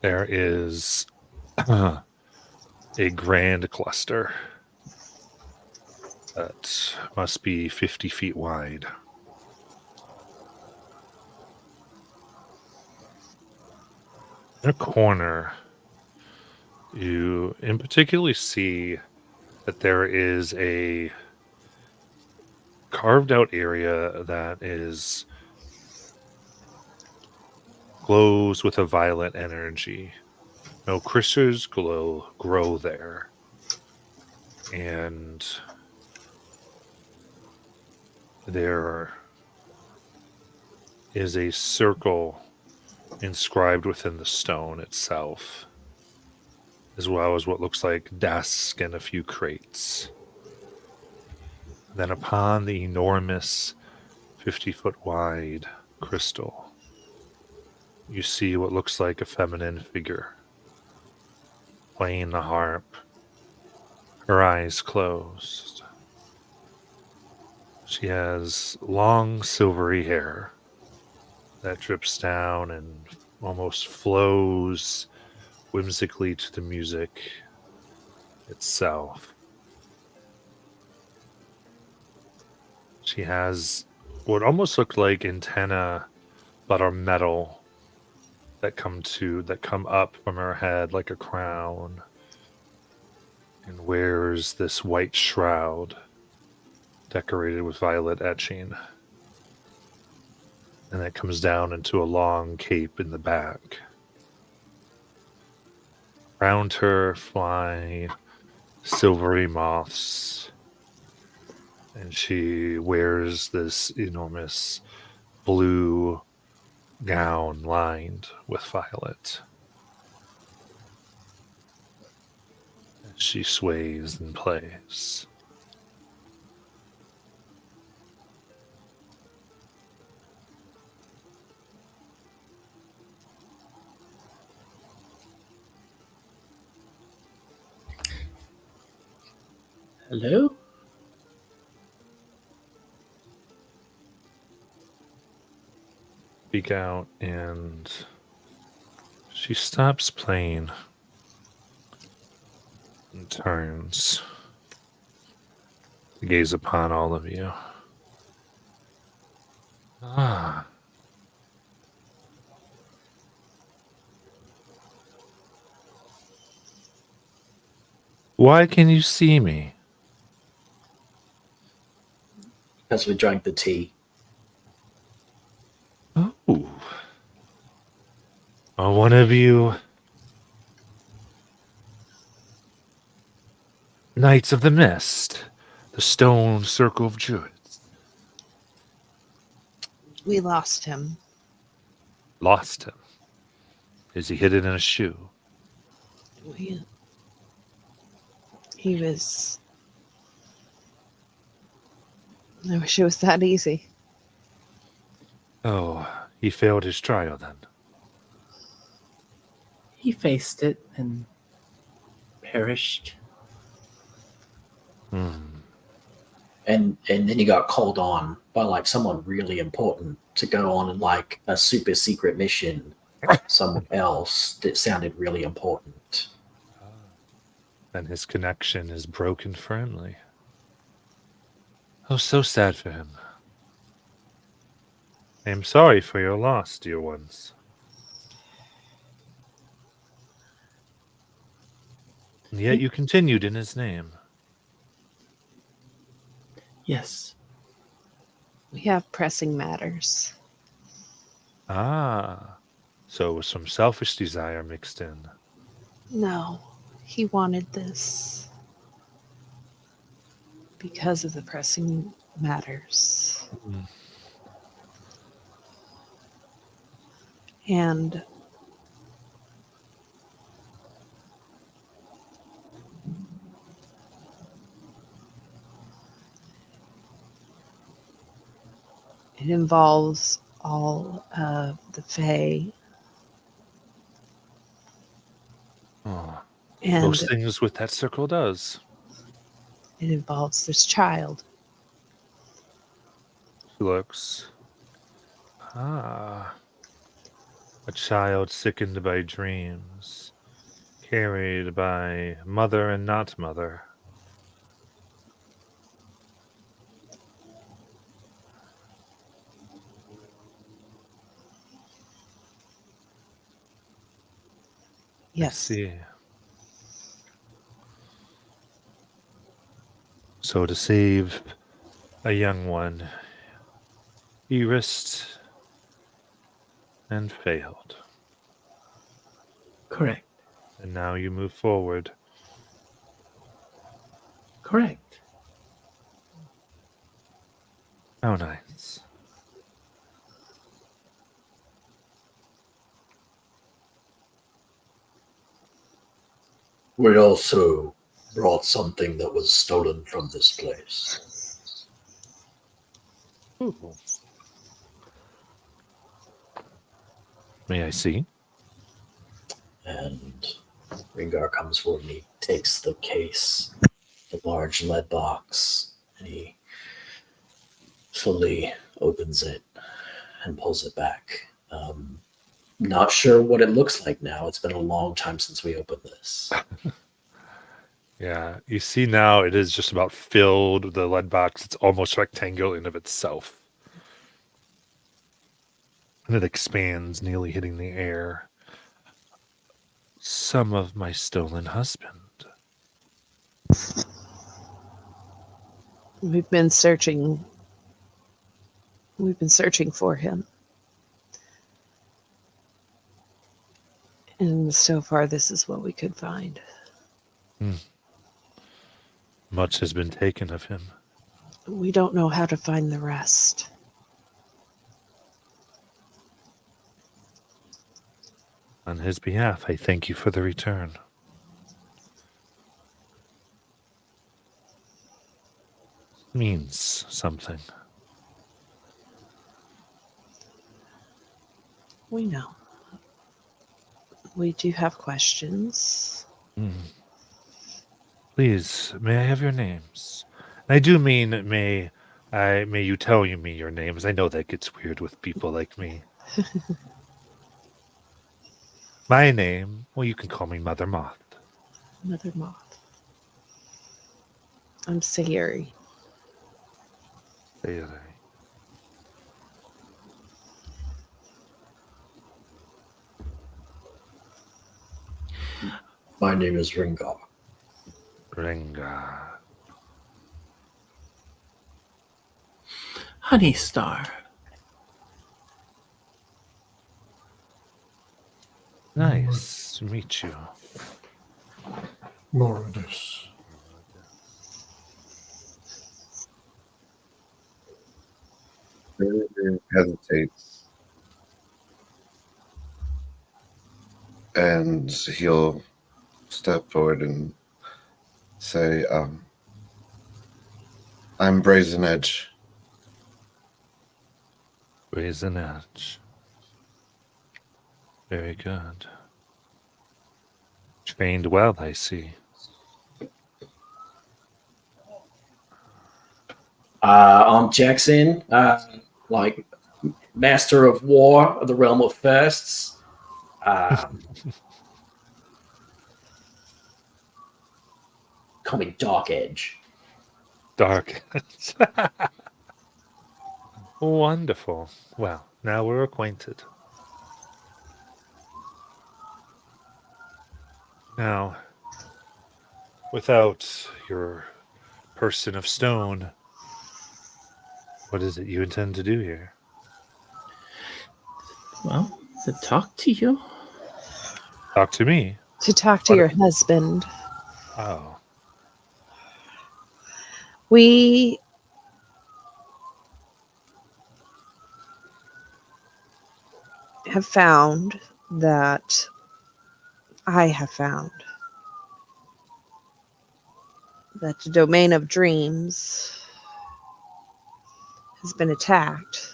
Speaker 1: there is a grand cluster that must be 50 feet wide. In a corner, you in particular see that there is a carved out area that is glows with a violet energy. No crystals grow there. And there is a circle inscribed within the stone itself, as well as what looks like desks and a few crates. Then upon the enormous 50-foot wide crystal, you see what looks like a feminine figure playing the harp, her eyes closed. She has long silvery hair that drips down and almost flows whimsically to the music itself. She has what almost look like antennae, but are metal, that come up from her head like a crown, and wears this white shroud decorated with violet etching. and it comes down into a long cape in the back. Around her fly silvery moths, and she wears this enormous blue gown lined with violet. She sways and plays.
Speaker 5: Hello?
Speaker 1: Speak out, and she stops playing and turns to gaze upon all of you. Ah. Why can you see me?
Speaker 7: As we drank the tea.
Speaker 1: Oh. Are one of you Knights of the Mist, the Stone Circle of Druids?
Speaker 3: We lost him.
Speaker 1: Lost him. Is he hidden in a shoe?
Speaker 3: He was. I wish it was that easy.
Speaker 1: Oh, he failed his trial then.
Speaker 5: He faced it and perished.
Speaker 1: Hmm.
Speaker 7: And then he got called on by like someone really important to go on like a super secret mission somewhere else that sounded really important.
Speaker 1: And his connection is broken firmly. Oh, so sad for him. I am sorry for your loss, dear ones. And yet you continued in his name.
Speaker 5: Yes.
Speaker 3: We have pressing matters.
Speaker 1: Ah, so it was some selfish desire mixed in.
Speaker 3: No, he wanted this because of the pressing matters.
Speaker 1: Mm.
Speaker 3: And it involves all of the Fae
Speaker 1: Oh,
Speaker 3: and
Speaker 1: most things with that circle does.
Speaker 3: it involves this child.
Speaker 1: She looks. Ah. A child sickened by dreams, carried by mother and not mother. I
Speaker 3: Yes.
Speaker 1: see. So to save a young one, he risked and failed.
Speaker 5: Correct.
Speaker 1: And now you move forward.
Speaker 5: Correct.
Speaker 1: How nice.
Speaker 7: We also brought something that was stolen from this place.
Speaker 1: May I see?
Speaker 7: And Ringar comes forward and he takes the case, the large lead box, and he slowly opens it and pulls it back. Not sure what it looks like now. It's been a long time since we opened this.
Speaker 1: Yeah, you see now it is just about filled, the lead box. It's almost rectangular in of itself. And it expands, nearly hitting the air. Some of my stolen husband.
Speaker 3: We've been searching for him. And so far, this is what we could find.
Speaker 1: Much has been taken of him.
Speaker 3: We don't know how to find the rest.
Speaker 1: On his behalf, I thank you for the return. Means something.
Speaker 3: We know. We do have questions.
Speaker 1: Please, may I have your names? I do mean may you tell me your names. I know that gets weird with people like me. My name, well, you can call me Mother Moth.
Speaker 3: Mother Moth. I'm Sayuri.
Speaker 1: There.
Speaker 7: My name is Ringar.
Speaker 1: Ringa.
Speaker 5: Honey Star.
Speaker 1: Nice to meet you.
Speaker 6: Moradus.
Speaker 4: Hesitates. And he'll step forward and say, I'm Brazen Edge.
Speaker 1: Brazen Edge. Very good. Trained well, I see.
Speaker 7: I'm Jackson, like master of war of the realm of firsts. Call me Dark Edge.
Speaker 1: Dark. Wonderful. Well, now we're acquainted. Now, without your person of stone, what is it you intend to do here?
Speaker 5: Well, to talk to you.
Speaker 1: Talk to me.
Speaker 3: To talk to
Speaker 1: What-
Speaker 3: your husband.
Speaker 1: Oh,
Speaker 3: We have found that I have found that the domain of dreams has been attacked,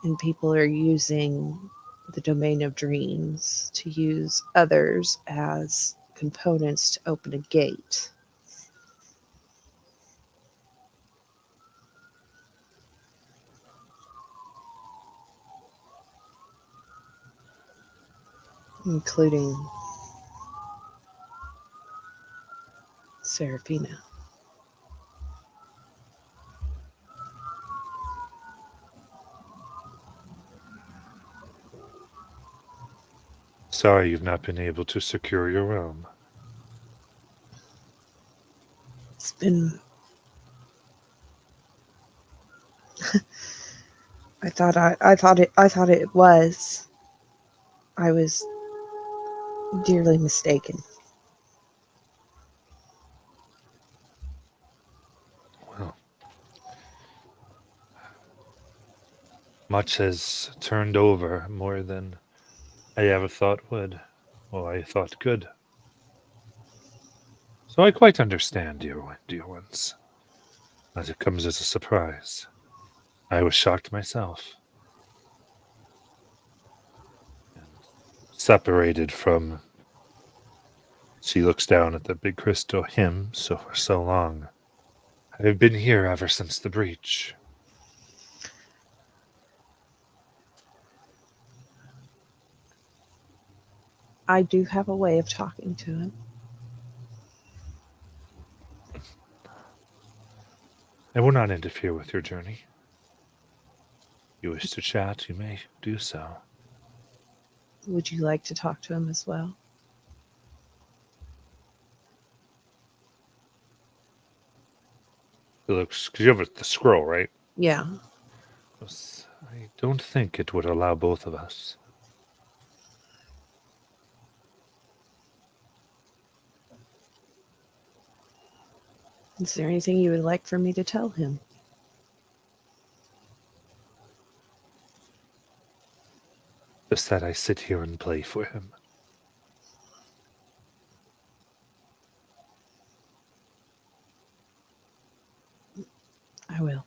Speaker 3: and people are using the domain of dreams to use others as components to open a gate. Including Serafina.
Speaker 1: sorry you've not been able to secure your realm.
Speaker 3: It's been. I thought it was. I was dearly mistaken.
Speaker 1: Well, much has turned over more than I ever thought would. Well, I thought good. So I quite understand, dear ones. As it comes as a surprise. I was shocked myself. Separated from. She looks down at the big crystal him for so long. I've been here ever since the breach.
Speaker 3: I do have a way of talking to him.
Speaker 1: I will not interfere with your journey. If you wish to chat, you may do so.
Speaker 3: Would you like to talk to him as well?
Speaker 1: It looks, because you have the scroll, right?
Speaker 3: Yeah.
Speaker 1: I don't think it would allow both of us.
Speaker 3: Is there anything you would like for me to tell him?
Speaker 1: Just that I sit here and play for him.
Speaker 3: I will.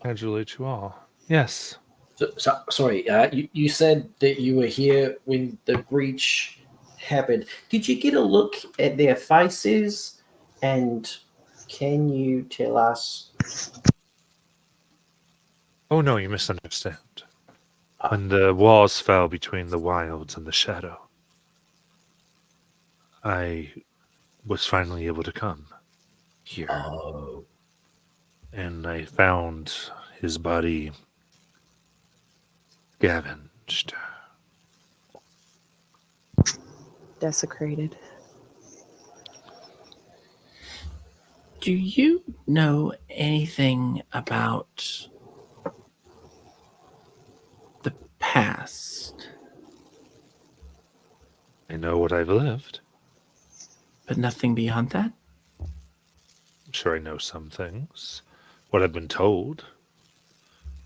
Speaker 1: Congratulate you all. Yes.
Speaker 7: Sorry, you said that you were here when the breach happened. Did you get a look at their faces? And can you tell us?
Speaker 1: Oh no, you misunderstand. When the walls fell between the wilds and the shadow, I was finally able to come here.
Speaker 7: Oh,
Speaker 1: And I found his body scavenged.
Speaker 3: Desecrated.
Speaker 5: Do you know anything about the past,
Speaker 1: I know what I've lived.
Speaker 5: but nothing beyond that?
Speaker 1: I'm sure I know some things, what I've been told,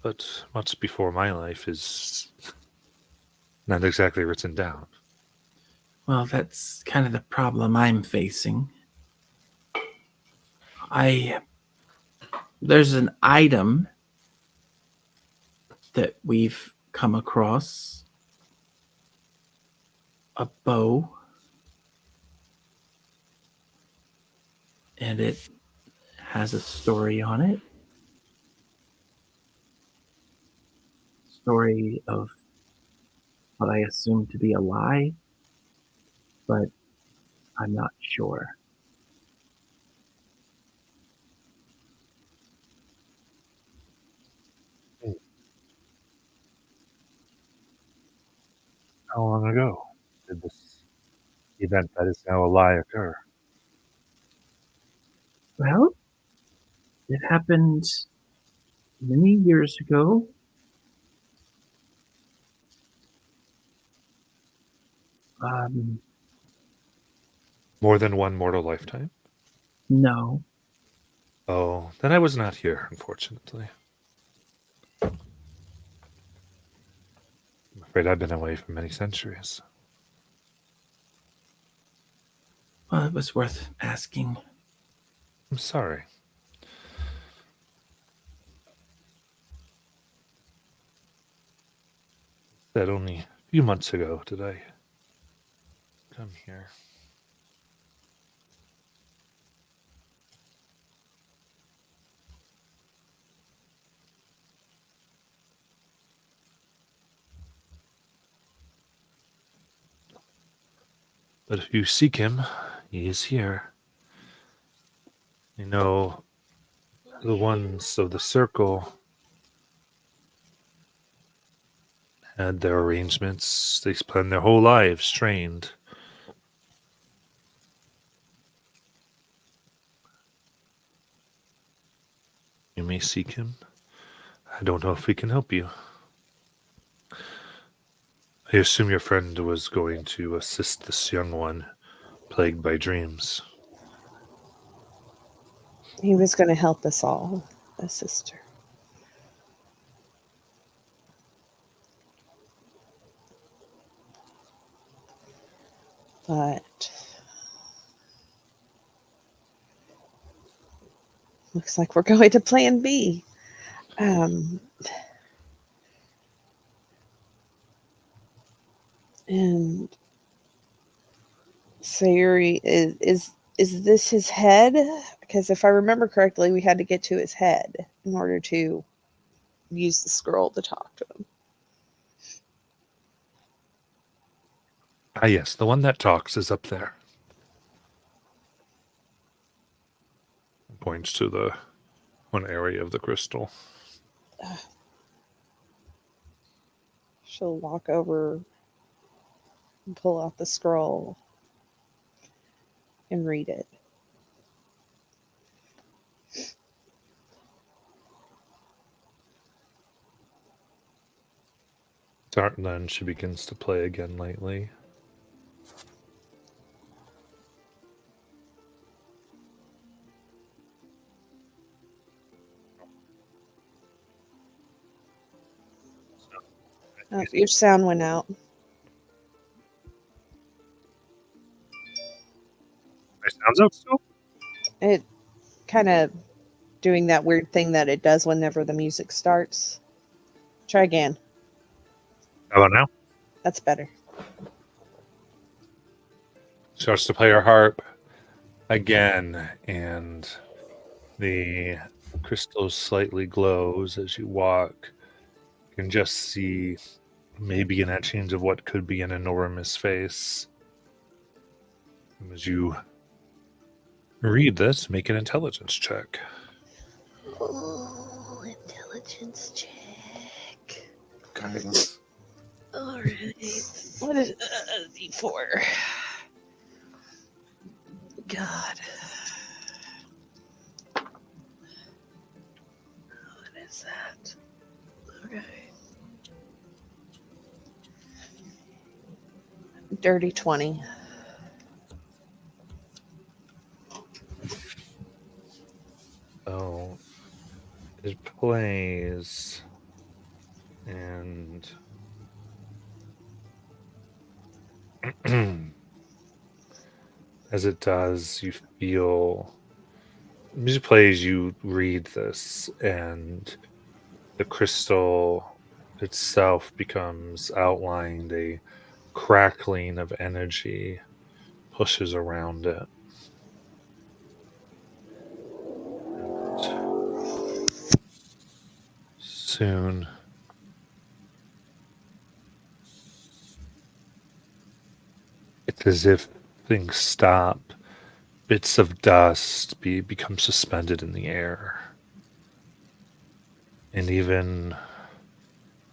Speaker 1: but much before my life is not exactly written down.
Speaker 5: Well, that's kind of the problem I'm facing. There's an item that we've come across, a bow, and it has a story on it. Story of what I assume to be a lie, but I'm not sure.
Speaker 1: How long ago did this event that is now a lie occur?
Speaker 5: Well, it happened many years ago.
Speaker 1: More than one mortal lifetime?
Speaker 5: No.
Speaker 1: Oh, then I was not here, unfortunately. I'm afraid I've been away for many centuries.
Speaker 5: Well, it was worth asking.
Speaker 1: I'm sorry. That only a few months ago did I come here. But if you seek him, he is here. You know, the ones of the circle had their arrangements. They spent their whole lives trained. You may seek him. I don't know if we can help you. I assume your friend was going to assist this young one plagued by dreams.
Speaker 3: He was going to help us all, a sister. But looks like we're going to plan B. And Sayuri, is this his head? Because if I remember correctly, we had to get to his head in order to use the scroll to talk to him.
Speaker 1: Ah, yes, the one that talks is up there. Points to the one area of the crystal.
Speaker 3: She'll walk over and pull out the scroll and read it.
Speaker 1: Then she begins to play again lightly.
Speaker 3: Your sound went out.
Speaker 1: My sounds out still?
Speaker 3: It kind of doing that weird thing that it does whenever the music starts. Try again.
Speaker 1: How about now?
Speaker 3: That's better.
Speaker 1: Starts to play her harp again, and the crystal slightly glows as you walk. You can just see maybe an etching of what could be an enormous face. And as you read this, make an intelligence check.
Speaker 3: Oh, intelligence check.
Speaker 4: Guidance.
Speaker 3: All right. What is D4? God. What is that? Okay. Dirty 20.
Speaker 1: So it plays, and as it does, you feel music plays. You read this, and the crystal itself becomes outlined. A crackling of energy pushes around it. Soon, it's as if things stop. Bits of dust become suspended in the air. And even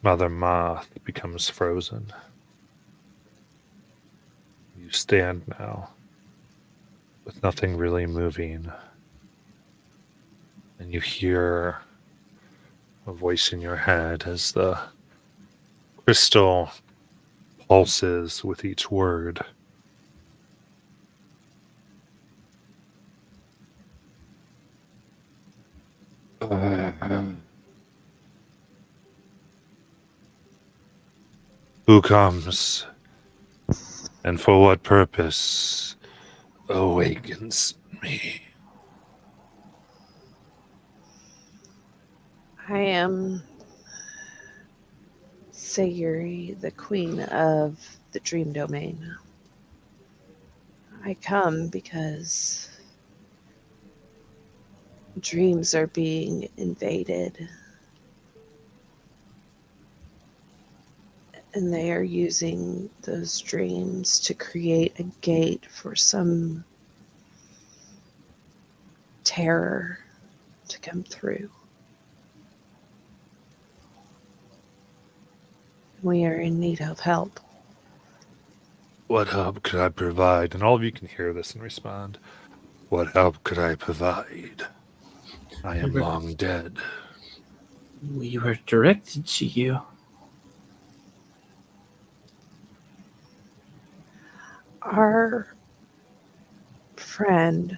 Speaker 1: Mother Moth becomes frozen. You stand now with nothing really moving. And you hear a voice in your head as the crystal pulses with each word. Who comes and for what purpose awakens me?
Speaker 3: I am Sayuri, the queen of the dream domain. I come because dreams are being invaded, and they are using those dreams to create a gate for some terror to come through. We are in need of help.
Speaker 1: What help could I provide? And all of you can hear this and respond. What help could I provide? I am long dead.
Speaker 5: We were directed to you.
Speaker 3: Our friend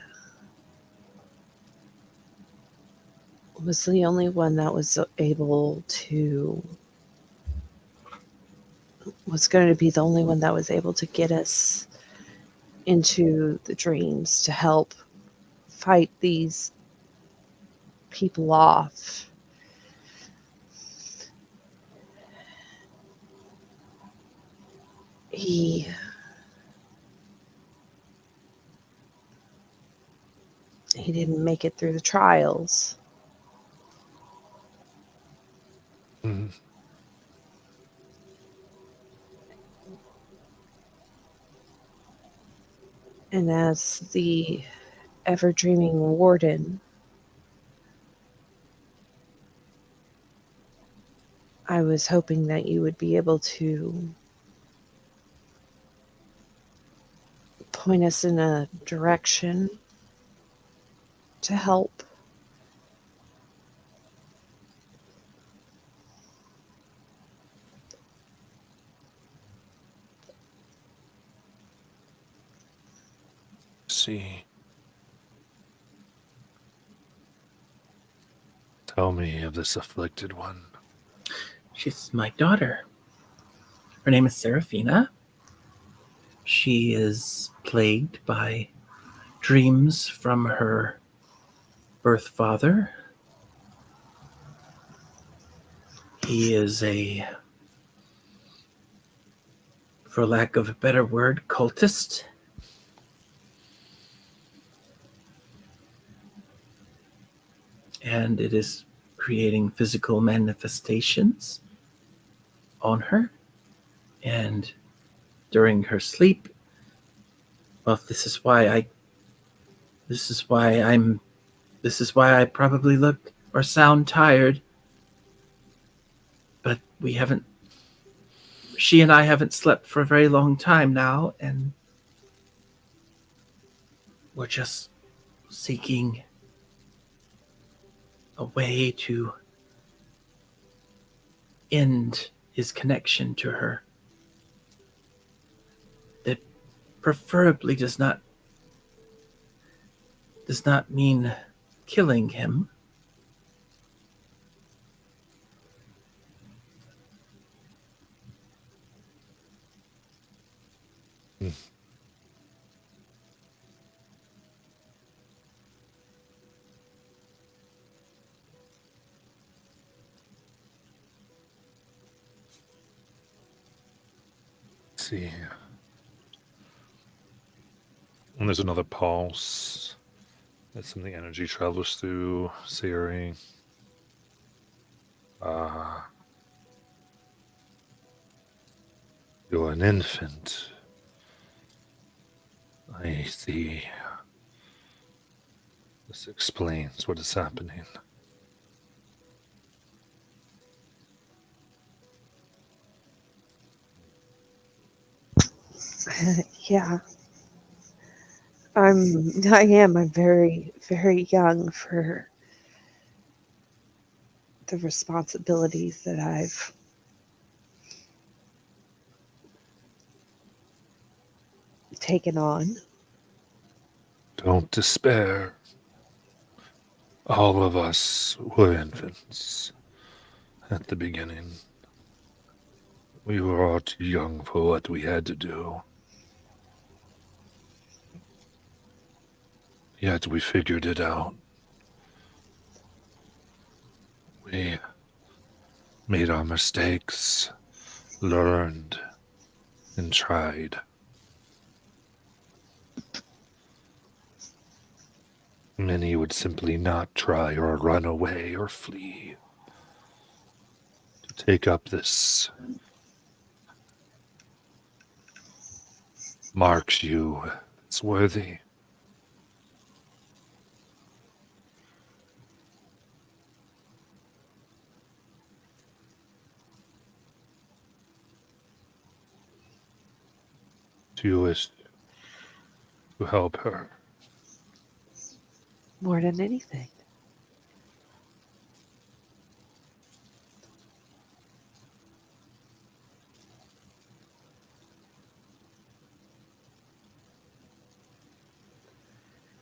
Speaker 3: was the only one that was going to be the only one that was able to get us into the dreams to help fight these people off. He didn't make it through the trials.
Speaker 1: Mhm.
Speaker 3: And as the ever dreaming warden, I was hoping that you would be able to point us in a direction to help.
Speaker 1: See. Tell me of this afflicted one.
Speaker 5: She's my daughter. Her name is Seraphina. She is plagued by dreams from her birth father. He is for lack of a better word, cultist. And it is creating physical manifestations on her. And during her sleep, well, this is why I probably look or sound tired. But she and I haven't slept for a very long time now, and we're just seeking a way to end his connection to her that preferably does not mean killing him.
Speaker 1: See. And there's another pulse. As some of the energy travels through Siri. You're an infant. I see. This explains what is happening.
Speaker 3: Yeah. I'm very, very young for the responsibilities that I've taken on.
Speaker 1: Don't despair. All of us were infants at the beginning. We were all too young for what we had to do. Yet we figured it out. We made our mistakes, learned, and tried. Many would simply not try or run away or flee. To take up this marks you as worthy. Do you wish to help her?
Speaker 3: More than anything.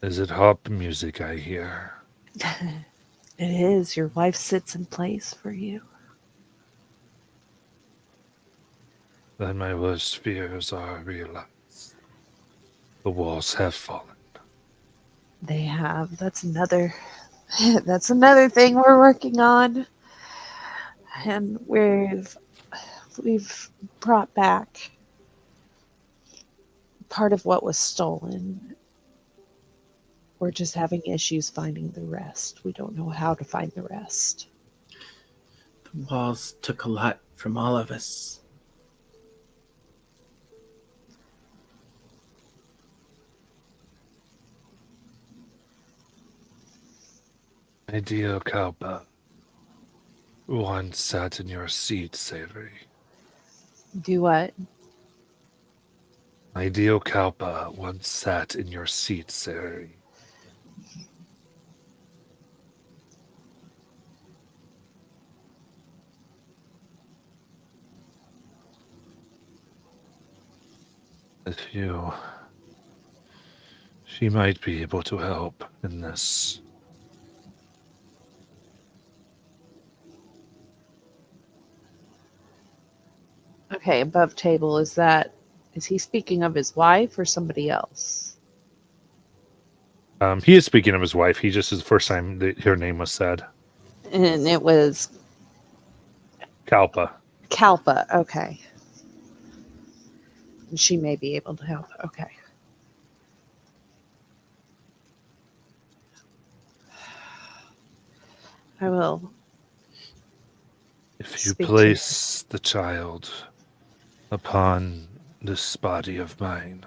Speaker 1: Is it harp music I hear?
Speaker 3: It is. Your wife sits in place for you.
Speaker 1: Then my worst fears are realized. The walls have fallen.
Speaker 3: They have. That's another thing we're working on. And we've brought back part of what was stolen. We're just having issues finding the rest. We don't know how to find the rest.
Speaker 5: The walls took a lot from all of us.
Speaker 1: My dear Kalpa, once sat in your seat, Savory.
Speaker 3: Do what?
Speaker 1: My dear Kalpa once sat in your seat, Savory. If you... She might be able to help in this.
Speaker 3: Okay, above table, is he speaking of his wife or somebody else?
Speaker 1: He is speaking of his wife. He just is the first time that her name was said.
Speaker 3: And it was
Speaker 1: Kalpa.
Speaker 3: Kalpa. Okay. And she may be able to help. Okay. I will.
Speaker 1: If you
Speaker 3: Speak to
Speaker 1: place the child upon this body of mine,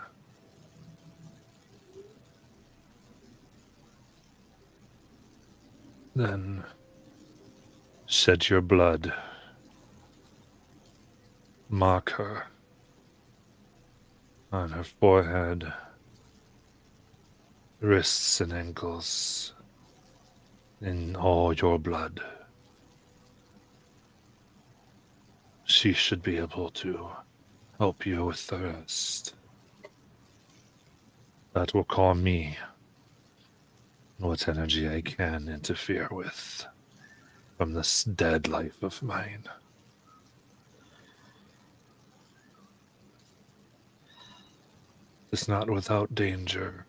Speaker 1: then shed your blood, mark her on her forehead, wrists, and ankles in all your blood. She should be able to help you with the rest. That will calm me what energy I can interfere with from this dead life of mine. It's not without danger.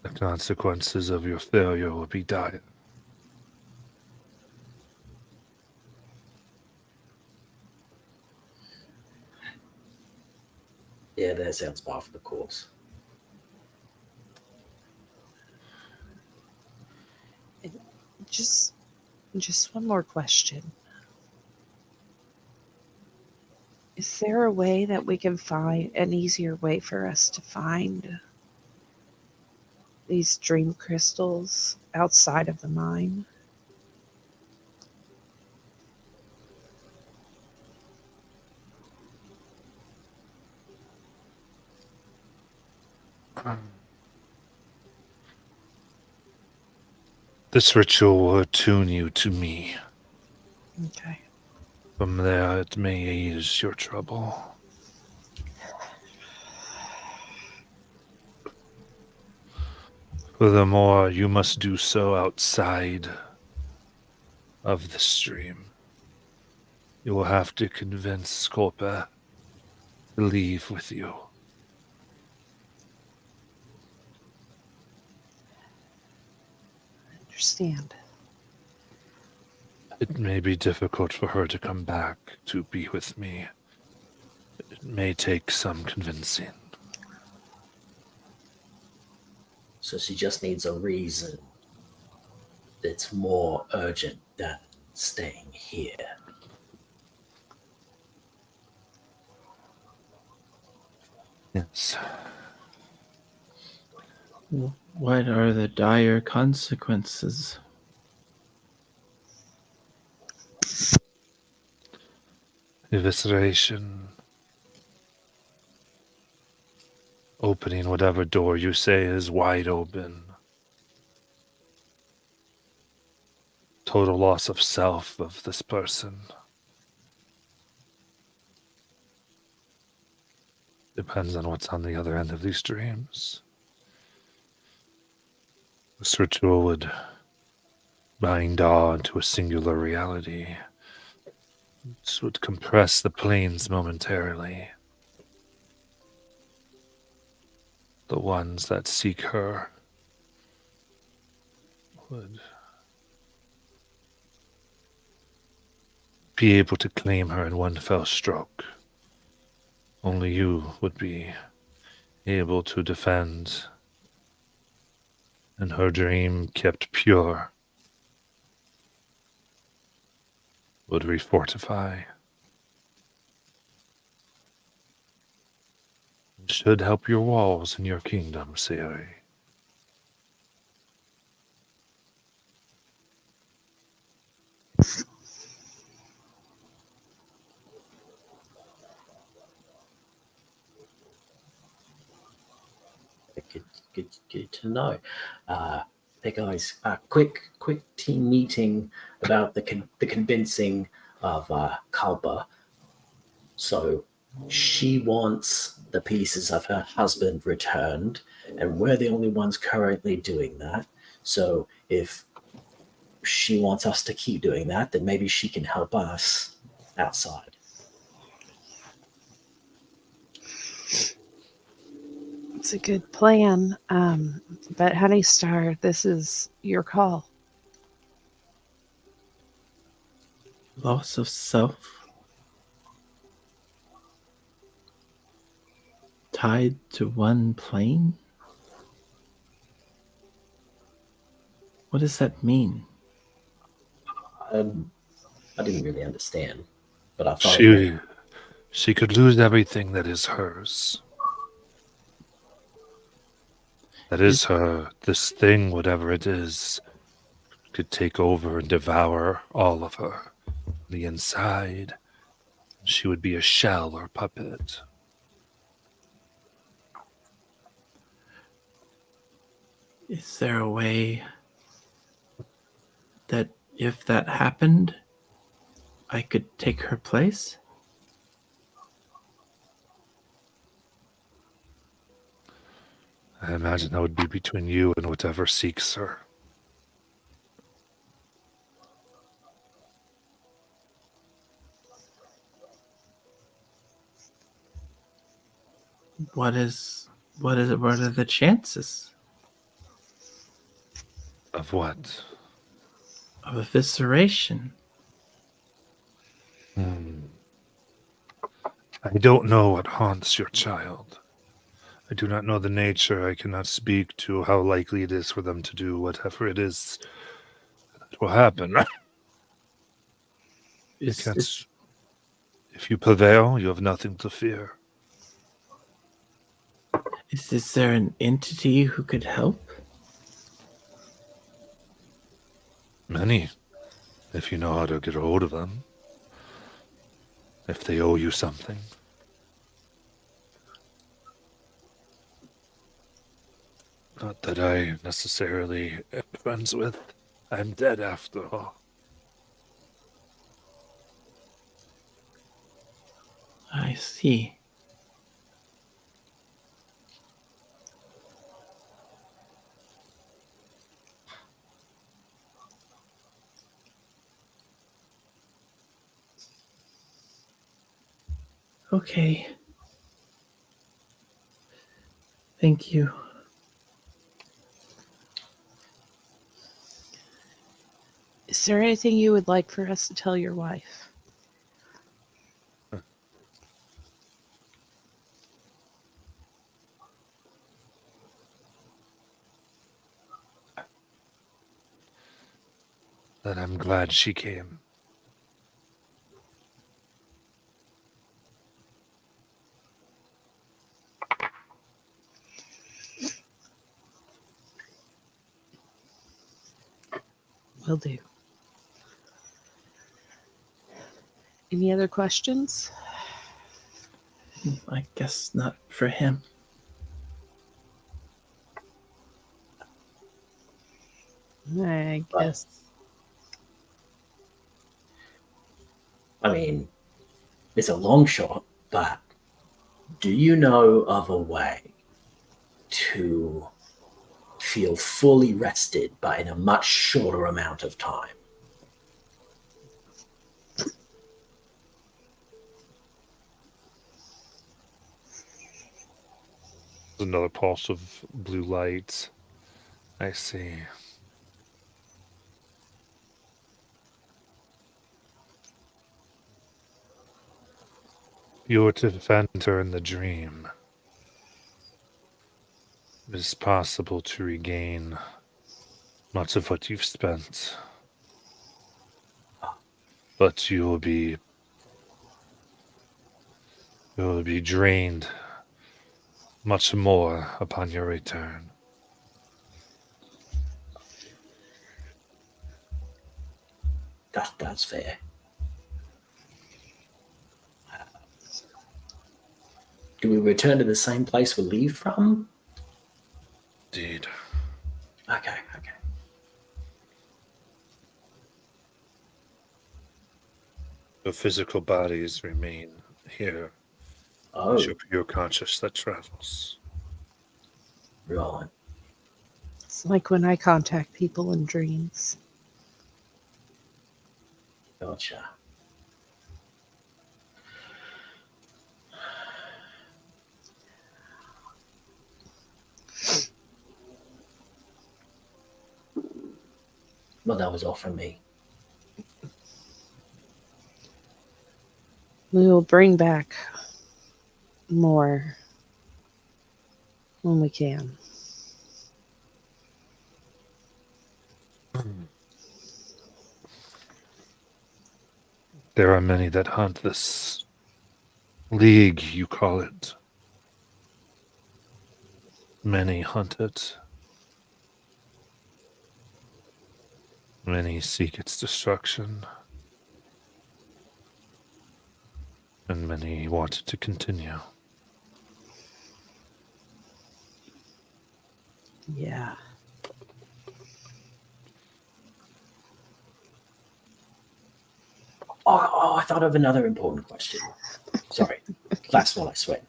Speaker 1: The consequences of your failure will be dire.
Speaker 7: Yeah, that sounds par for the course.
Speaker 3: Just one more question. Is there a way that we can find an easier way for us to find these dream crystals outside of the mine?
Speaker 1: This ritual will attune you to me.
Speaker 3: Okay.
Speaker 1: From there, it may ease your trouble. Furthermore, you must do so outside of the stream. You will have to convince Scorpa to leave with you.
Speaker 3: Understand.
Speaker 1: It may be difficult for her to come back to be with me. It may take some convincing.
Speaker 7: So she just needs a reason that's more urgent than staying here.
Speaker 1: Yes.
Speaker 5: What are the dire consequences?
Speaker 1: Evisceration. Opening whatever door you say is wide open. Total loss of self of this person. Depends on what's on the other end of these dreams. This ritual would bind awe into a singular reality. This would compress the planes momentarily. The ones that seek her would be able to claim her in one fell stroke. Only you would be able to defend, and her dream kept pure would refortify. It should help your walls in your kingdom, Sayori.
Speaker 7: Good to know. Hey guys, quick team meeting about the convincing of Kalpa. So she wants the pieces of her husband returned, and we're the only ones currently doing that. So if she wants us to keep doing that, then maybe she can help us outside.
Speaker 3: It's a good plan. But Honeystar, this is your call.
Speaker 5: Loss of self. Tied to one plane? What does that mean?
Speaker 7: I didn't really understand, but I thought
Speaker 1: She could lose everything that is hers. That is her. This thing, whatever it is, could take over and devour all of her. The inside, she would be a shell or puppet.
Speaker 5: Is there a way that if that happened, I could take her place?
Speaker 1: I imagine that would be between you and whatever seeks her.
Speaker 5: What are the chances
Speaker 1: Of what?
Speaker 5: of evisceration?
Speaker 1: I don't know what haunts your child. I do not know the nature. I cannot speak to how likely it is for them to do whatever it is that will happen.
Speaker 5: Is
Speaker 1: If you prevail, you have nothing to fear.
Speaker 5: there an entity who could help?
Speaker 1: Many, if you know how to get a hold of them. If they owe you something. Not that I necessarily am friends with. I'm dead after all.
Speaker 5: I see. Okay. Thank you.
Speaker 3: Is there anything you would like for us to tell your wife?
Speaker 1: That I'm glad she came.
Speaker 3: Will do. Any other questions?
Speaker 5: I guess not for him.
Speaker 3: I guess.
Speaker 7: I mean, it's a long shot, but do you know of a way to feel fully rested but in a much shorter amount of time?
Speaker 1: Another pulse of blue light. I see. You were to defend her in the dream. It is possible to regain much of what you've spent. But you will be drained much more upon your return.
Speaker 7: That's fair. Do we return to the same place we leave from?
Speaker 1: Indeed.
Speaker 7: Okay.
Speaker 1: Your physical bodies remain here.
Speaker 7: Oh,
Speaker 1: It's your pure conscious that travels.
Speaker 7: right.
Speaker 3: It's like when I contact people in dreams.
Speaker 7: Gotcha. Well, that was all from me.
Speaker 3: We will bring back more when we can.
Speaker 1: There are many that hunt this league, you call it. Many hunt it. Many seek its destruction. And many want it to continue.
Speaker 3: Yeah.
Speaker 7: Oh, I thought of another important question. Sorry. Last one, I swear.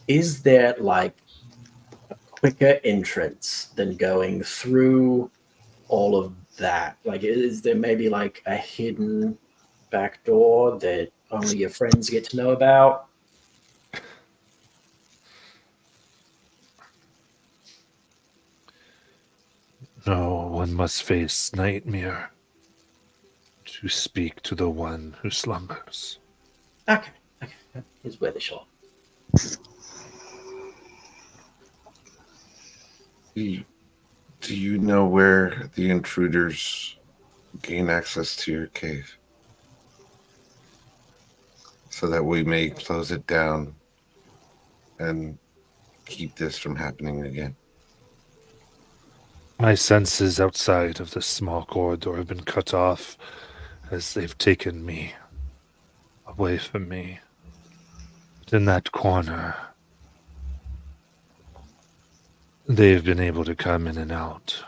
Speaker 7: Is there like a quicker entrance than going through all of that? Like, is there maybe like a hidden back door that only your friends get to know about?
Speaker 1: No one must face nightmare to speak to the one who slumbers.
Speaker 7: Okay. Here's where they show up.
Speaker 4: Do you know where the intruders gain access to your cave? So that we may close it down and keep this from happening again.
Speaker 1: My senses outside of this small corridor have been cut off as they've taken me away from me. But in that corner, they've been able to come in and out.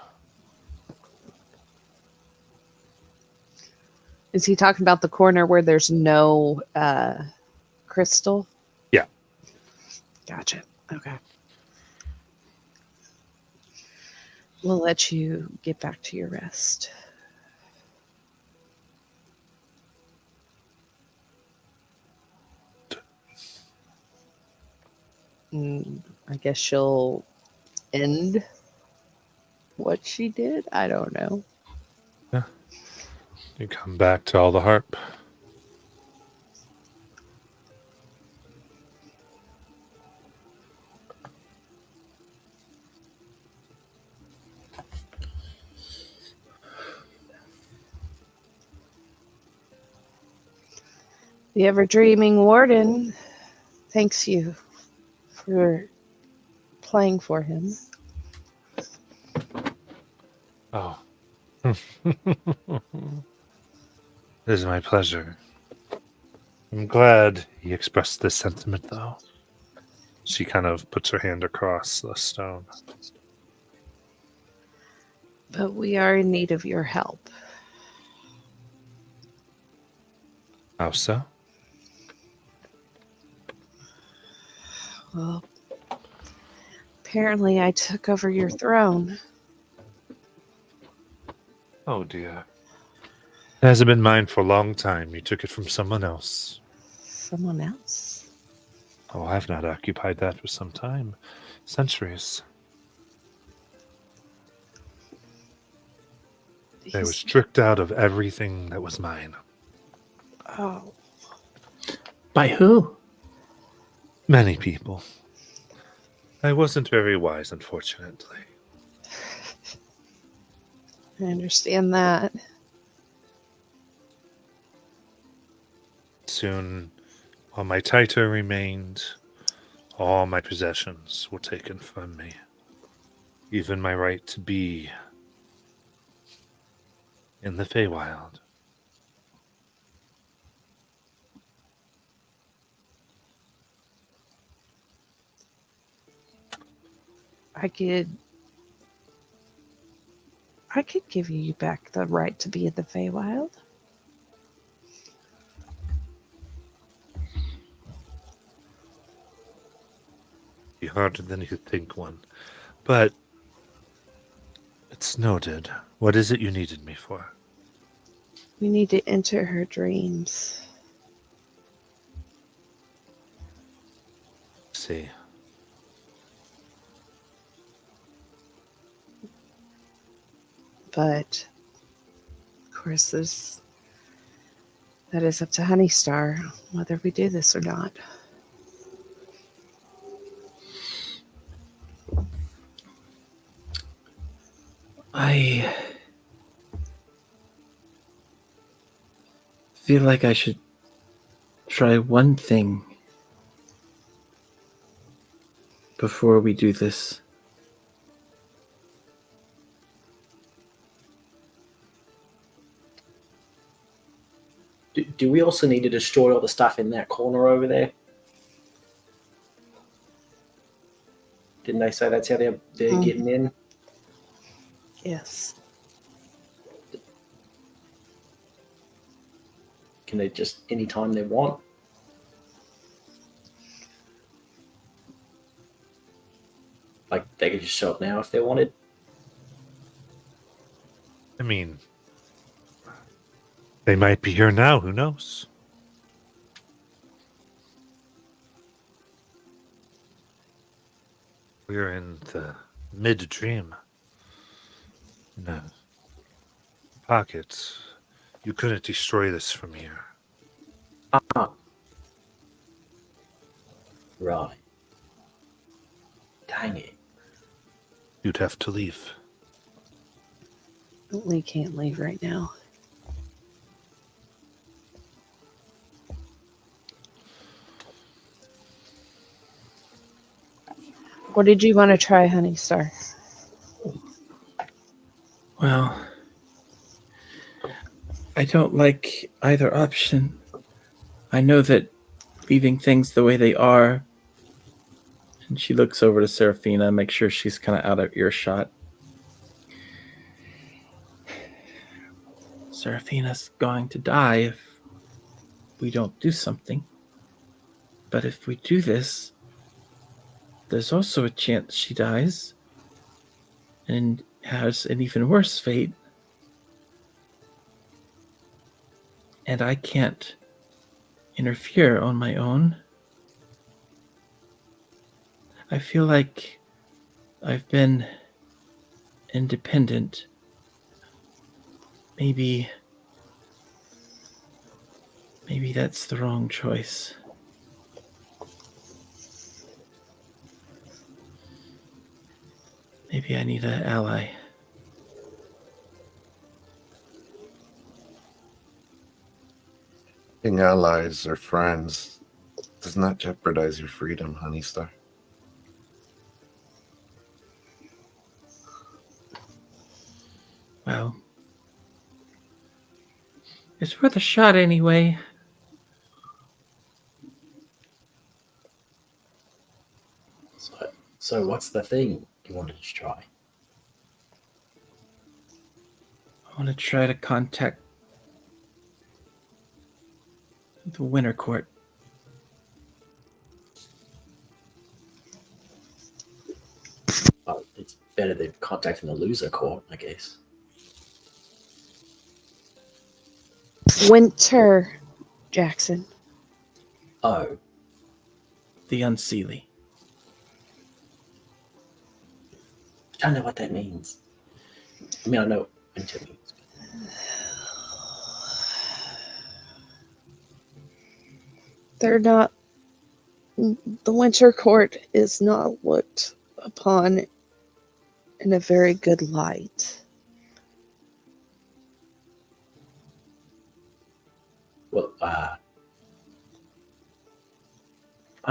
Speaker 3: Is he talking about the corner where there's no crystal?
Speaker 1: Yeah.
Speaker 3: Gotcha. Okay. We'll let you get back to your rest. I guess she'll end what she did. I don't know.
Speaker 1: You come back to all the harp.
Speaker 3: The ever dreaming warden thanks you for playing for him.
Speaker 1: Oh. It is my pleasure. I'm glad he expressed this sentiment, though. She kind of puts her hand across the stone.
Speaker 3: But we are in need of your help.
Speaker 1: How so?
Speaker 3: Well, apparently I took over your throne.
Speaker 1: Oh, dear. It hasn't been mine for a long time. You took it from someone else.
Speaker 3: Someone else?
Speaker 1: Oh, I've not occupied that for some time. Centuries. I was tricked out of everything that was mine.
Speaker 3: Oh,
Speaker 5: By who?
Speaker 1: Many people. I wasn't very wise, unfortunately.
Speaker 3: I understand that.
Speaker 1: Soon, while my title remained, all my possessions were taken from me. Even my right to be in the Feywild.
Speaker 3: I could give you back the right to be in the Feywild.
Speaker 1: Be harder than you think one. But it's noted. What is it you needed me for?
Speaker 3: We need to enter her dreams.
Speaker 1: See.
Speaker 3: But of course that is up to Honeystar whether we do this or not.
Speaker 5: I feel like I should try one thing before we do this.
Speaker 7: Do we also need to destroy all the stuff in that corner over there? Didn't they say that's how they're getting in?
Speaker 3: Yes.
Speaker 7: Can they just anytime they want? Like they could just show up now if they wanted.
Speaker 1: I mean, they might be here now. Who knows? We're in the mid-dream. No. Pockets. You couldn't destroy this from here.
Speaker 7: Ah. Right. Dang it.
Speaker 1: You'd have to leave.
Speaker 3: We can't leave right now. What did you want to try, Honeystar?
Speaker 5: Well, I don't like either option. I know that leaving things the way they are, and she looks over to Seraphina, make sure she's kind of out of earshot. Seraphina's going to die if we don't do something. But if we do this, there's also a chance she dies and has an even worse fate. And I can't interfere on my own. I feel like I've been independent. Maybe that's the wrong choice. Maybe I need an ally.
Speaker 4: Being allies or friends does not jeopardize your freedom, Honeystar.
Speaker 5: Well, it's worth a shot anyway.
Speaker 7: So what's the thing you wanted to try?
Speaker 5: I want to try to contact the Winter Court.
Speaker 7: Oh, it's better than contacting the loser court, I guess.
Speaker 3: Winter Jackson.
Speaker 7: Oh,
Speaker 5: The Unseelie.
Speaker 7: I don't know what that means. I mean, I know what winter means.
Speaker 3: They're not. The Winter Court is not looked upon in a very good light.
Speaker 7: Well, I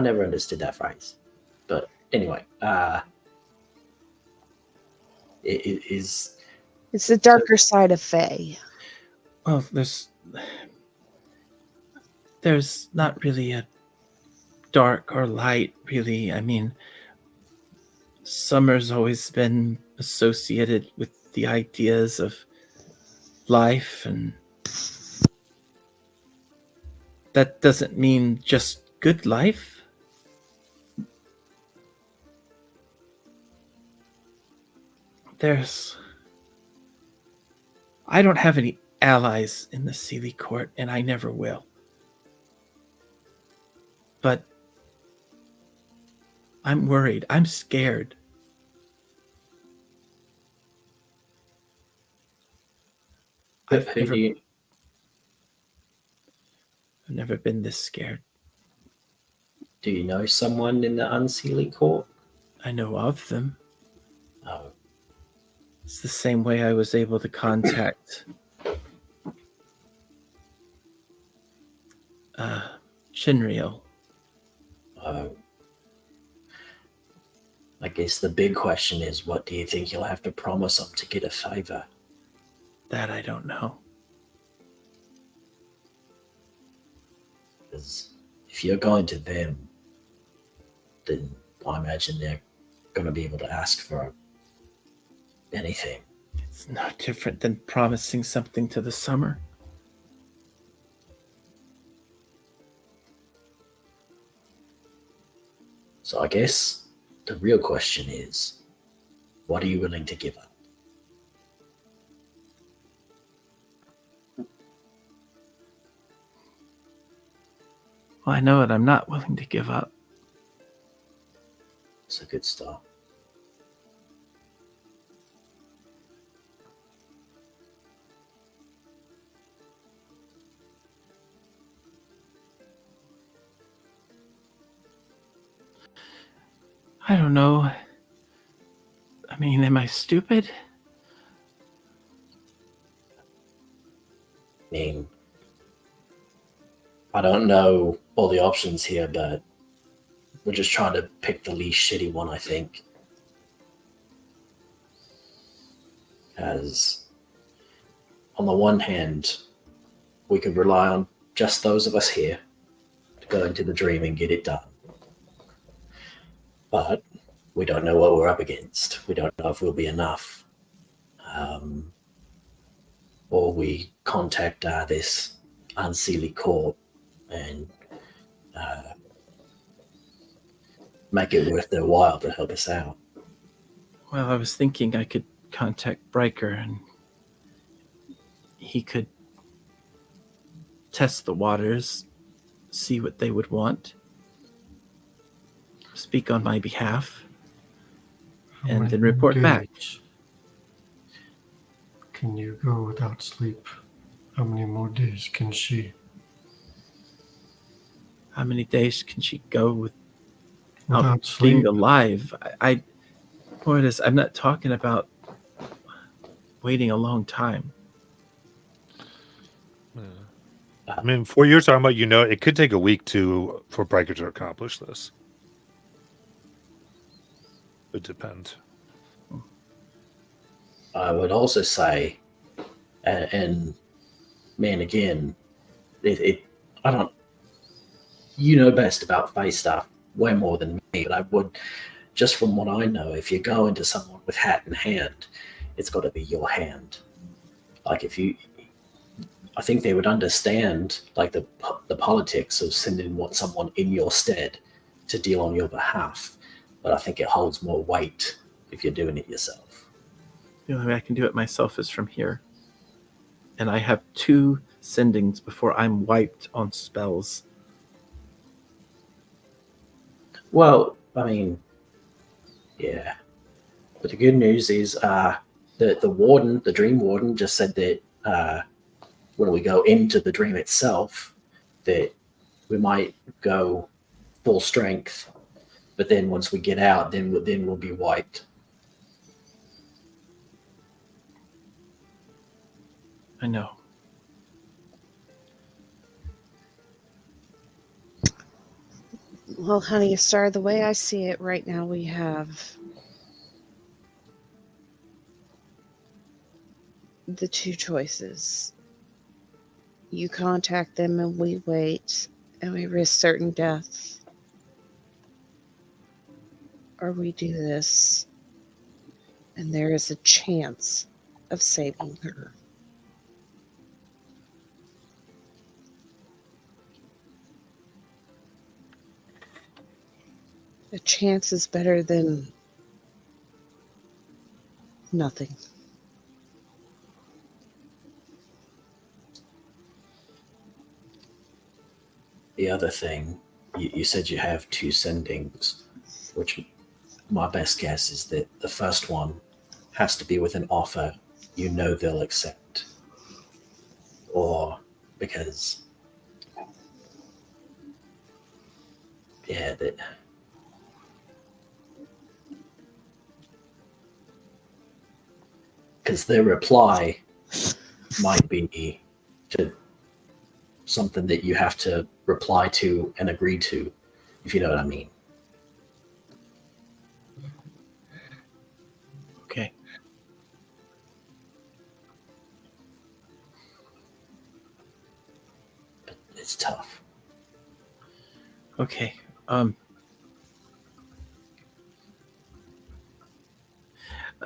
Speaker 7: never understood that phrase. But anyway, it is.
Speaker 3: It's the darker side of Fae.
Speaker 5: Well, there's not really a dark or light, really. I mean, summer's always been associated with the ideas of life, and that doesn't mean just good life. I don't have any allies in the Sealy court, and I never will. But I'm worried. I'm scared. I've
Speaker 7: Who do you,
Speaker 5: never been this scared.
Speaker 7: do you know someone in the Unseelie court?
Speaker 5: I know of them.
Speaker 7: Oh,
Speaker 5: It's the same way I was able to contact Shinryo.
Speaker 7: oh. I guess the big question is, what do you think you'll have to promise them to get a favor?
Speaker 5: That I don't know.
Speaker 7: Because if you're going to them, then I imagine they're going to be able to ask for anything.
Speaker 5: It's no different than promising something to the summer.
Speaker 7: So I guess the real question is, what are you willing to give up?
Speaker 5: Well, I know what I'm not willing to give up.
Speaker 7: It's a good start.
Speaker 5: I don't know. I mean, am I stupid?
Speaker 7: I mean, I don't know all the options here, but we're just trying to pick the least shitty one, I think. As on the one hand, we could rely on just those of us here to go into the dream and get it done. But we don't know what we're up against. We don't know if we'll be enough. Or we contact this Unseelie court and make it worth their while to help us out.
Speaker 5: Well, I was thinking I could contact Bryker and he could test the waters, see what they would want, speak on my behalf,
Speaker 6: How
Speaker 5: and
Speaker 6: many
Speaker 5: then report
Speaker 6: days
Speaker 5: back.
Speaker 6: Can you go without sleep? How many more days can she?
Speaker 5: How many days can she go without
Speaker 6: Without
Speaker 5: being
Speaker 6: sleep?
Speaker 5: alive? Mortis, I'm not talking about waiting a long time.
Speaker 1: I mean, for you're talking about, it could take a week for Bryker to accomplish this. It depends.
Speaker 7: I would also say, and man, again, I don't, you know best about face stuff way more than me, but I would, just from what I know, if you go into someone with hat in hand, it's got to be your hand. Like I think they would understand like the politics of sending someone in your stead to deal on your behalf, but I think it holds more weight if you're doing it yourself.
Speaker 5: The only way I can do it myself is from here. And I have 2 sendings before I'm wiped on spells.
Speaker 7: Well, I mean, yeah. But the good news is the warden, the dream warden, just said that when we go into the dream itself, that we might go full strength, but then once we get out, then we'll be wiped.
Speaker 5: I know.
Speaker 3: Well, honey, Star, the way I see it right now, we have the 2 choices. You contact them and we wait and we risk certain death. Or we do this and there is a chance of saving her. A chance is better than nothing.
Speaker 7: the other thing, you said you have 2 sendings, which my best guess is that the first one has to be with an offer you know they'll accept. Or because, yeah, that. Because their reply might be to something that you have to reply to and agree to, if you know what I mean.
Speaker 5: Okay.
Speaker 7: But it's tough.
Speaker 5: Okay.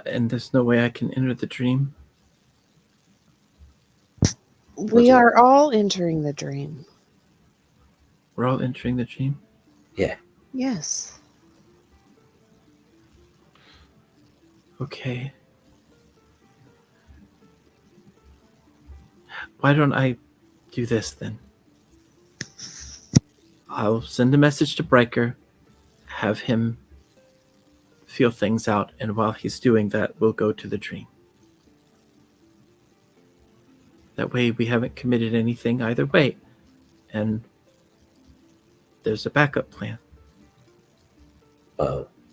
Speaker 5: And there's no way I can enter the dream.
Speaker 3: We are all entering the dream.
Speaker 5: We're all entering the dream.
Speaker 7: Yeah.
Speaker 3: Yes.
Speaker 5: Okay. Why don't I do this then? I'll send a message to Breaker, have him feel things out, and while he's doing that, we'll go to the dream. That way we haven't committed anything either way, and there's a backup plan.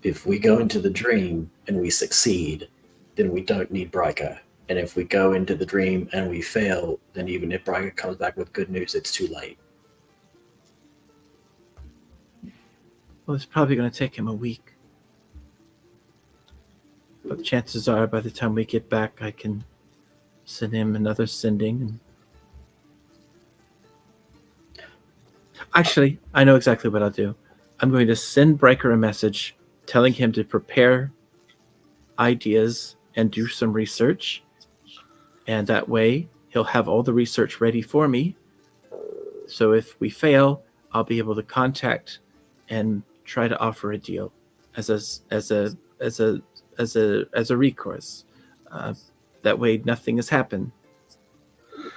Speaker 7: If we go into the dream and we succeed, then we don't need Bryker. And if we go into the dream and we fail, then even if Bryker comes back with good news, it's too late.
Speaker 5: Well, it's probably going to take him a week. But chances are, by the time we get back, I can send him another sending. Actually, I know exactly what I'll do. I'm going to send Breaker a message telling him to prepare ideas and do some research. And that way, he'll have all the research ready for me. So if we fail, I'll be able to contact and try to offer a deal as a recourse. That way, nothing has happened.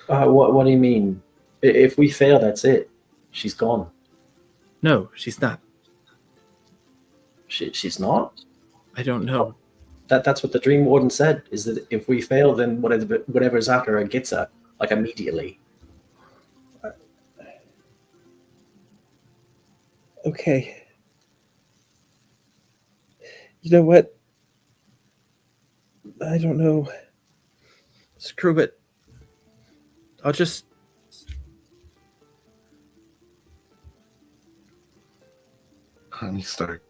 Speaker 7: What do you mean? If we fail, that's it. She's gone.
Speaker 5: No, she's not.
Speaker 7: She's not?
Speaker 5: I don't know.
Speaker 7: That's what the Dream Warden said, is that if we fail, then whatever's after her gets her, like, immediately.
Speaker 5: Okay. You know what? I don't know. Screw it. I'll just...
Speaker 4: Honey Stark,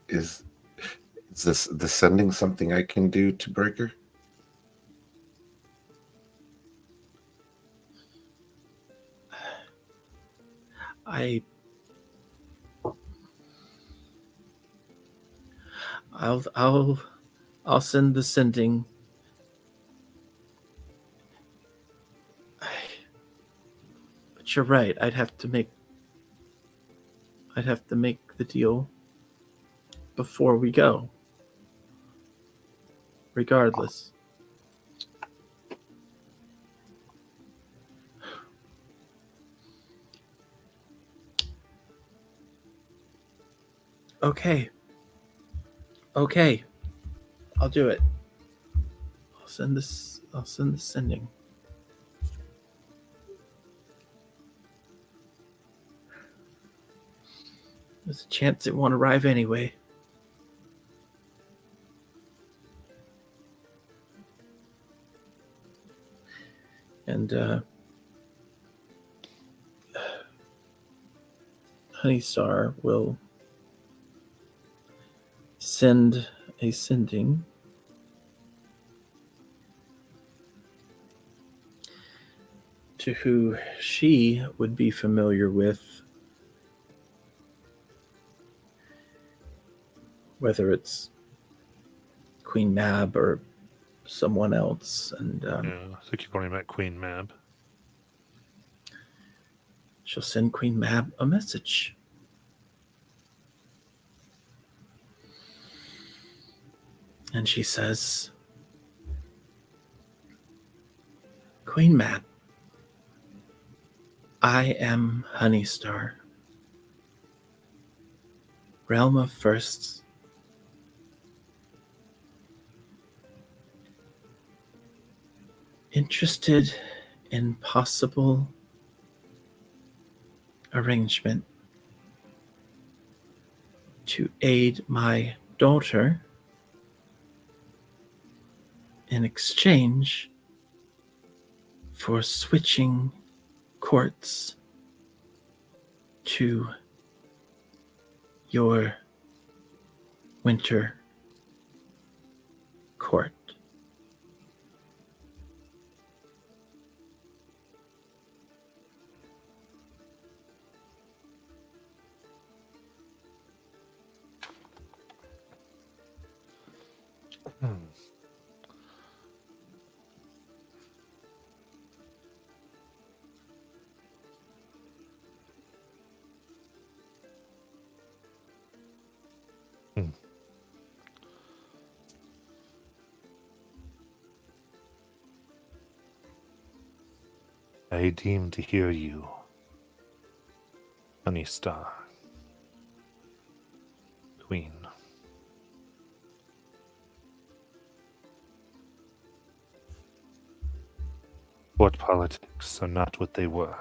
Speaker 4: is this sending something I can do to Breaker?
Speaker 5: I'll send the sending. But you're right. I'd have to make the deal before we go. Regardless. Okay. I'll do it. I'll send the sending. There's a chance it won't arrive anyway. And Honeystar will send a sending to who she would be familiar with, whether it's Queen Mab or someone else. And
Speaker 1: Yeah, I think you've already met Queen Mab.
Speaker 5: she'll send Queen Mab a message. And she says, Queen Mab, I am Honeystar, realm of firsts. Interested in possible arrangement to aid my daughter in exchange for switching courts to your winter court.
Speaker 1: Hmm. Hmm. I deem to hear you, Honeystar, Queen. Court politics are not what they were.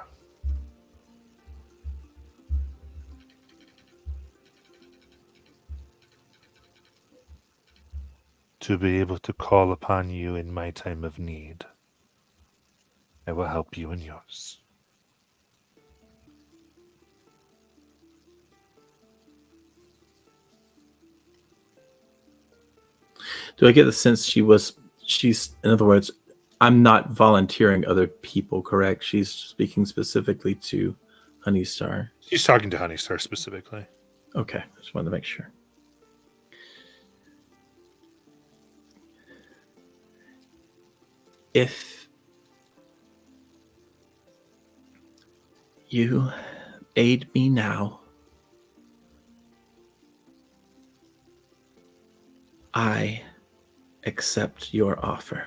Speaker 1: To be able to call upon you in my time of need, I will help you in yours.
Speaker 5: Do I get the sense she's, in other words, I'm not volunteering other people, correct? She's speaking specifically to Honeystar.
Speaker 1: She's talking to Honeystar specifically.
Speaker 5: Okay, I just wanted to make sure. If you aid me now, I accept your offer.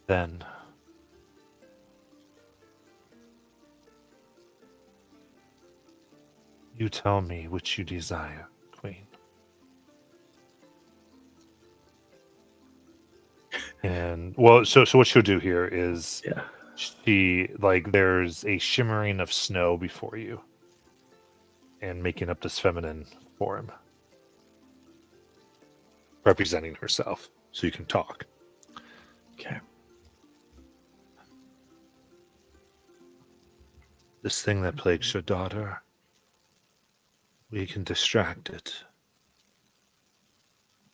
Speaker 1: Then you tell me which you desire, Queen. And well, so what she'll do here is
Speaker 5: Yeah.
Speaker 1: there's a shimmering of snow before you and making up this feminine form, representing herself, so you can talk.
Speaker 5: Okay.
Speaker 1: This thing that plagues your daughter, we can distract it.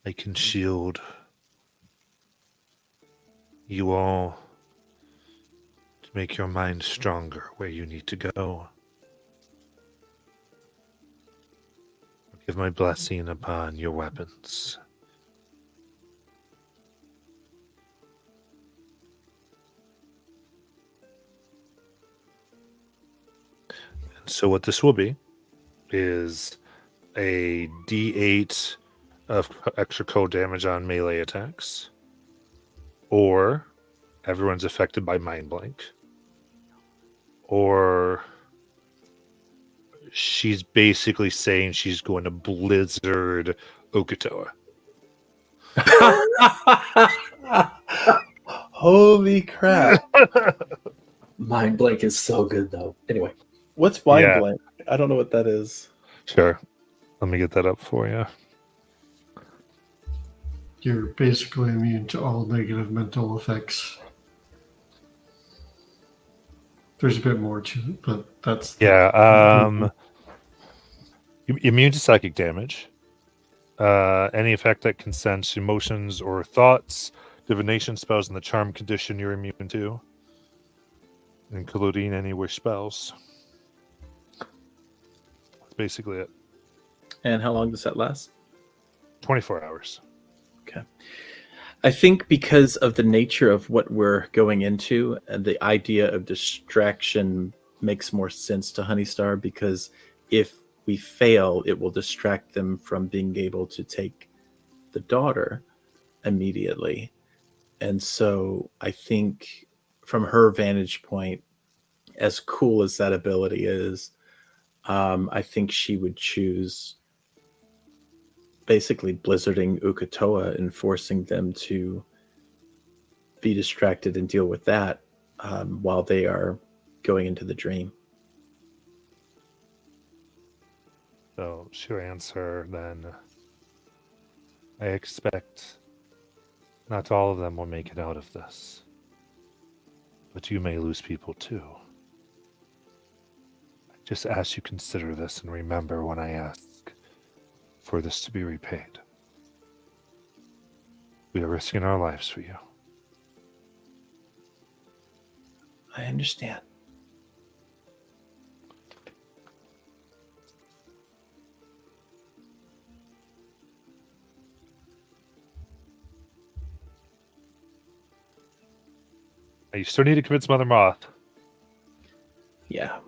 Speaker 1: I can shield you all to make your mind stronger where you need to go. Give my blessing upon your weapons. And so what this will be is a D8 of extra cold damage on melee attacks, or everyone's affected by mind blank, or she's basically saying she's going to blizzard Okatoa.
Speaker 5: Holy crap.
Speaker 7: Mind blank is so good though. Anyway,
Speaker 5: What's mind
Speaker 1: Yeah.
Speaker 5: blank? I don't know what that is.
Speaker 1: Sure. Let me get that up for you.
Speaker 6: You're basically immune to all negative mental effects. There's a bit more to it, but that's
Speaker 1: Yeah. Immune to psychic damage. Any effect that can sense emotions or thoughts, divination spells, and the charm condition you're immune to, including any wish spells. basically it.
Speaker 5: And how long does that last?
Speaker 1: 24 hours.
Speaker 5: Okay. I think because of the nature of what we're going into, and the idea of distraction makes more sense to Honeystar, because if we fail, it will distract them from being able to take the daughter immediately. And so I think from her vantage point, as cool as that ability is, I think she would choose basically blizzarding Ukatoa and forcing them to be distracted and deal with that while they are going into the dream.
Speaker 1: So she'll answer then. I expect not all of them will make it out of this. But you may lose people too. I just ask you consider this and remember when I ask for this to be repaid. We are risking our lives for you.
Speaker 5: I understand.
Speaker 1: You still need to convince Mother Moth.
Speaker 5: Yeah.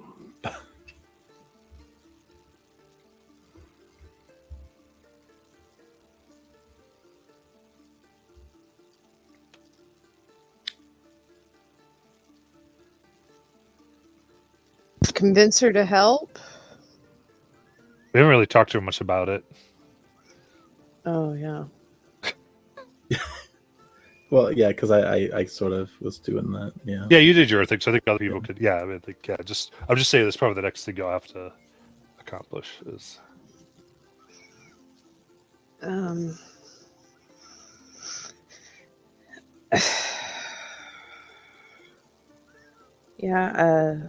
Speaker 3: Convince her to help.
Speaker 1: We haven't really talked too much about it.
Speaker 3: Oh yeah.
Speaker 5: Well, yeah, because I sort of was doing that. Yeah.
Speaker 1: Yeah, you did your thing, so I think other people could. Yeah, I think I'm just saying that's probably the next thing you'll have to accomplish is.
Speaker 3: Yeah,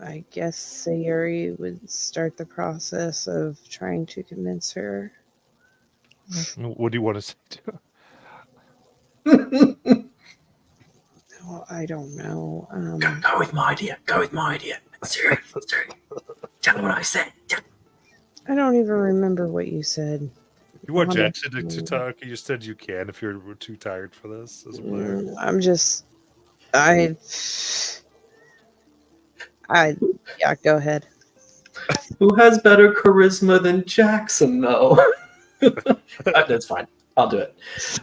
Speaker 3: I guess Sayuri would start the process of trying to convince her.
Speaker 1: What do you want to say to her?
Speaker 3: Oh, I don't know.
Speaker 7: Go with my idea. Go with my idea. Siri. Tell her what I said.
Speaker 3: I don't even remember what you said.
Speaker 1: You want
Speaker 3: Honestly.
Speaker 1: Jackson to talk? You just said you can if you're too tired for this as a player.
Speaker 3: I'm just, yeah, go ahead.
Speaker 7: Who has better charisma than Jackson, though? That's fine. I'll do it.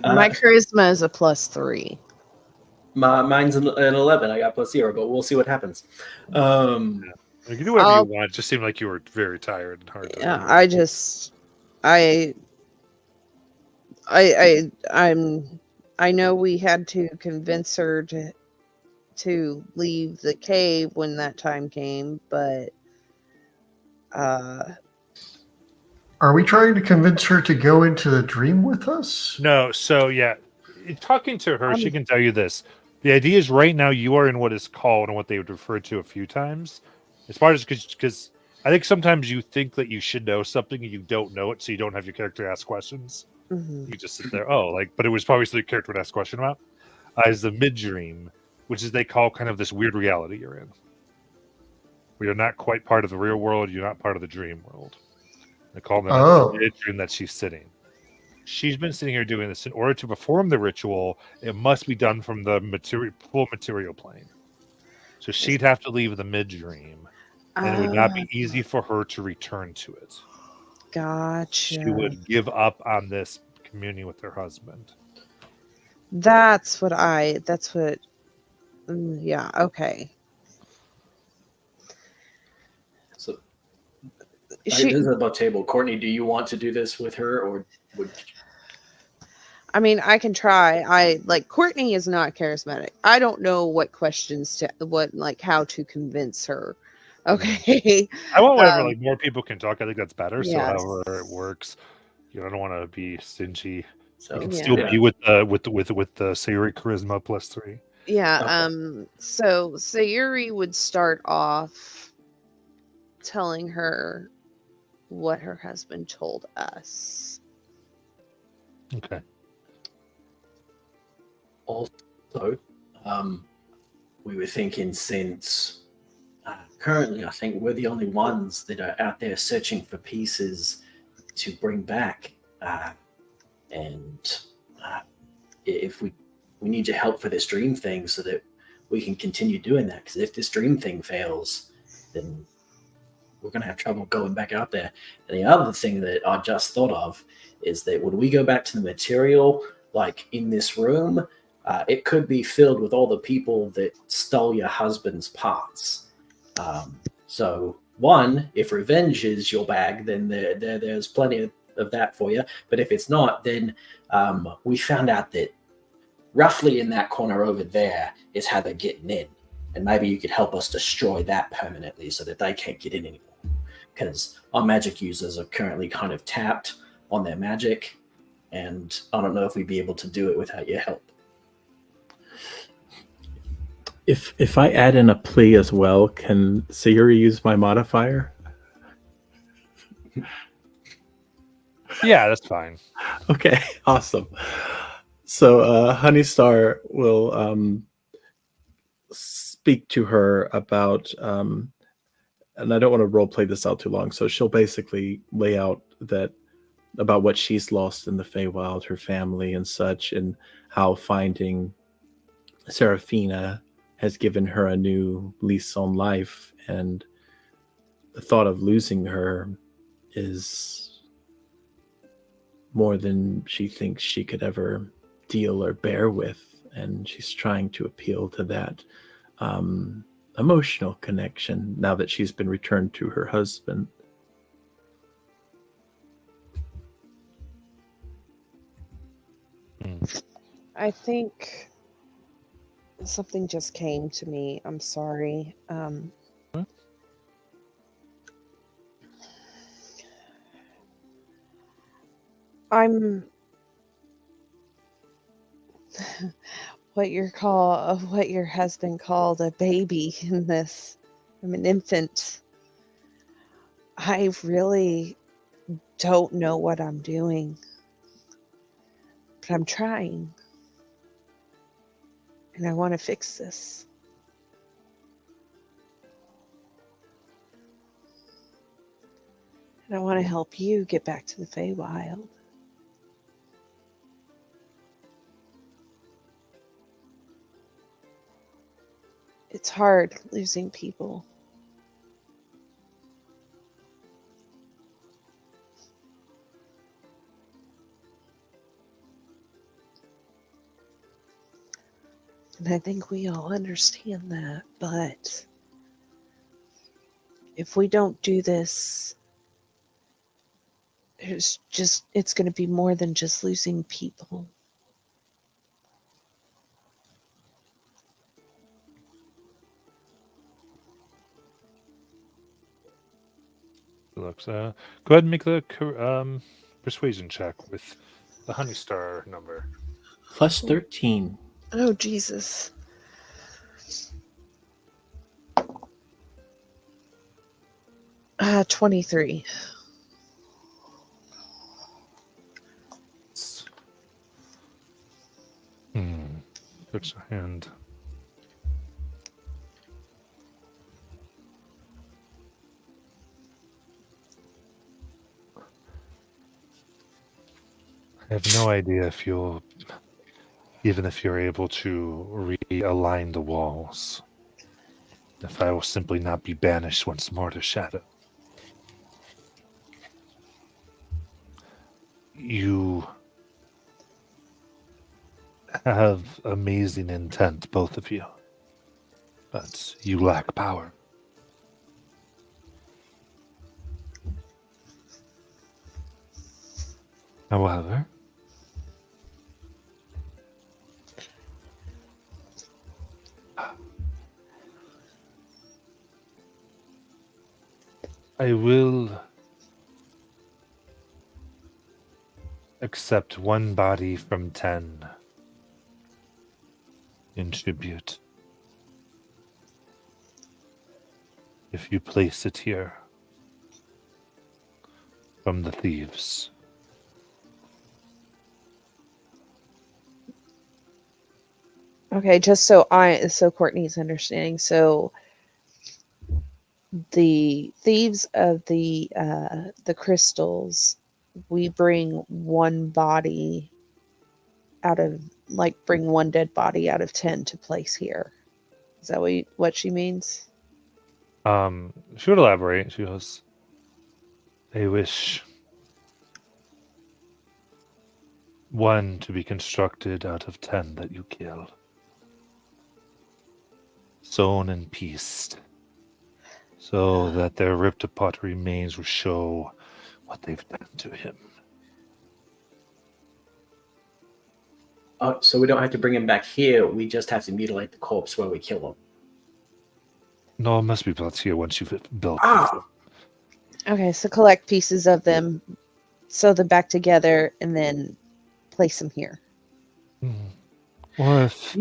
Speaker 3: My charisma is a +3.
Speaker 7: Mine's an 11. I got +0, but we'll see what happens.
Speaker 1: You can do whatever you want. It just seemed like you were very tired and hard.
Speaker 3: Yeah, I know we had to convince her to leave the cave when that time came, but
Speaker 6: Are we trying to convince her to go into the dream with us?
Speaker 1: No, so yeah, talking to her, she can tell you this. The idea is right now you are in what is called and what they would refer to a few times. As far as because I think sometimes you think that you should know something and you don't know it, so you don't have your character ask questions.
Speaker 3: mhm.
Speaker 1: You just sit there, but it was probably something the character would ask a question about. Is the mid dream, which is they call kind of this weird reality you're in. Where you're not quite part of the real world, you're not part of the dream world. They call that the mid dream that she's sitting. She's been sitting here doing this. In order to perform the ritual, it must be done from the full material plane. So she'd have to leave the mid dream, and it would not be easy for her to return to it.
Speaker 3: Gotcha.
Speaker 1: She would give up on this communion with her husband.
Speaker 3: Yeah, okay.
Speaker 7: So this is about table. Courtney, do you want to do this with her, or would?
Speaker 3: I mean, I can try. Courtney is not charismatic. I don't know what questions how to convince her. Okay.
Speaker 1: I want whatever more people can talk. I think that's better.
Speaker 3: Yes.
Speaker 1: So however it works, I don't want to be stingy.
Speaker 7: So
Speaker 1: You can
Speaker 3: Yeah.
Speaker 1: still be with the Sayuri charisma +3.
Speaker 3: Yeah.
Speaker 7: Okay.
Speaker 3: So Sayuri would start off telling her what her husband told us.
Speaker 1: Okay.
Speaker 7: Also, we were thinking since currently, I think we're the only ones that are out there searching for pieces to bring back. And if we need your help for this dream thing so that we can continue doing that. Because if this dream thing fails, then we're going to have trouble going back out there. And the other thing that I just thought of is that when we go back to the material, like in this room, it could be filled with all the people that stole your husband's parts. So, one, if revenge is your bag, then there's plenty of that for you. But if it's not, then we found out that roughly in that corner over there is how they're getting in. And maybe you could help us destroy that permanently so that they can't get in anymore. Because our magic users are currently kind of tapped on their magic. And I don't know if we'd be able to do it without your help.
Speaker 5: If I add in a plea as well, can Sayuri use my modifier?
Speaker 1: Yeah, that's fine.
Speaker 5: Okay, awesome. So Honeystar will speak to her about, and I don't want to role play this out too long, so she'll basically lay out that about what she's lost in the Feywild, her family and such, and how finding Seraphina has given her a new lease on life, and the thought of losing her is more than she thinks she could ever deal or bear with, and she's trying to appeal to that emotional connection now that she's been returned to her husband.
Speaker 3: I think something just came to me. I'm sorry. I'm what your husband called a baby in this. I'm an infant. I really don't know what I'm doing, but I'm trying. And I want to fix this. And I want to help you get back to the Feywild. It's hard losing people. And I think we all understand that, but if we don't do this, it's going to be more than just losing people.
Speaker 1: Looks. Go ahead and make the persuasion check with the Honeystar number.
Speaker 5: Plus 13.
Speaker 3: Oh, Jesus. Uh, 23.
Speaker 1: Puts a hand. I have no idea if you'll, even if you're able to realign the walls, if I will simply not be banished once more to Shadow. You have amazing intent, both of you, but you lack power. However, I will accept one body from 10 in tribute if you place it here from the thieves.
Speaker 3: Okay, just so Courtney's understanding. So the thieves of the crystals, we bring one body out of, like, bring one dead body out of 10 to place here. Is that what she means?
Speaker 1: She would elaborate. She goes, "They wish one to be constructed out of 10 that you kill, sewn and pieced, so that their ripped apart remains will show what they've done to him."
Speaker 7: Oh, so we don't have to bring him back here. We just have to mutilate the corpse when we kill him.
Speaker 1: No, it must be built here once you've built.
Speaker 7: Ah,
Speaker 3: Okay, so collect pieces of them, sew them back together, and then place them here.
Speaker 1: Or if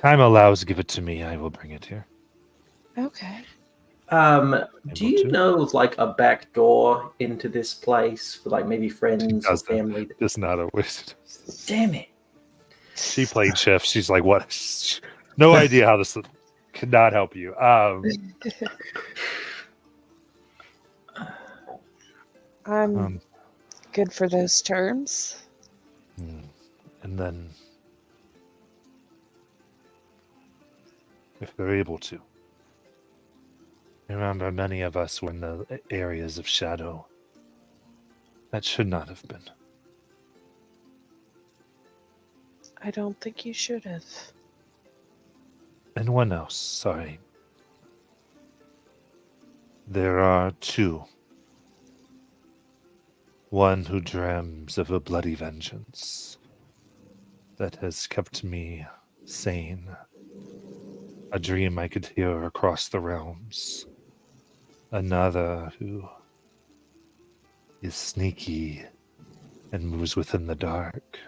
Speaker 1: time allows, give it to me. I will bring it here.
Speaker 3: Okay.
Speaker 7: do you know of like a back door into this place for like maybe friends or
Speaker 1: doesn't.
Speaker 7: family?
Speaker 1: Just not a waste.
Speaker 7: Damn it.
Speaker 1: She played chef. She's like, what? No idea how this could not help you.
Speaker 3: I'm good for those terms.
Speaker 1: And then, if they're able to, remember, many of us were in the areas of shadow. That should not have been.
Speaker 3: I don't think you should have.
Speaker 1: Anyone else? Sorry. There are two. One who dreams of a bloody vengeance that has kept me sane. A dream I could hear across the realms. Another who is sneaky and moves within the dark.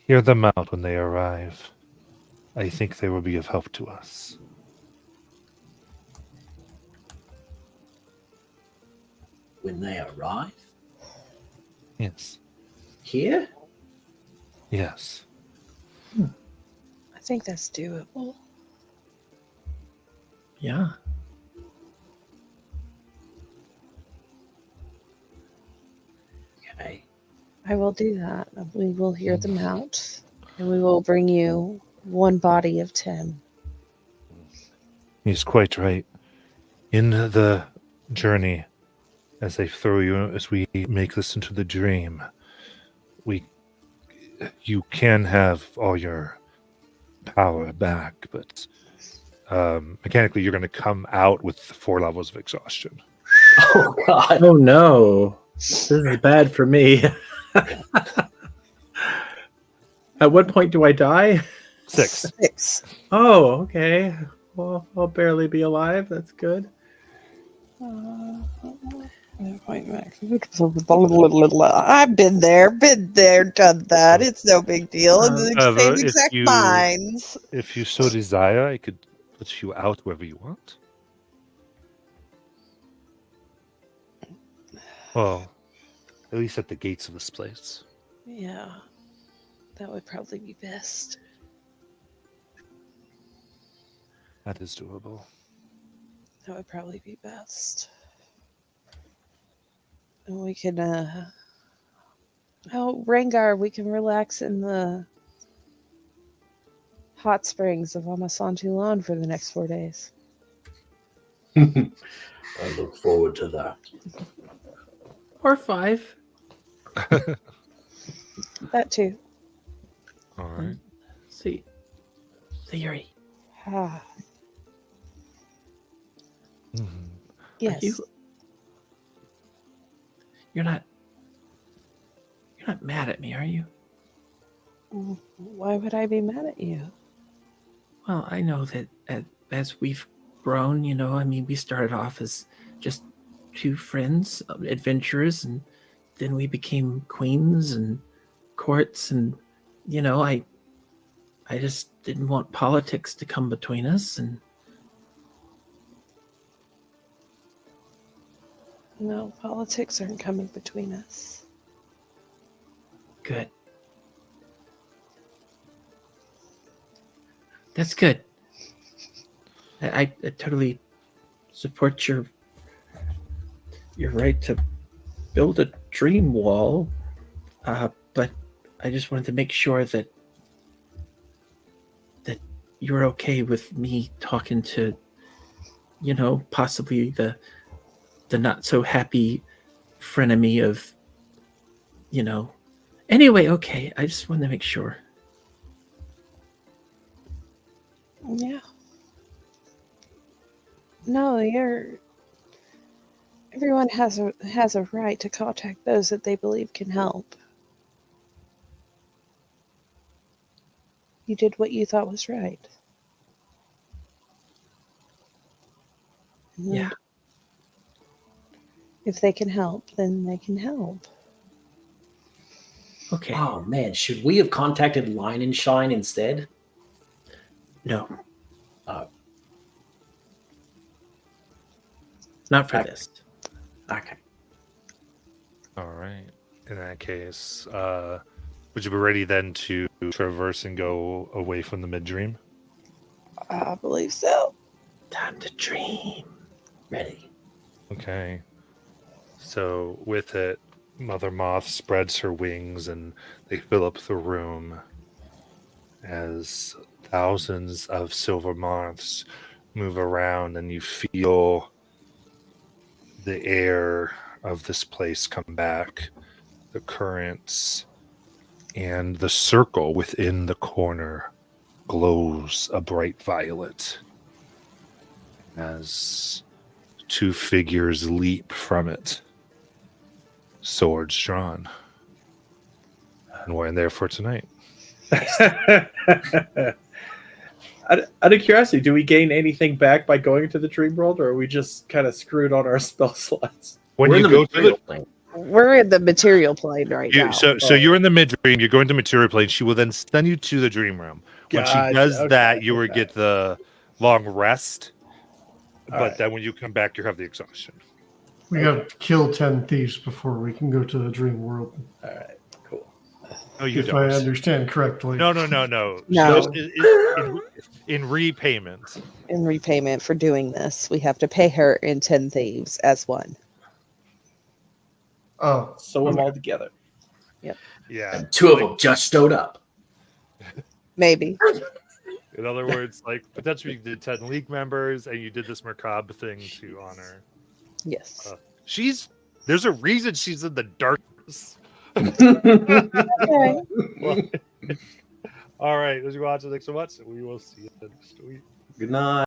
Speaker 1: Hear them out when they arrive. I think they will be of help to us.
Speaker 7: When they arrive
Speaker 1: Yes.
Speaker 7: here?
Speaker 1: Yes.
Speaker 3: I think that's doable.
Speaker 5: Yeah.
Speaker 7: Okay.
Speaker 3: I will do that. We will hear them out, and we will bring you one body of 10.
Speaker 1: He's quite right. In the journey, as they throw you, as we make this into the dream, you can have all your power back, but mechanically, you're going to come out with 4 levels of exhaustion.
Speaker 7: Oh god.
Speaker 5: Oh no. This is bad for me. At what point do I die?
Speaker 1: 6.
Speaker 3: 6.
Speaker 5: Oh, okay. Well, I'll barely be alive. That's good.
Speaker 3: I've been there, done that. It's no big deal. It's the
Speaker 1: However,
Speaker 3: same
Speaker 1: if
Speaker 3: exact
Speaker 1: you-
Speaker 3: minds.
Speaker 1: If you so desire, I could put you out wherever you want. Well, at least at the gates of this place.
Speaker 3: Yeah, that would probably be best.
Speaker 1: That is doable.
Speaker 3: That would probably be best. And we can, Rengar, we can relax in the hot springs of Amasantulan for the next 4 days.
Speaker 7: I look forward to that.
Speaker 5: Or 5.
Speaker 3: That too.
Speaker 1: All right.
Speaker 5: See, Yuri,
Speaker 3: Ah,
Speaker 1: Mhm.
Speaker 3: yes.
Speaker 5: you're not mad at me, are you?
Speaker 3: Why would I be mad at you?
Speaker 5: Well, I know that as we've grown, I mean, we started off as just 2 friends, adventurers, and then we became queens and courts, and I just didn't want politics to come between us, and
Speaker 3: No, politics aren't coming between us.
Speaker 5: good. That's good. I totally support your right to build a dream wall, but I just wanted to make sure that you're okay with me talking to, possibly the not so happy frenemy of, Anyway, okay. I just wanted to make sure.
Speaker 3: Yeah. No, everyone has a right to contact those that they believe can help. You did what you thought was right. And
Speaker 5: Yeah.
Speaker 3: if they can help, then they can help.
Speaker 5: Okay.
Speaker 7: Oh man, should we have contacted Line and Shine instead?
Speaker 5: No.
Speaker 7: Oh.
Speaker 5: Not for
Speaker 7: Okay.
Speaker 5: this.
Speaker 7: Okay.
Speaker 1: All right. In that case, would you be ready then to traverse and go away from the mid-dream?
Speaker 3: I believe so.
Speaker 5: Time to dream.
Speaker 7: Ready.
Speaker 1: Okay. So with it, Mother Moth spreads her wings and they fill up the room as thousands of silver moths move around, and you feel the air of this place come back, the currents, and the circle within the corner glows a bright violet as two figures leap from it, swords drawn. And we're in there for tonight.
Speaker 8: Out of curiosity, do we gain anything back by going to the dream world, or are we just kind of screwed on our spell slots?
Speaker 1: When
Speaker 7: We're
Speaker 1: you
Speaker 7: in the
Speaker 1: go to
Speaker 7: material plane.
Speaker 3: We're in the material plane right now.
Speaker 1: so you're in the mid dream, you're going to material plane. She will then send you to the dream realm. When
Speaker 8: Gotcha,
Speaker 1: she does
Speaker 8: okay,
Speaker 1: that, you will
Speaker 8: okay.
Speaker 1: get the long rest.
Speaker 8: All
Speaker 1: But
Speaker 8: right.
Speaker 1: then when you come back, you have the exhaustion.
Speaker 6: We have to kill 10 thieves before we can go to the dream world,
Speaker 8: All right, cool.
Speaker 1: No, you
Speaker 6: if I
Speaker 1: don't.
Speaker 6: understand correctly.
Speaker 1: No.
Speaker 3: No.
Speaker 1: Just in repayment.
Speaker 3: In repayment for doing this, we have to pay her in 10 thieves as one.
Speaker 6: Oh,
Speaker 8: Sew them all together.
Speaker 1: Yeah.
Speaker 7: And two of them just showed up.
Speaker 3: Maybe.
Speaker 1: In other words, like potentially you did 10 league members and you did this macabre thing to honor.
Speaker 3: Yes.
Speaker 1: There's a reason she's in the darkness.
Speaker 3: Okay.
Speaker 1: All right. As you watch, thanks so much. We will see you next week.
Speaker 7: Good night.